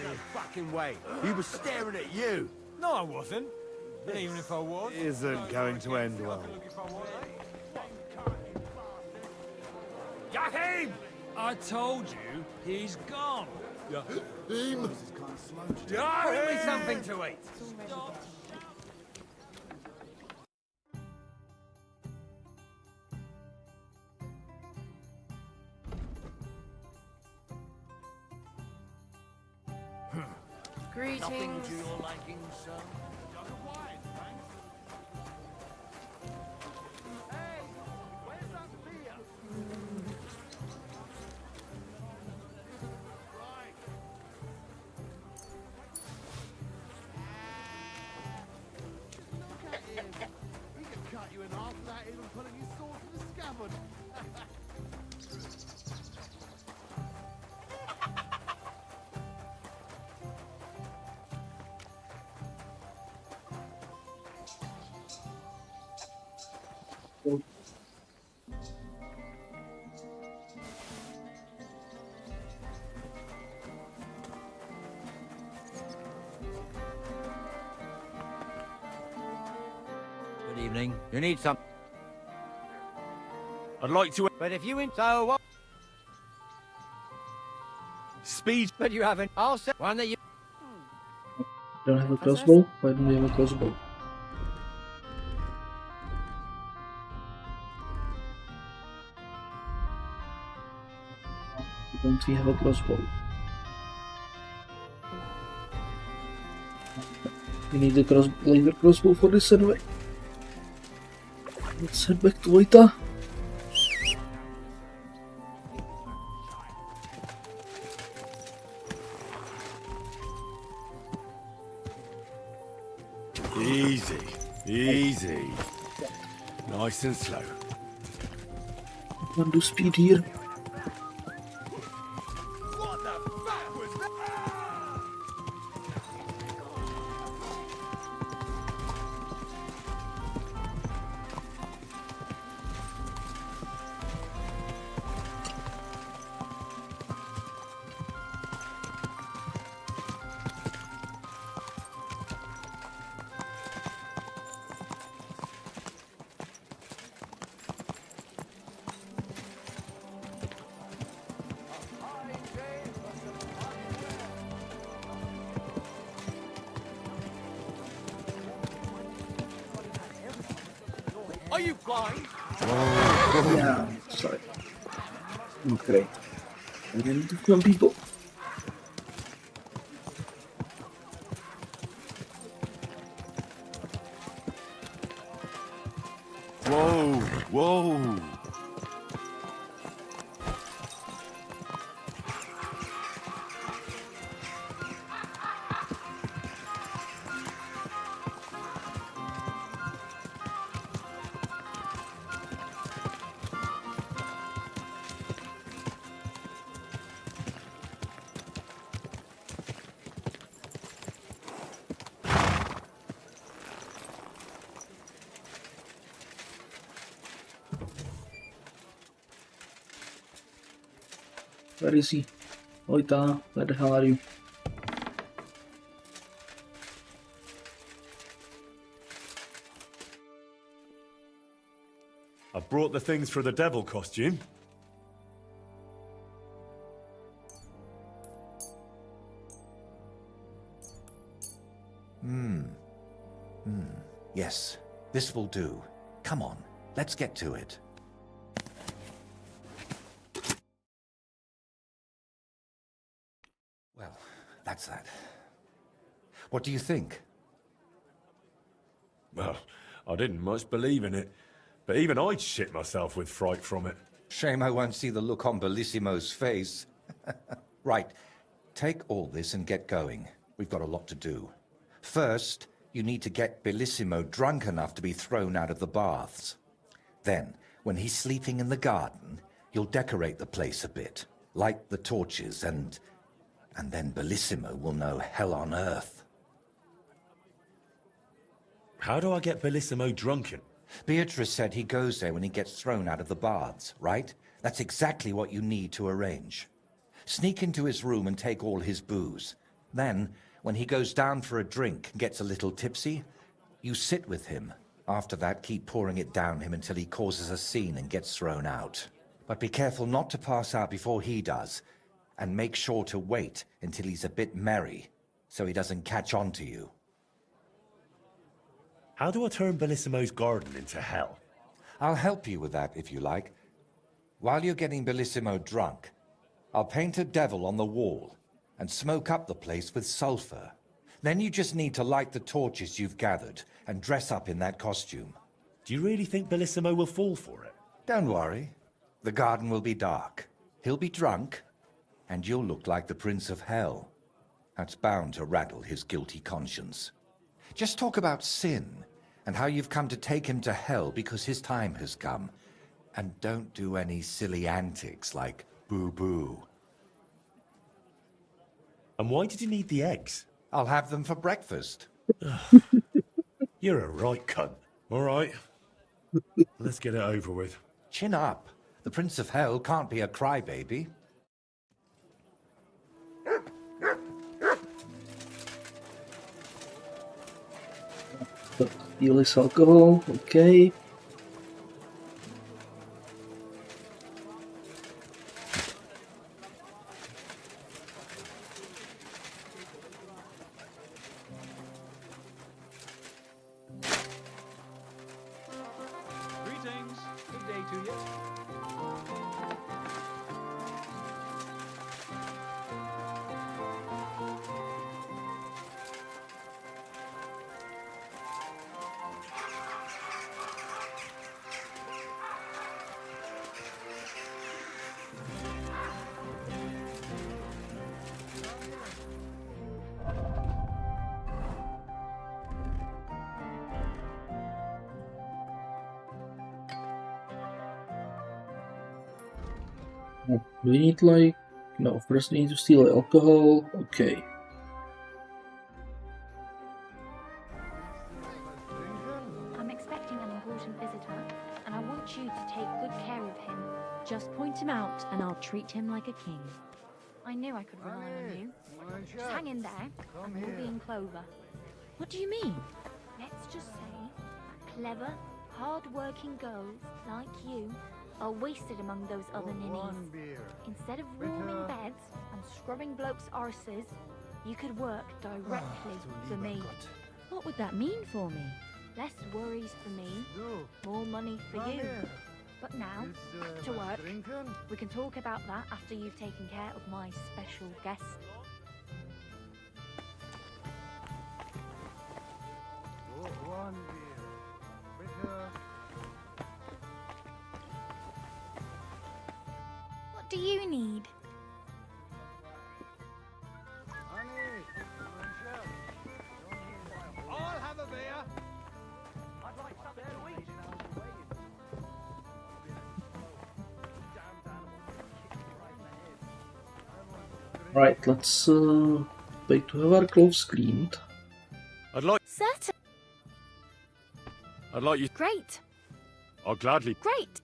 S6: No fucking way. He was staring at you.
S2: No, I wasn't. And even if I was,
S6: Isn't going to end well.
S4: Got him!
S17: I told you, he's gone.
S6: Him.
S4: Bring me something to eat.
S16: Greetings.
S5: To your liking, sir.
S6: He could cut you in half without even pulling his Good evening. You need some...
S3: I'd like to...
S6: But if you... So what?
S3: Speed...
S6: But you haven't... I'll say one that you...
S1: Don't have a crossbow? Why don't we have a crossbow? Don't we have a crossbow? We need a laser crossbow for this anyway. Let's head back to Oita.
S3: Easy, easy. Nice and slow.
S1: Can't do speed here.
S9: Are you blind?
S1: Yeah, sorry. Okay. And then to kill people.
S3: Whoa, whoa.
S1: Where is he? Oita, where the hell are you?
S3: I brought the things for the devil costume.
S19: Yes, this will do. Come on, let's get to it. Well, that's that. What do you think?
S3: Well, I didn't much believe in it, but even I'd shit myself with fright from it.
S19: Shame I won't see the look on Bellissimo's face. Right, take all this and get going. We've got a lot to do. First, you need to get Bellissimo drunk enough to be thrown out of the baths. Then, when he's sleeping in the garden, you'll decorate the place a bit, light the torches, and then Bellissimo will know hell on earth.
S3: How do I get Bellissimo drunken?
S19: Beatrice said he goes there when he gets thrown out of the baths, right? That's exactly what you need to arrange. Sneak into his room and take all his booze. Then, when he goes down for a drink and gets a little tipsy, you sit with him. After that, keep pouring it down him until he causes a scene and gets thrown out. But be careful not to pass out before he does, and make sure to wait until he's a bit merry, so he doesn't catch on to you.
S3: How do I turn Bellissimo's garden into hell?
S19: I'll help you with that, if you like. While you're getting Bellissimo drunk, I'll paint a devil on the wall and smoke up the place with sulfur. Then you just need to light the torches you've gathered and dress up in that costume.
S3: Do you really think Bellissimo will fall for it?
S19: Don't worry. The garden will be dark. He'll be drunk, and you'll look like the Prince of Hell. That's bound to rattle his guilty conscience. Just talk about sin, and how you've come to take him to hell because his time has come, And don't do any silly antics like boo-boo.
S12: And why did you need the eggs?
S19: I'll have them for breakfast.
S12: You're a right cunt. All right. Let's get it over with.
S19: Chin up. The Prince of Hell can't be a crybaby.
S1: Steal his alcohol, okay.
S21: Greetings. Good day to you.
S1: Do we need like... No, first we need to steal alcohol, okay.
S13: I'm expecting an important visitor, and I want you to take good care of him. Just point him out, and I'll treat him like a king.
S20: I knew I could rely on you. Just hang in there, and we'll be in clover.
S13: What do you mean?
S20: Let's just say that clever, hard-working girls like you are wasted among those other ninnies. Instead of warming beds and scrubbing blokes' arses, you could work directly for me.
S13: What would that mean for me?
S20: Less worries for me, more money for you. But now, back to work. We can talk about that after you've taken care of my special guest. What do you need?
S6: I'll have a beer.
S1: Right, let's wait to have our clothes cleaned.
S3: I'd like you...
S20: Great.
S3: I'll gladly...
S20: Great.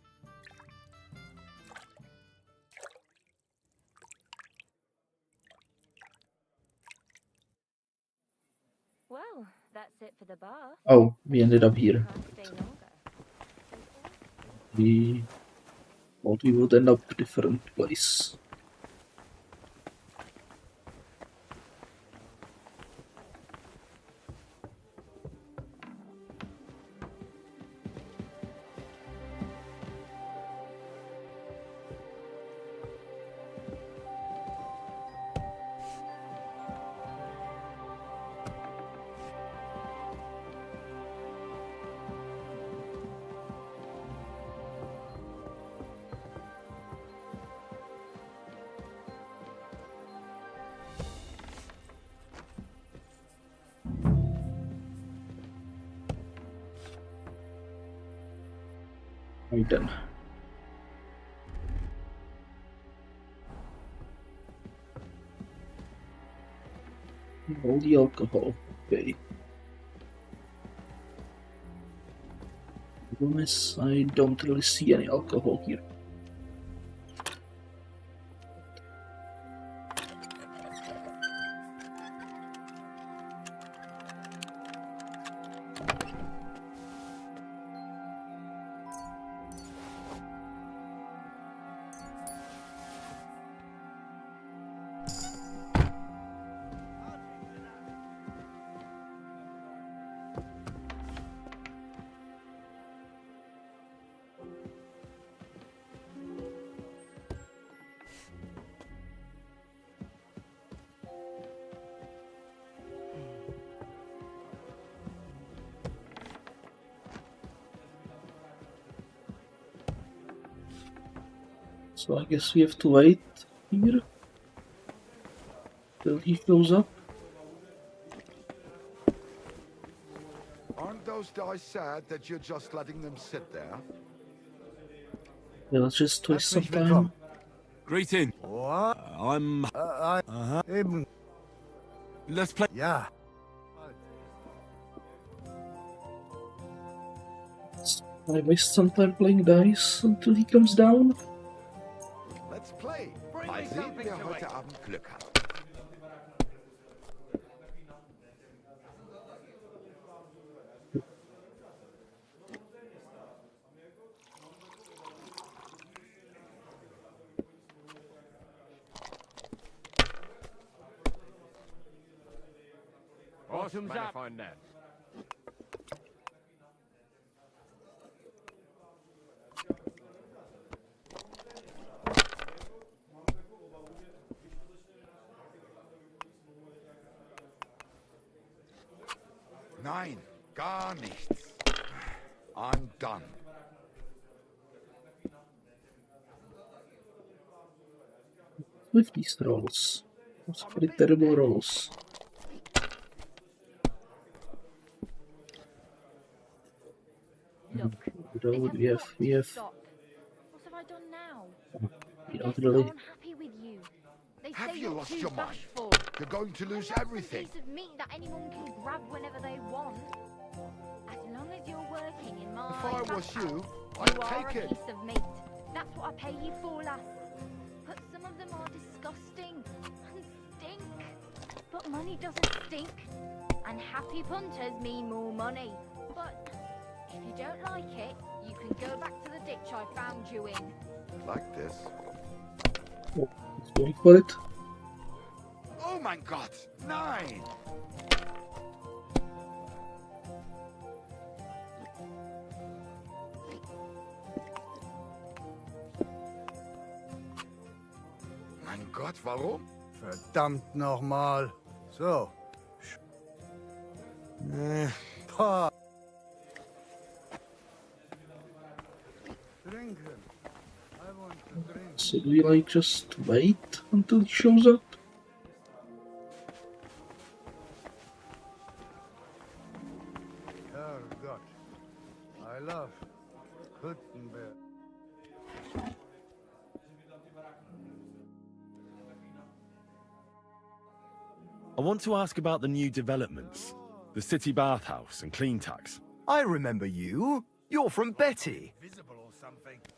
S10: Well, that's it for the bath.
S1: Oh, we ended up here.
S10: Can't stay longer.
S1: We thought we would end up a different place. Right then. All the alcohol, okay. The problem is, I don't really see any alcohol here. So I guess we have to wait here till he shows up.
S22: Aren't those dice sad that you're just letting them sit there?
S1: Yeah, let's just waste some time.
S3: Greeting. I'm...
S8: Eben.
S3: Let's play...
S8: Ja.
S1: I waste some time playing dice until he comes down.
S6: Let's play. Mal sehen, wer heute Abend Glück hat.
S4: Bottoms up.
S6: Find that. Nein, gar nichts. I'm done.
S1: With these rolls. Those pretty terrible rolls.
S20: Look,
S1: We have.
S20: What have I done now?
S1: We don't really.
S20: Unhappy with you. They
S6: Have
S20: say
S6: you
S20: you're
S6: lost
S20: too
S6: your mind?
S20: bashful.
S6: You're going to lose
S20: I'm not
S6: everything.
S20: Some piece of meat that anyone can grab whenever they want. As long as you're working in my
S6: If I was
S20: bathhouse,
S6: you,
S20: you
S6: I'd
S20: are
S6: take
S20: a
S6: it.
S20: piece of meat. That's what I pay you for, lass. But some of them are disgusting and stink. But money doesn't stink. And happy punters mean more money. But if you don't like it, you can go back to the ditch I found you in.
S6: Like this.
S1: Oh, he's going for it.
S6: Oh mein Gott! Nein! Mein Gott, warum?
S8: Verdammt nochmal. So. Pah. Trinken. I want to drink.
S1: So do we like just wait until he shows up?
S8: Herrgott. I love Kuttenberg.
S12: I want to ask about the new developments. The city bathhouse and clean tax.
S2: I remember you. You're from Betty.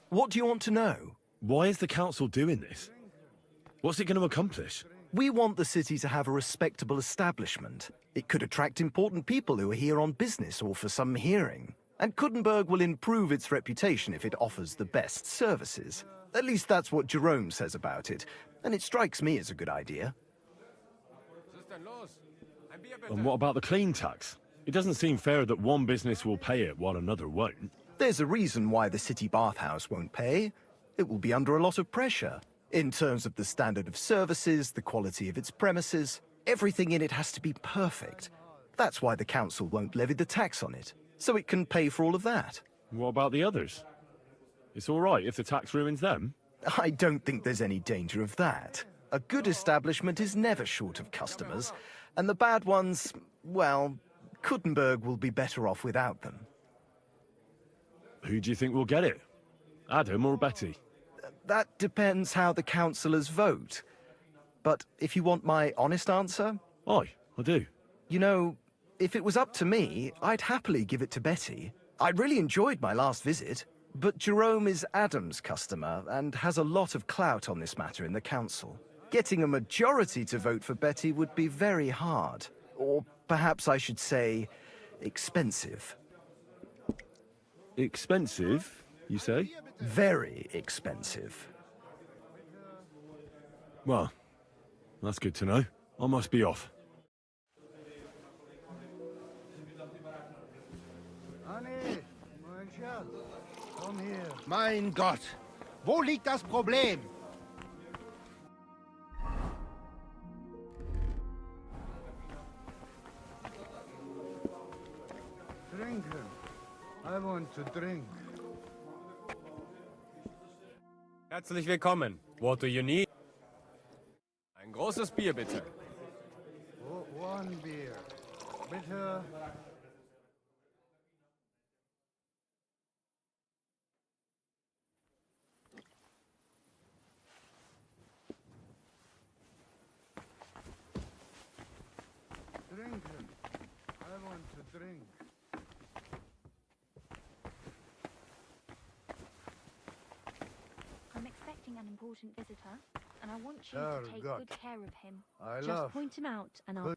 S2: What do you want to know?
S12: Why is the council doing this? What's it going to accomplish?
S2: We want the city to have a respectable establishment. It could attract important people who are here on business or for some hearing. And Kutenberg will improve its reputation if it offers the best services. At least that's what Jerome says about it. And it strikes me as a good idea.
S3: And what about the clean tax? It doesn't seem fair that one business will pay it while another won't.
S2: There's a reason why the city bathhouse won't pay. It will be under a lot of pressure. In terms of the standard of services, the quality of its premises, everything in it has to be perfect. That's why the council won't levy the tax on it, so it can pay for all of that.
S3: What about the others? It's all right if the tax ruins them?
S2: I don't think there's any danger of that. A good establishment is never short of customers, and the bad ones, well, Kutenberg will be better off without them.
S3: Who do you think will get it? Adam or Betty?
S2: That depends how the councillors vote. But if you want my honest answer...
S3: Aye, I do.
S2: You know, if it was up to me, I'd happily give it to Betty. I really enjoyed my last visit. But Jerome is Adam's customer and has a lot of clout on this matter in the council. Getting a majority to vote for Betty would be very hard. Or perhaps I should say, expensive.
S3: Expensive, you say?
S2: Very expensive.
S3: Well, that's good to know. I must be off.
S8: Annie, mein Schatz, komm hier.
S6: Mein Gott! Wo liegt das Problem?
S8: Trinken. I want to drink.
S9: Herzlich willkommen. What do you need? Ein großes Bier, bitte.
S8: One beer. Bitte.
S13: an important visitor, and I want you
S6: Oh,
S13: to take
S6: God.
S13: good care of him.
S6: I
S13: Just
S6: love
S13: point him out, and I'll.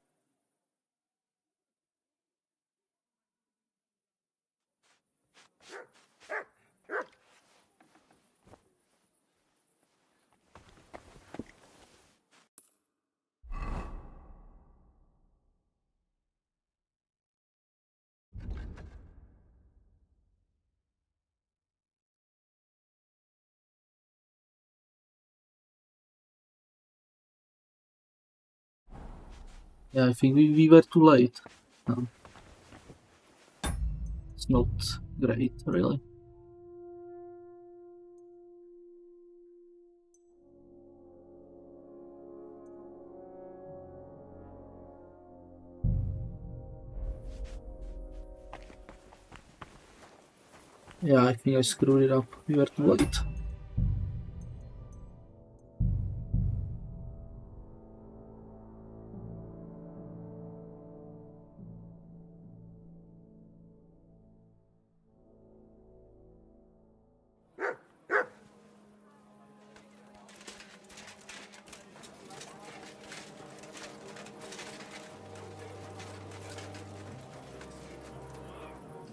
S1: Yeah, I think we were too late. It's not great, really. Yeah, I think I screwed it up. We were too late.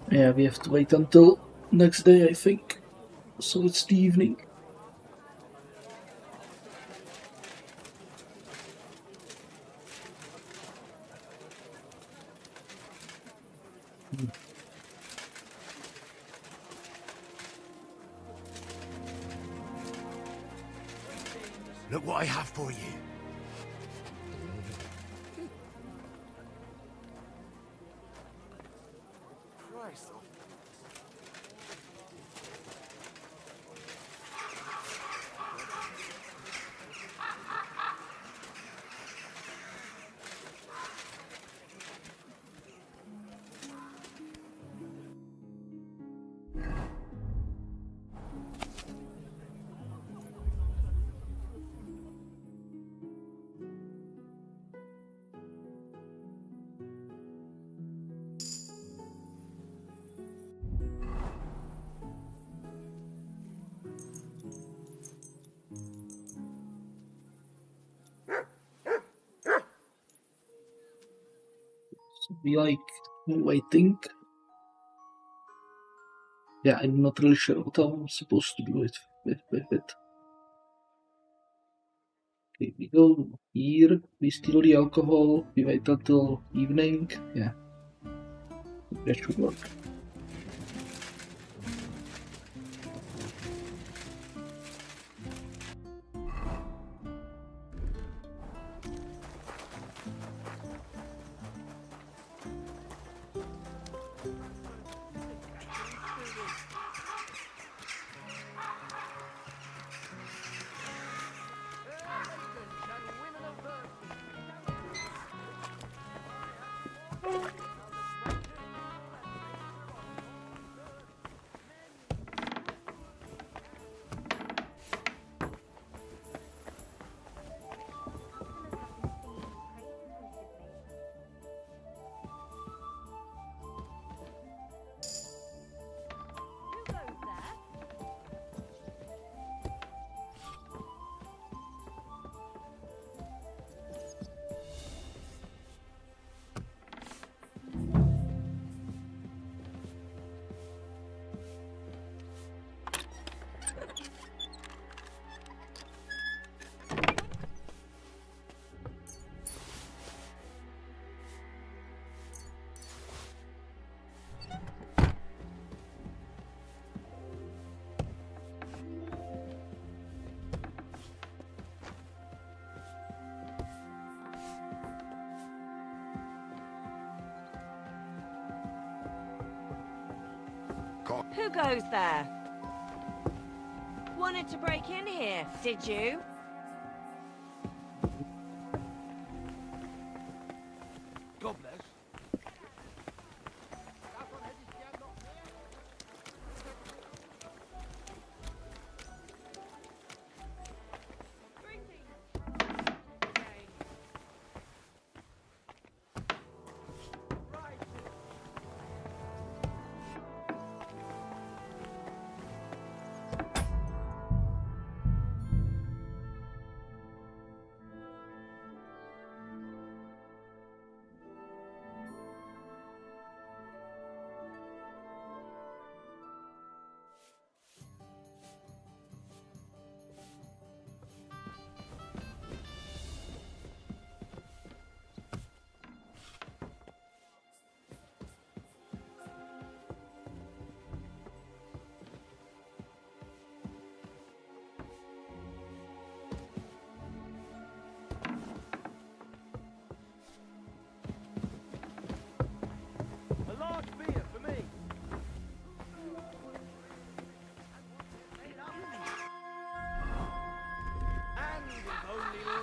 S1: Yeah, we have to wait until next day, I think. So it's the evening.
S6: Look what I have for you. Christ.
S1: So we like waiting. Yeah, I'm not really sure what I'm supposed to do with it. Okay, we go here, we steal the alcohol, we wait until evening. Yeah, that should work.
S14: Who goes there? Wanted to break in here, did you?
S6: God bless.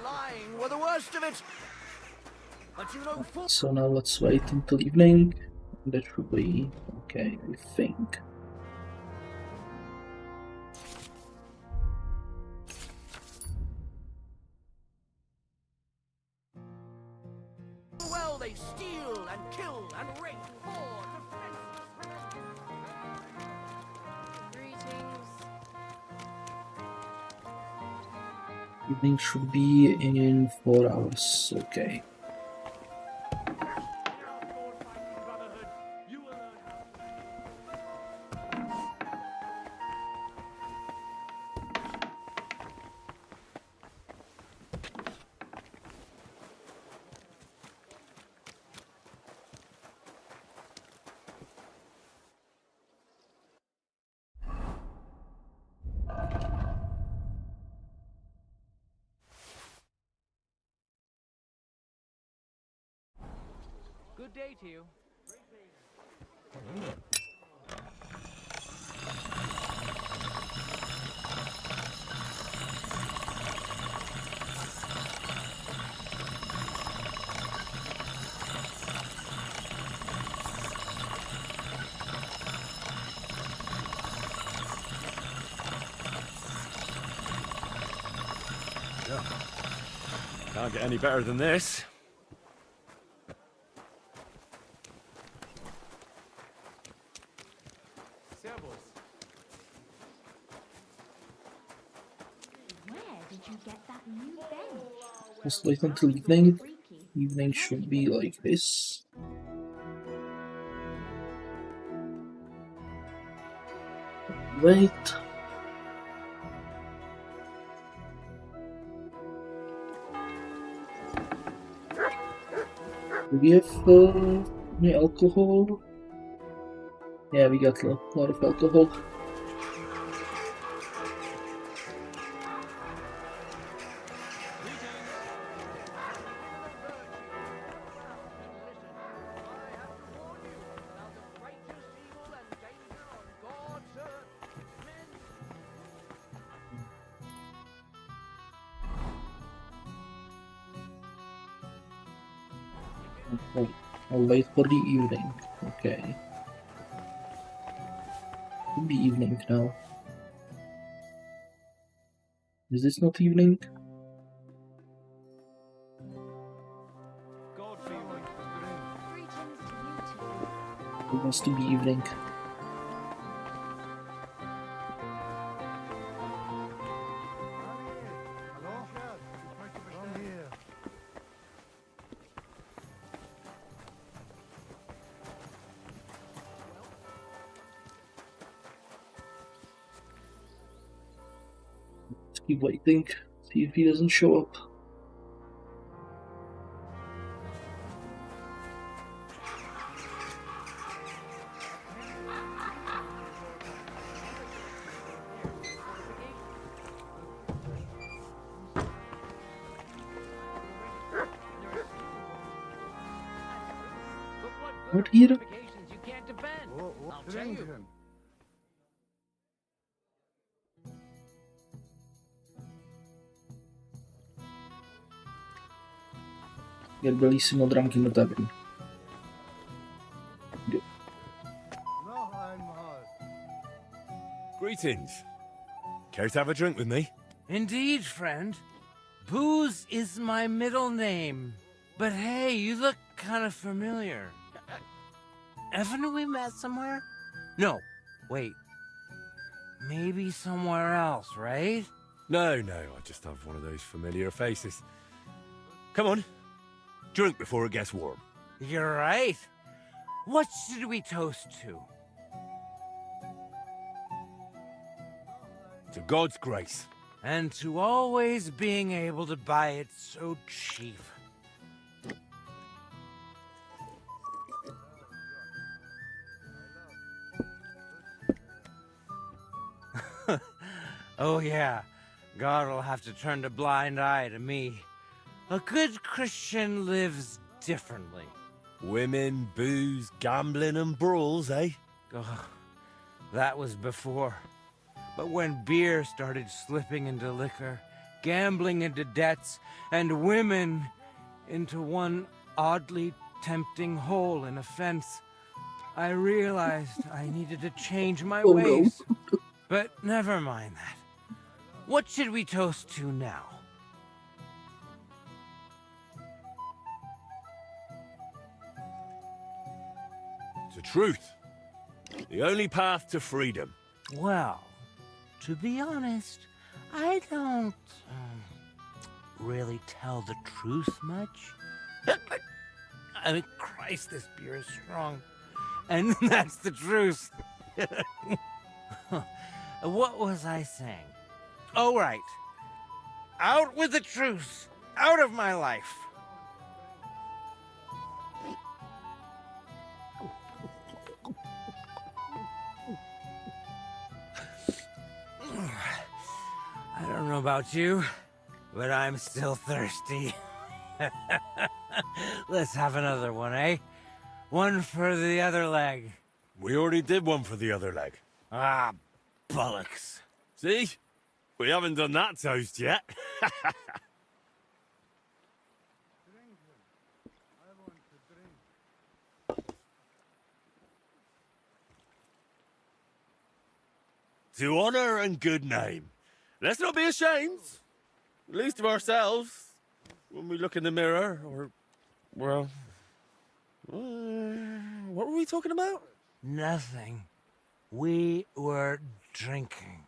S6: lying were the worst of it. But you know,
S1: So now let's wait until evening. That should be okay, I think.
S6: well they steal and kill and rape poor
S16: Greetings.
S1: Evening should be in 4 hours. Okay.
S9: Good day to you.
S3: Can't get any better than this.
S13: Where did you get that new bench?
S1: Just wait until evening. Evening should be like this. Wait. Do we have any alcohol? Yeah, we got a lot of alcohol. I'll wait for the evening. Okay. Could be evening now. Is this not evening? It wants to be evening. Keep waiting, see if he doesn't show up. What here?
S9: You can't depend. I'll tell you.
S1: Get bellissimo drunk in the tavern.
S12: Greetings. Care to have a drink with me?
S15: Indeed, friend. Booze is my middle name. But hey, you look kind of familiar. Haven't we met somewhere? No, wait. Maybe somewhere else, right?
S12: No, I just have one of those familiar faces. Come on. Drink before it gets warm.
S15: You're right. What should we toast to?
S12: To God's grace.
S15: And to always being able to buy it so cheap. Oh yeah, God will have to turn a blind eye to me. A good Christian lives differently.
S12: Women, booze, gambling and brawls, eh?
S15: Oh, that was before. But when beer started slipping into liquor, gambling into debts, and women into one oddly tempting hole in a fence, I realized I needed to change my ways. But never mind that. What should we toast to now?
S3: To truth. The only path to freedom.
S15: Well, to be honest, I don't really tell the truth much. I mean, Christ, this beer is strong. And that's the truth. What was I saying? Oh, right. Out with the truth. Out of my life. I don't know about you, but I'm still thirsty. Let's have another one, eh? One for the other leg.
S3: We already did one for the other leg.
S15: Ah, bollocks.
S3: See? We haven't done that toast yet. To honor and good name. Let's not be ashamed. At least of ourselves. When we look in the mirror, or... well... what were we talking about?
S15: Nothing. We were drinking.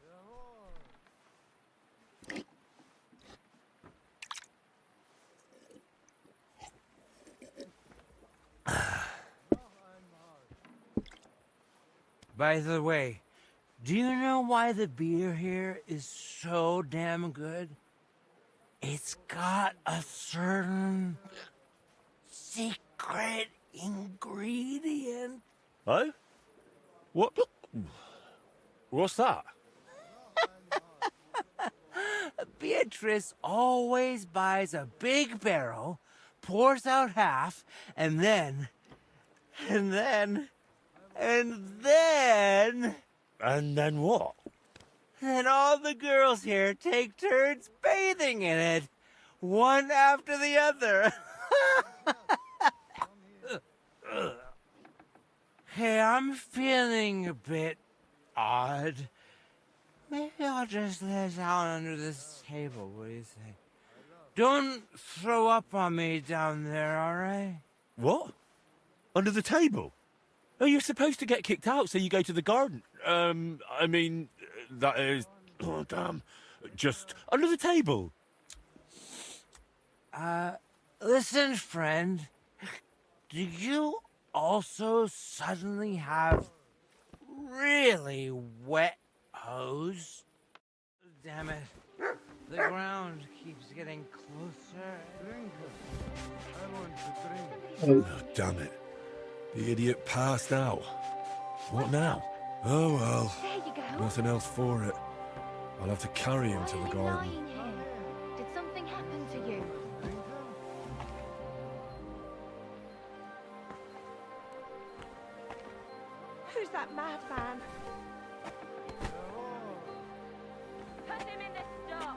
S15: By the way, do you know why the beer here is so damn good? It's got a certain secret ingredient.
S3: Oh? What? What's that?
S15: Beatrice always buys a big barrel, pours out half, and then... And
S3: then what?
S15: Then all the girls here take turns bathing in it, one after the other. Hey, I'm feeling a bit odd. Maybe I'll just lay down under this table, what do you think? Don't throw up on me down there, alright?
S3: What? Under the table? Oh, you're supposed to get kicked out, so you go to the garden. I mean, that is... oh, damn. Just under the table.
S15: Listen, friend. Do you also suddenly have really wet hose? Damn it. The ground keeps getting closer.
S3: Oh, damn it. The idiot passed out. What now? Oh, well.
S20: There you go.
S3: Nothing else for it. I'll have to carry him to the garden.
S20: Did something happen to you?
S14: Who's that madman?
S10: Put him in the stock.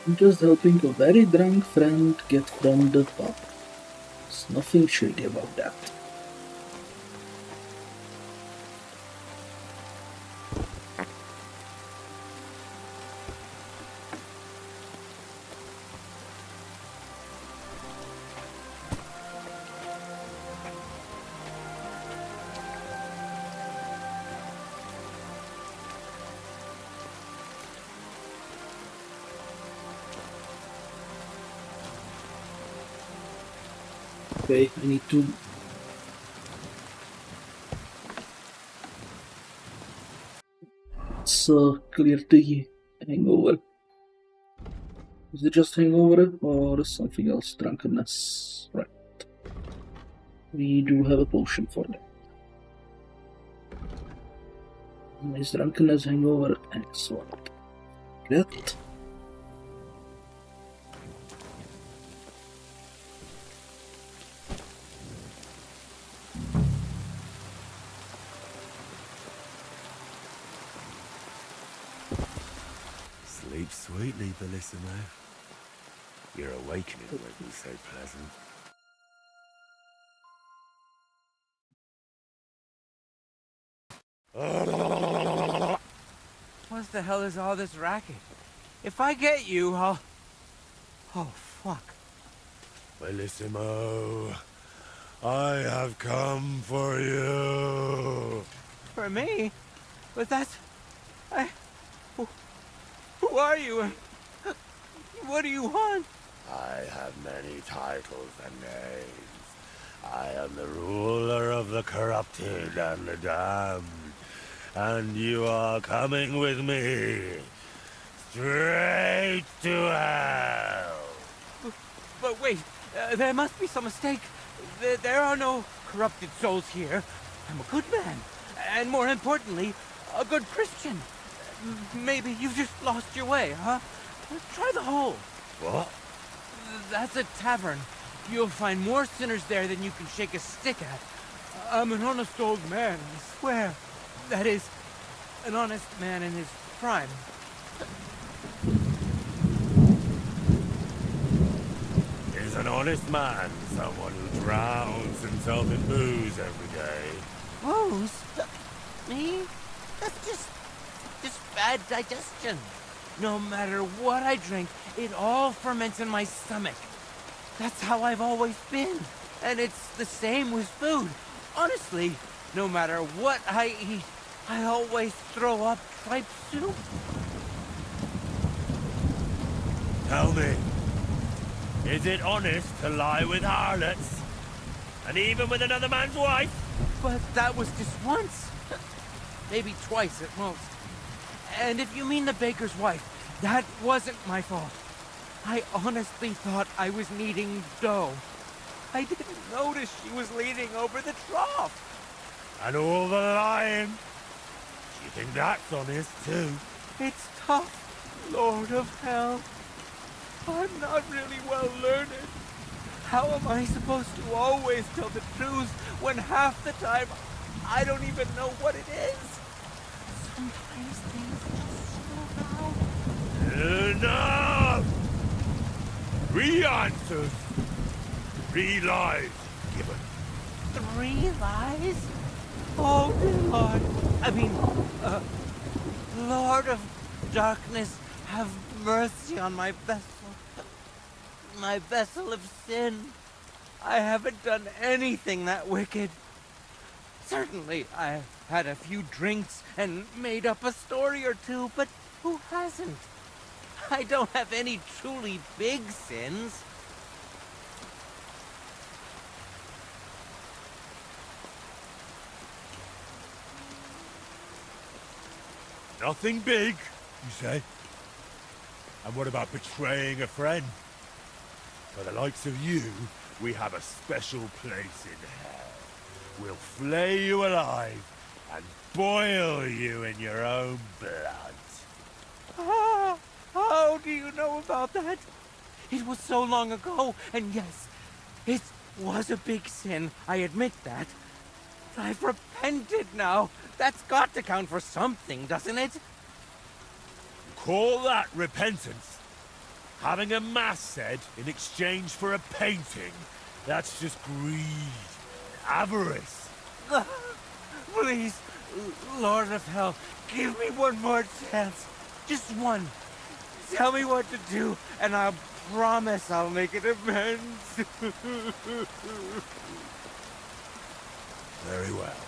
S1: I'm just helping a very drunk friend get from the pub. There's nothing shady about that. Okay, I need to... Let's clear the hangover. Is it just hangover or something else? Drunkenness. Right. We do have a potion for that. Nice drunkenness, hangover, excellent. That.
S12: Sleep sweetly, Bellissimo. Your awakening won't be so pleasant.
S15: What the hell is all this racket? If I get you, I'll... Oh, fuck.
S12: Bellissimo, I have come for you.
S15: For me? But that's... Who are you? And what do you want?
S12: I have many titles and names. I am the ruler of the corrupted and the damned. And you are coming with me. Straight to hell.
S15: But wait, there must be some mistake. There are no corrupted souls here. I'm a good man. And more importantly, a good Christian. Maybe you've just lost your way, huh? Try the hole.
S12: What?
S15: That's a tavern. You'll find more sinners there than you can shake a stick at. I'm an honest old man, I swear. That is, an honest man in his prime.
S12: Is an honest man someone who drowns himself in booze every day?
S15: Booze? Me? That's just bad digestion. No matter what I drink, it all ferments in my stomach. That's how I've always been. And it's the same with food. Honestly, no matter what I eat, I always throw up tripe soup.
S12: Tell me, is it honest to lie with harlots? And even with another man's wife?
S15: But that was just once. Maybe twice at most. And if you mean the baker's wife, that wasn't my fault. I honestly thought I was kneading dough. I didn't notice she was leaning over the trough.
S12: And all the lying? You think that's honest too?
S15: It's tough, Lord of Hell. I'm not really well learned. How am I supposed to always tell the truth when half the time I don't even know what it is? Sometimes things just slip out.
S12: Enough! 3 answers. 3 lies given.
S15: 3 lies? Oh, good Lord. I mean, Lord of Darkness, have mercy on my vessel. My vessel of sin. I haven't done anything that wicked. Certainly, I had a few drinks and made up a story or two, but who hasn't? I don't have any truly big sins.
S12: Nothing big, you say? And what about betraying a friend? For the likes of you, we have a special place in hell. We'll flay you alive and boil you in your own blood.
S15: Ah, how do you know about that? It was so long ago, and yes, it was a big sin, I admit that. I've repented now. That's got to count for something, doesn't it?
S12: Call that repentance? Having a mass said in exchange for a painting? That's just greed. Avarice.
S15: Please, Lord of Hell, give me one more chance. Just one. Tell me what to do, and I'll promise I'll make it amends.
S12: Very well.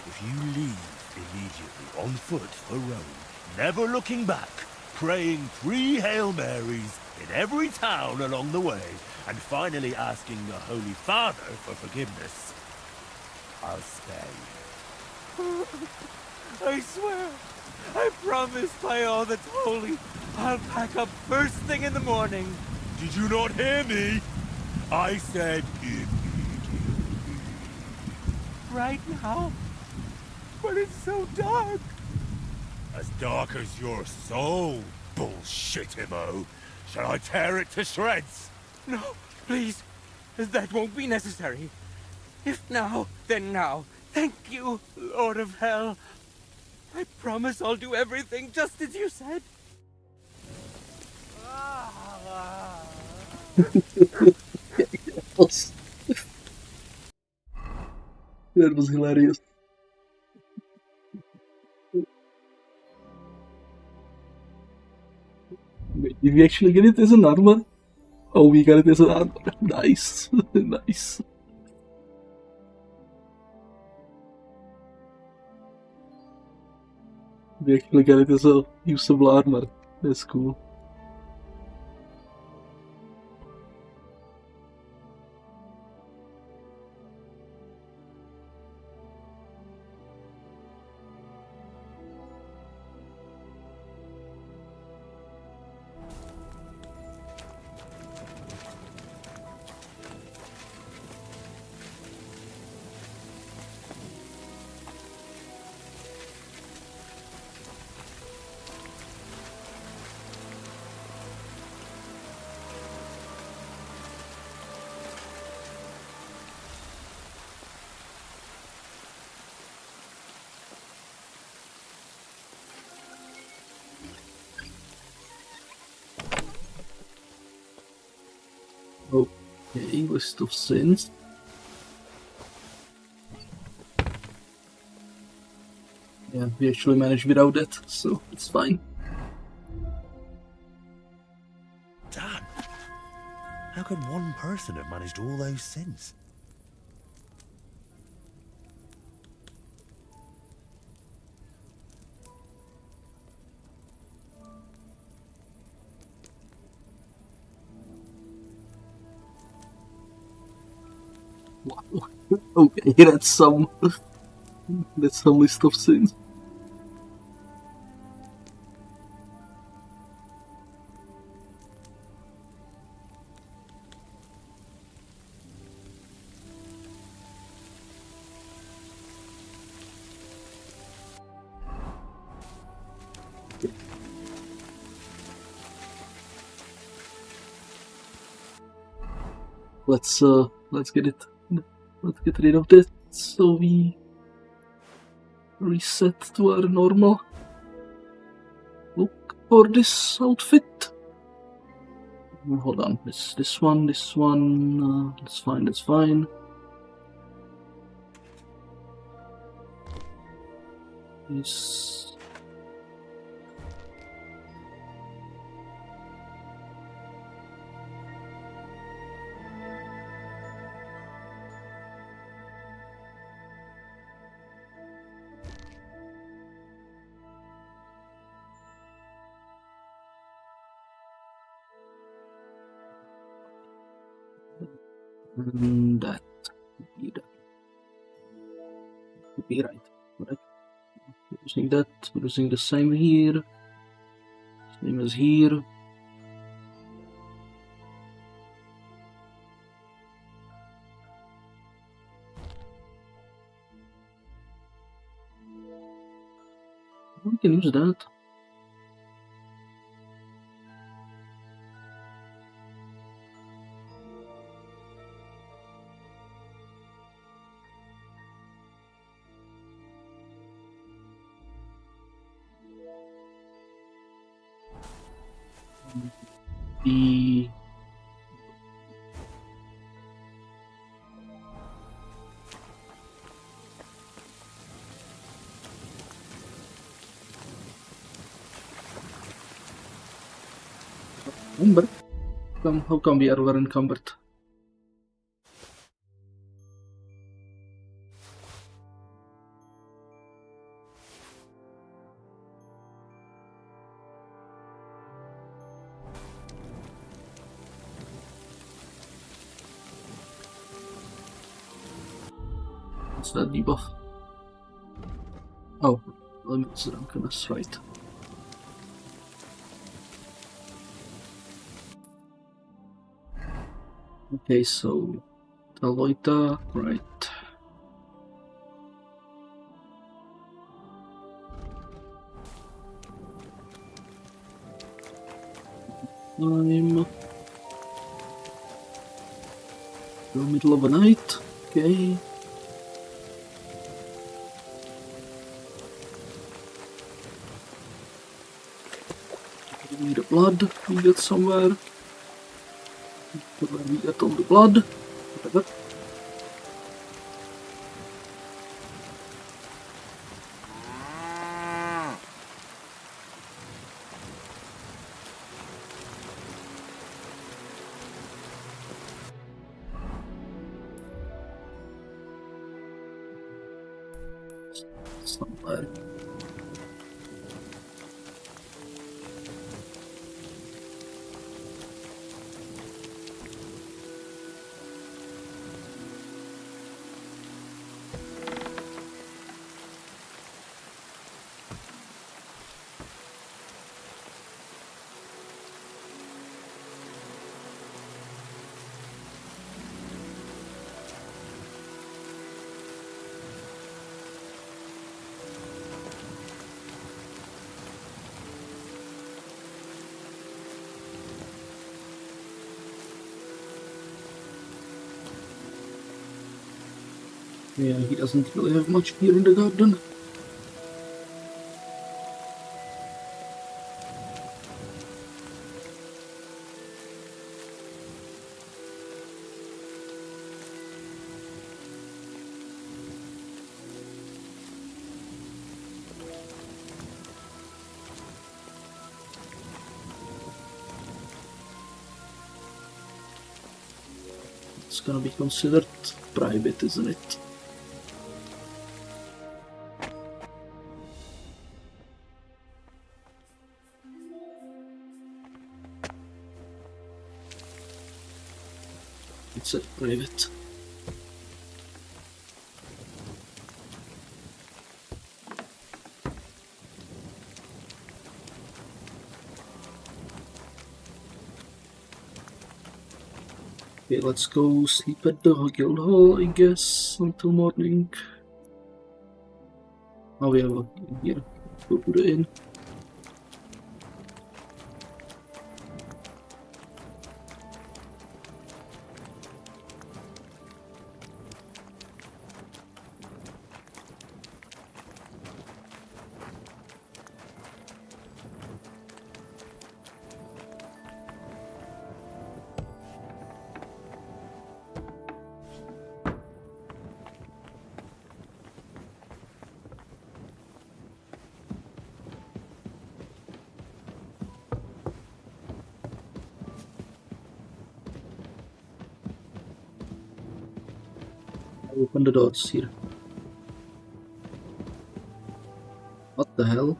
S12: If you leave immediately on foot for Rome, never looking back, praying 3 Hail Marys in every town along the way, and finally asking the Holy Father for forgiveness, I'll spare you.
S15: I swear, I promise by all that's holy, I'll pack up first thing in the morning.
S12: Did you not hear me? I said immediately.
S15: Right now? But it's so dark.
S12: As dark as your soul, bullshit-imo. Shall I tear it to shreds?
S15: No, please. That won't be necessary. If now, then now. Thank you, Lord of Hell. I promise I'll do everything just as you said.
S1: That was hilarious. Wait, did we actually get it as an armor? Oh, we got it as an armor. Nice. Nice. We actually got it as a usable armor. That's cool. Okay, list of sins. Yeah, we actually managed without that, so it's fine.
S12: Damn! How could one person have managed all those sins?
S1: Wow. Okay, that's some list of sins. Let's get it. Let's get rid of that so we reset to our normal look for this outfit. Hold on, this one, that's fine, that's fine. This. And that would be right. Right. Using that, using the same here, same as here. We can use that. The encumbered? How come we are encumbered? What's that debuff? Oh, limits drunkenness, right. Okay, so Deloita, right. Time. The middle of the night. Okay. We need the blood. We get somewhere. Where we get all the blood. Whatever. Somewhere. Yeah, he doesn't really have much here in the garden. It's gonna be considered private, isn't it? It's a private. Okay, let's go sleep at the guild hall, I guess, until morning. Oh, we have a in here. Go put it in. Open the doors here. What the hell?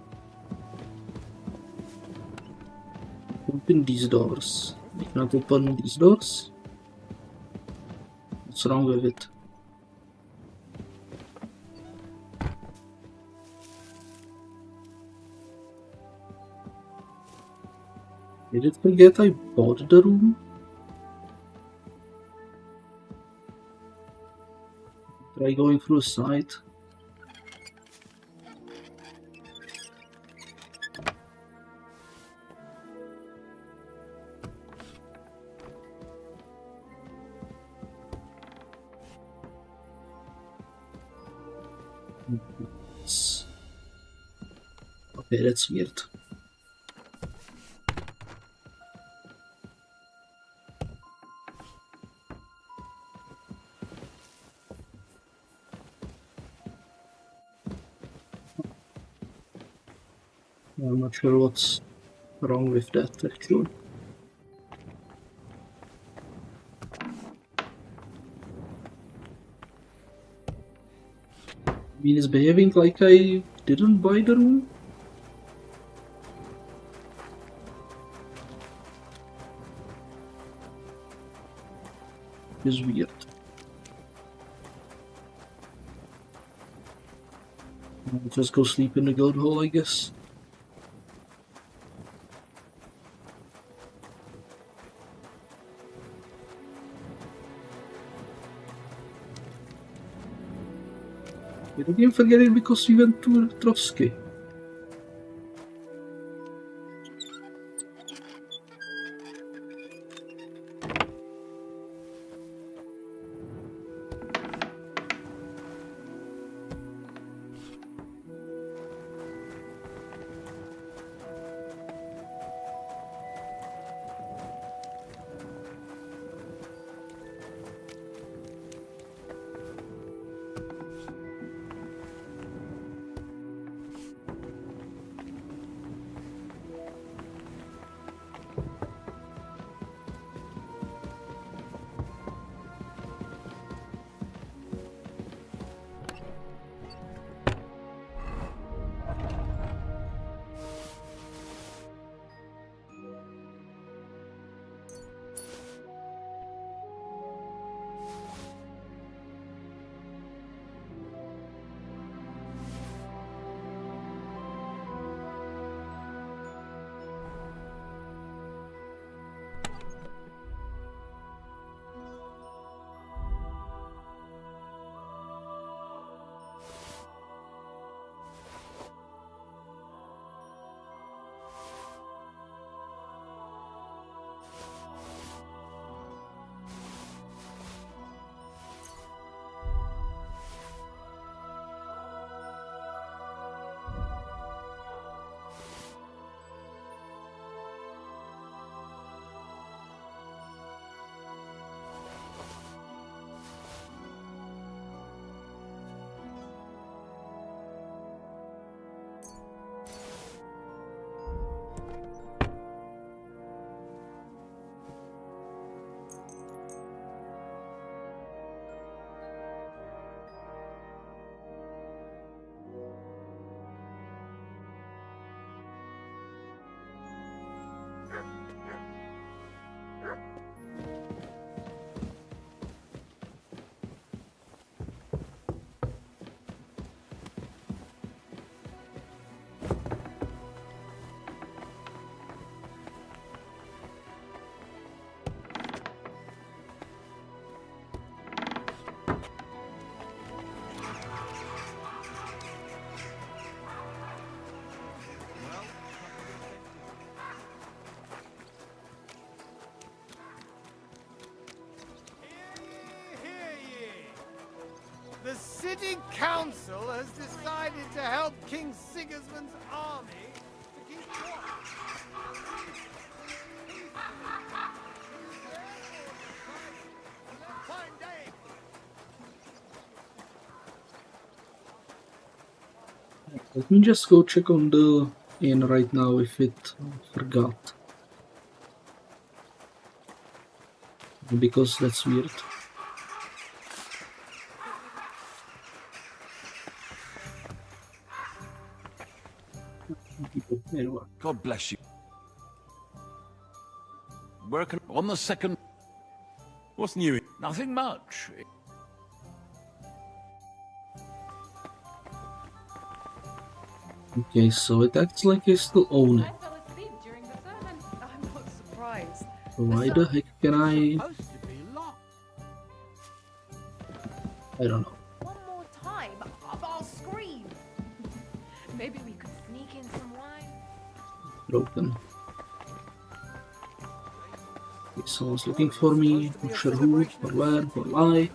S1: Open these doors. I cannot open these doors? What's wrong with it? Did it forget I bought the room? Try going through a side. Okay, that's weird. I'm not sure what's wrong with that actually. I mean, it's behaving like I didn't buy the room. It's weird. I'll just go sleep in the guild hall, I guess. We don't even forget it because we went to Trosky.
S6: The city council has decided to help King Sigismund's army to keep watch.
S1: Let me just go check on the inn right now if it forgot. Because that's weird.
S18: God bless you. Working on the second.
S3: What's new?
S18: Nothing much.
S1: Okay, so it acts like I still own it.
S21: I'm not surprised.
S1: So why the heck can I don't know.
S21: One more time, I'll scream. Maybe we could sneak in some wine.
S1: Broken. Okay, someone's looking for me. Not sure who, or where, or why.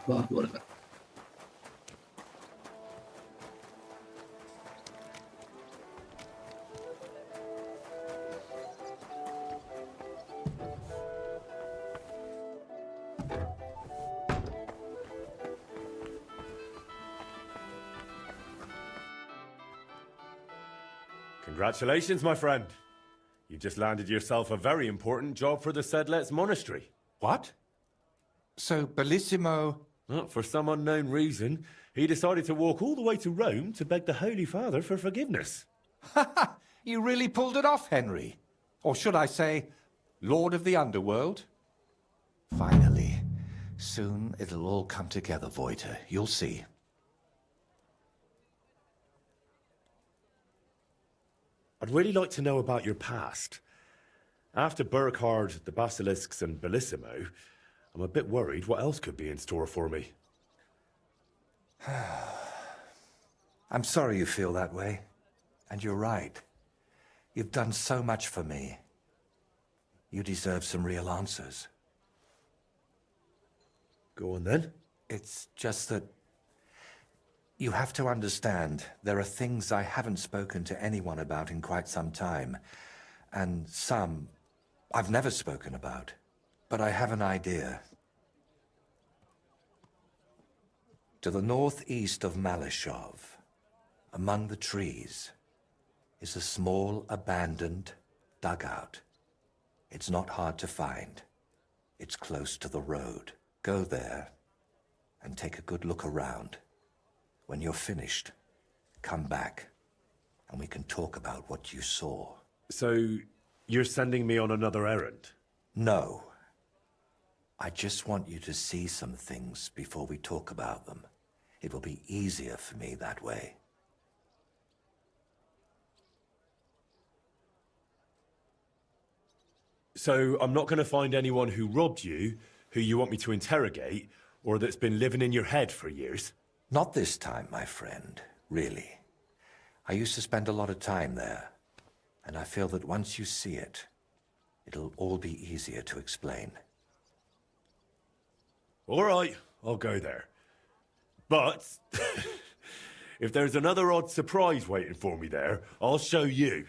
S1: But whatever.
S12: Congratulations, my friend. You just landed yourself a very important job for the Sedlets Monastery.
S19: What? So, Bellissimo...
S12: Well, for some unknown reason, he decided to walk all the way to Rome to beg the Holy Father for forgiveness.
S19: You really pulled it off, Henry. Or should I say, Lord of the Underworld? Finally. Soon it'll all come together, Voiter. You'll see.
S12: I'd really like to know about your past. After Burkhard, the Basilisks, and Bellissimo, I'm a bit worried what else could be in store for me.
S19: I'm sorry you feel that way. And you're right. You've done so much for me. You deserve some real answers.
S12: Go on then.
S19: It's just that you have to understand, there are things I haven't spoken to anyone about in quite some time, and some I've never spoken about. But I have an idea. To the northeast of Malishov, among the trees, is a small abandoned dugout. It's not hard to find. It's close to the road. Go there and take a good look around. When you're finished, come back, and we can talk about what you saw.
S12: So, you're sending me on another errand?
S19: No. I just want you to see some things before we talk about them. It will be easier for me that way.
S12: So, I'm not going to find anyone who robbed you, who you want me to interrogate, or that's been living in your head for years?
S19: Not this time, my friend, really. I used to spend a lot of time there, and I feel that once you see it, it'll all be easier to explain.
S12: All right, I'll go there. But if there's another odd surprise waiting for me there, I'll show you.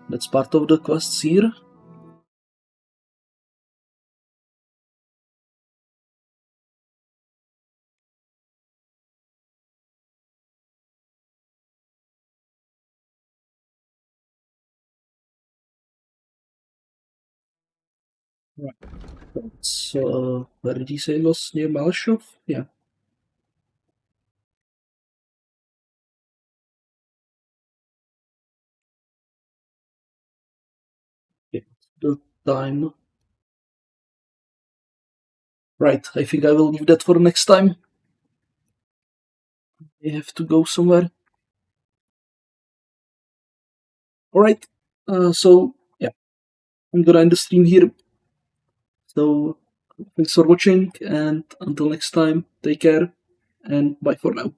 S1: That's part of the quests here. Right. So, where did he say it was? Near Malashov? Yeah. Okay, the time. Right, I think I will leave that for next time. I have to go somewhere. Alright, so, yeah. I'm gonna end the stream here. So, thanks for watching, and until next time, take care. and bye for now.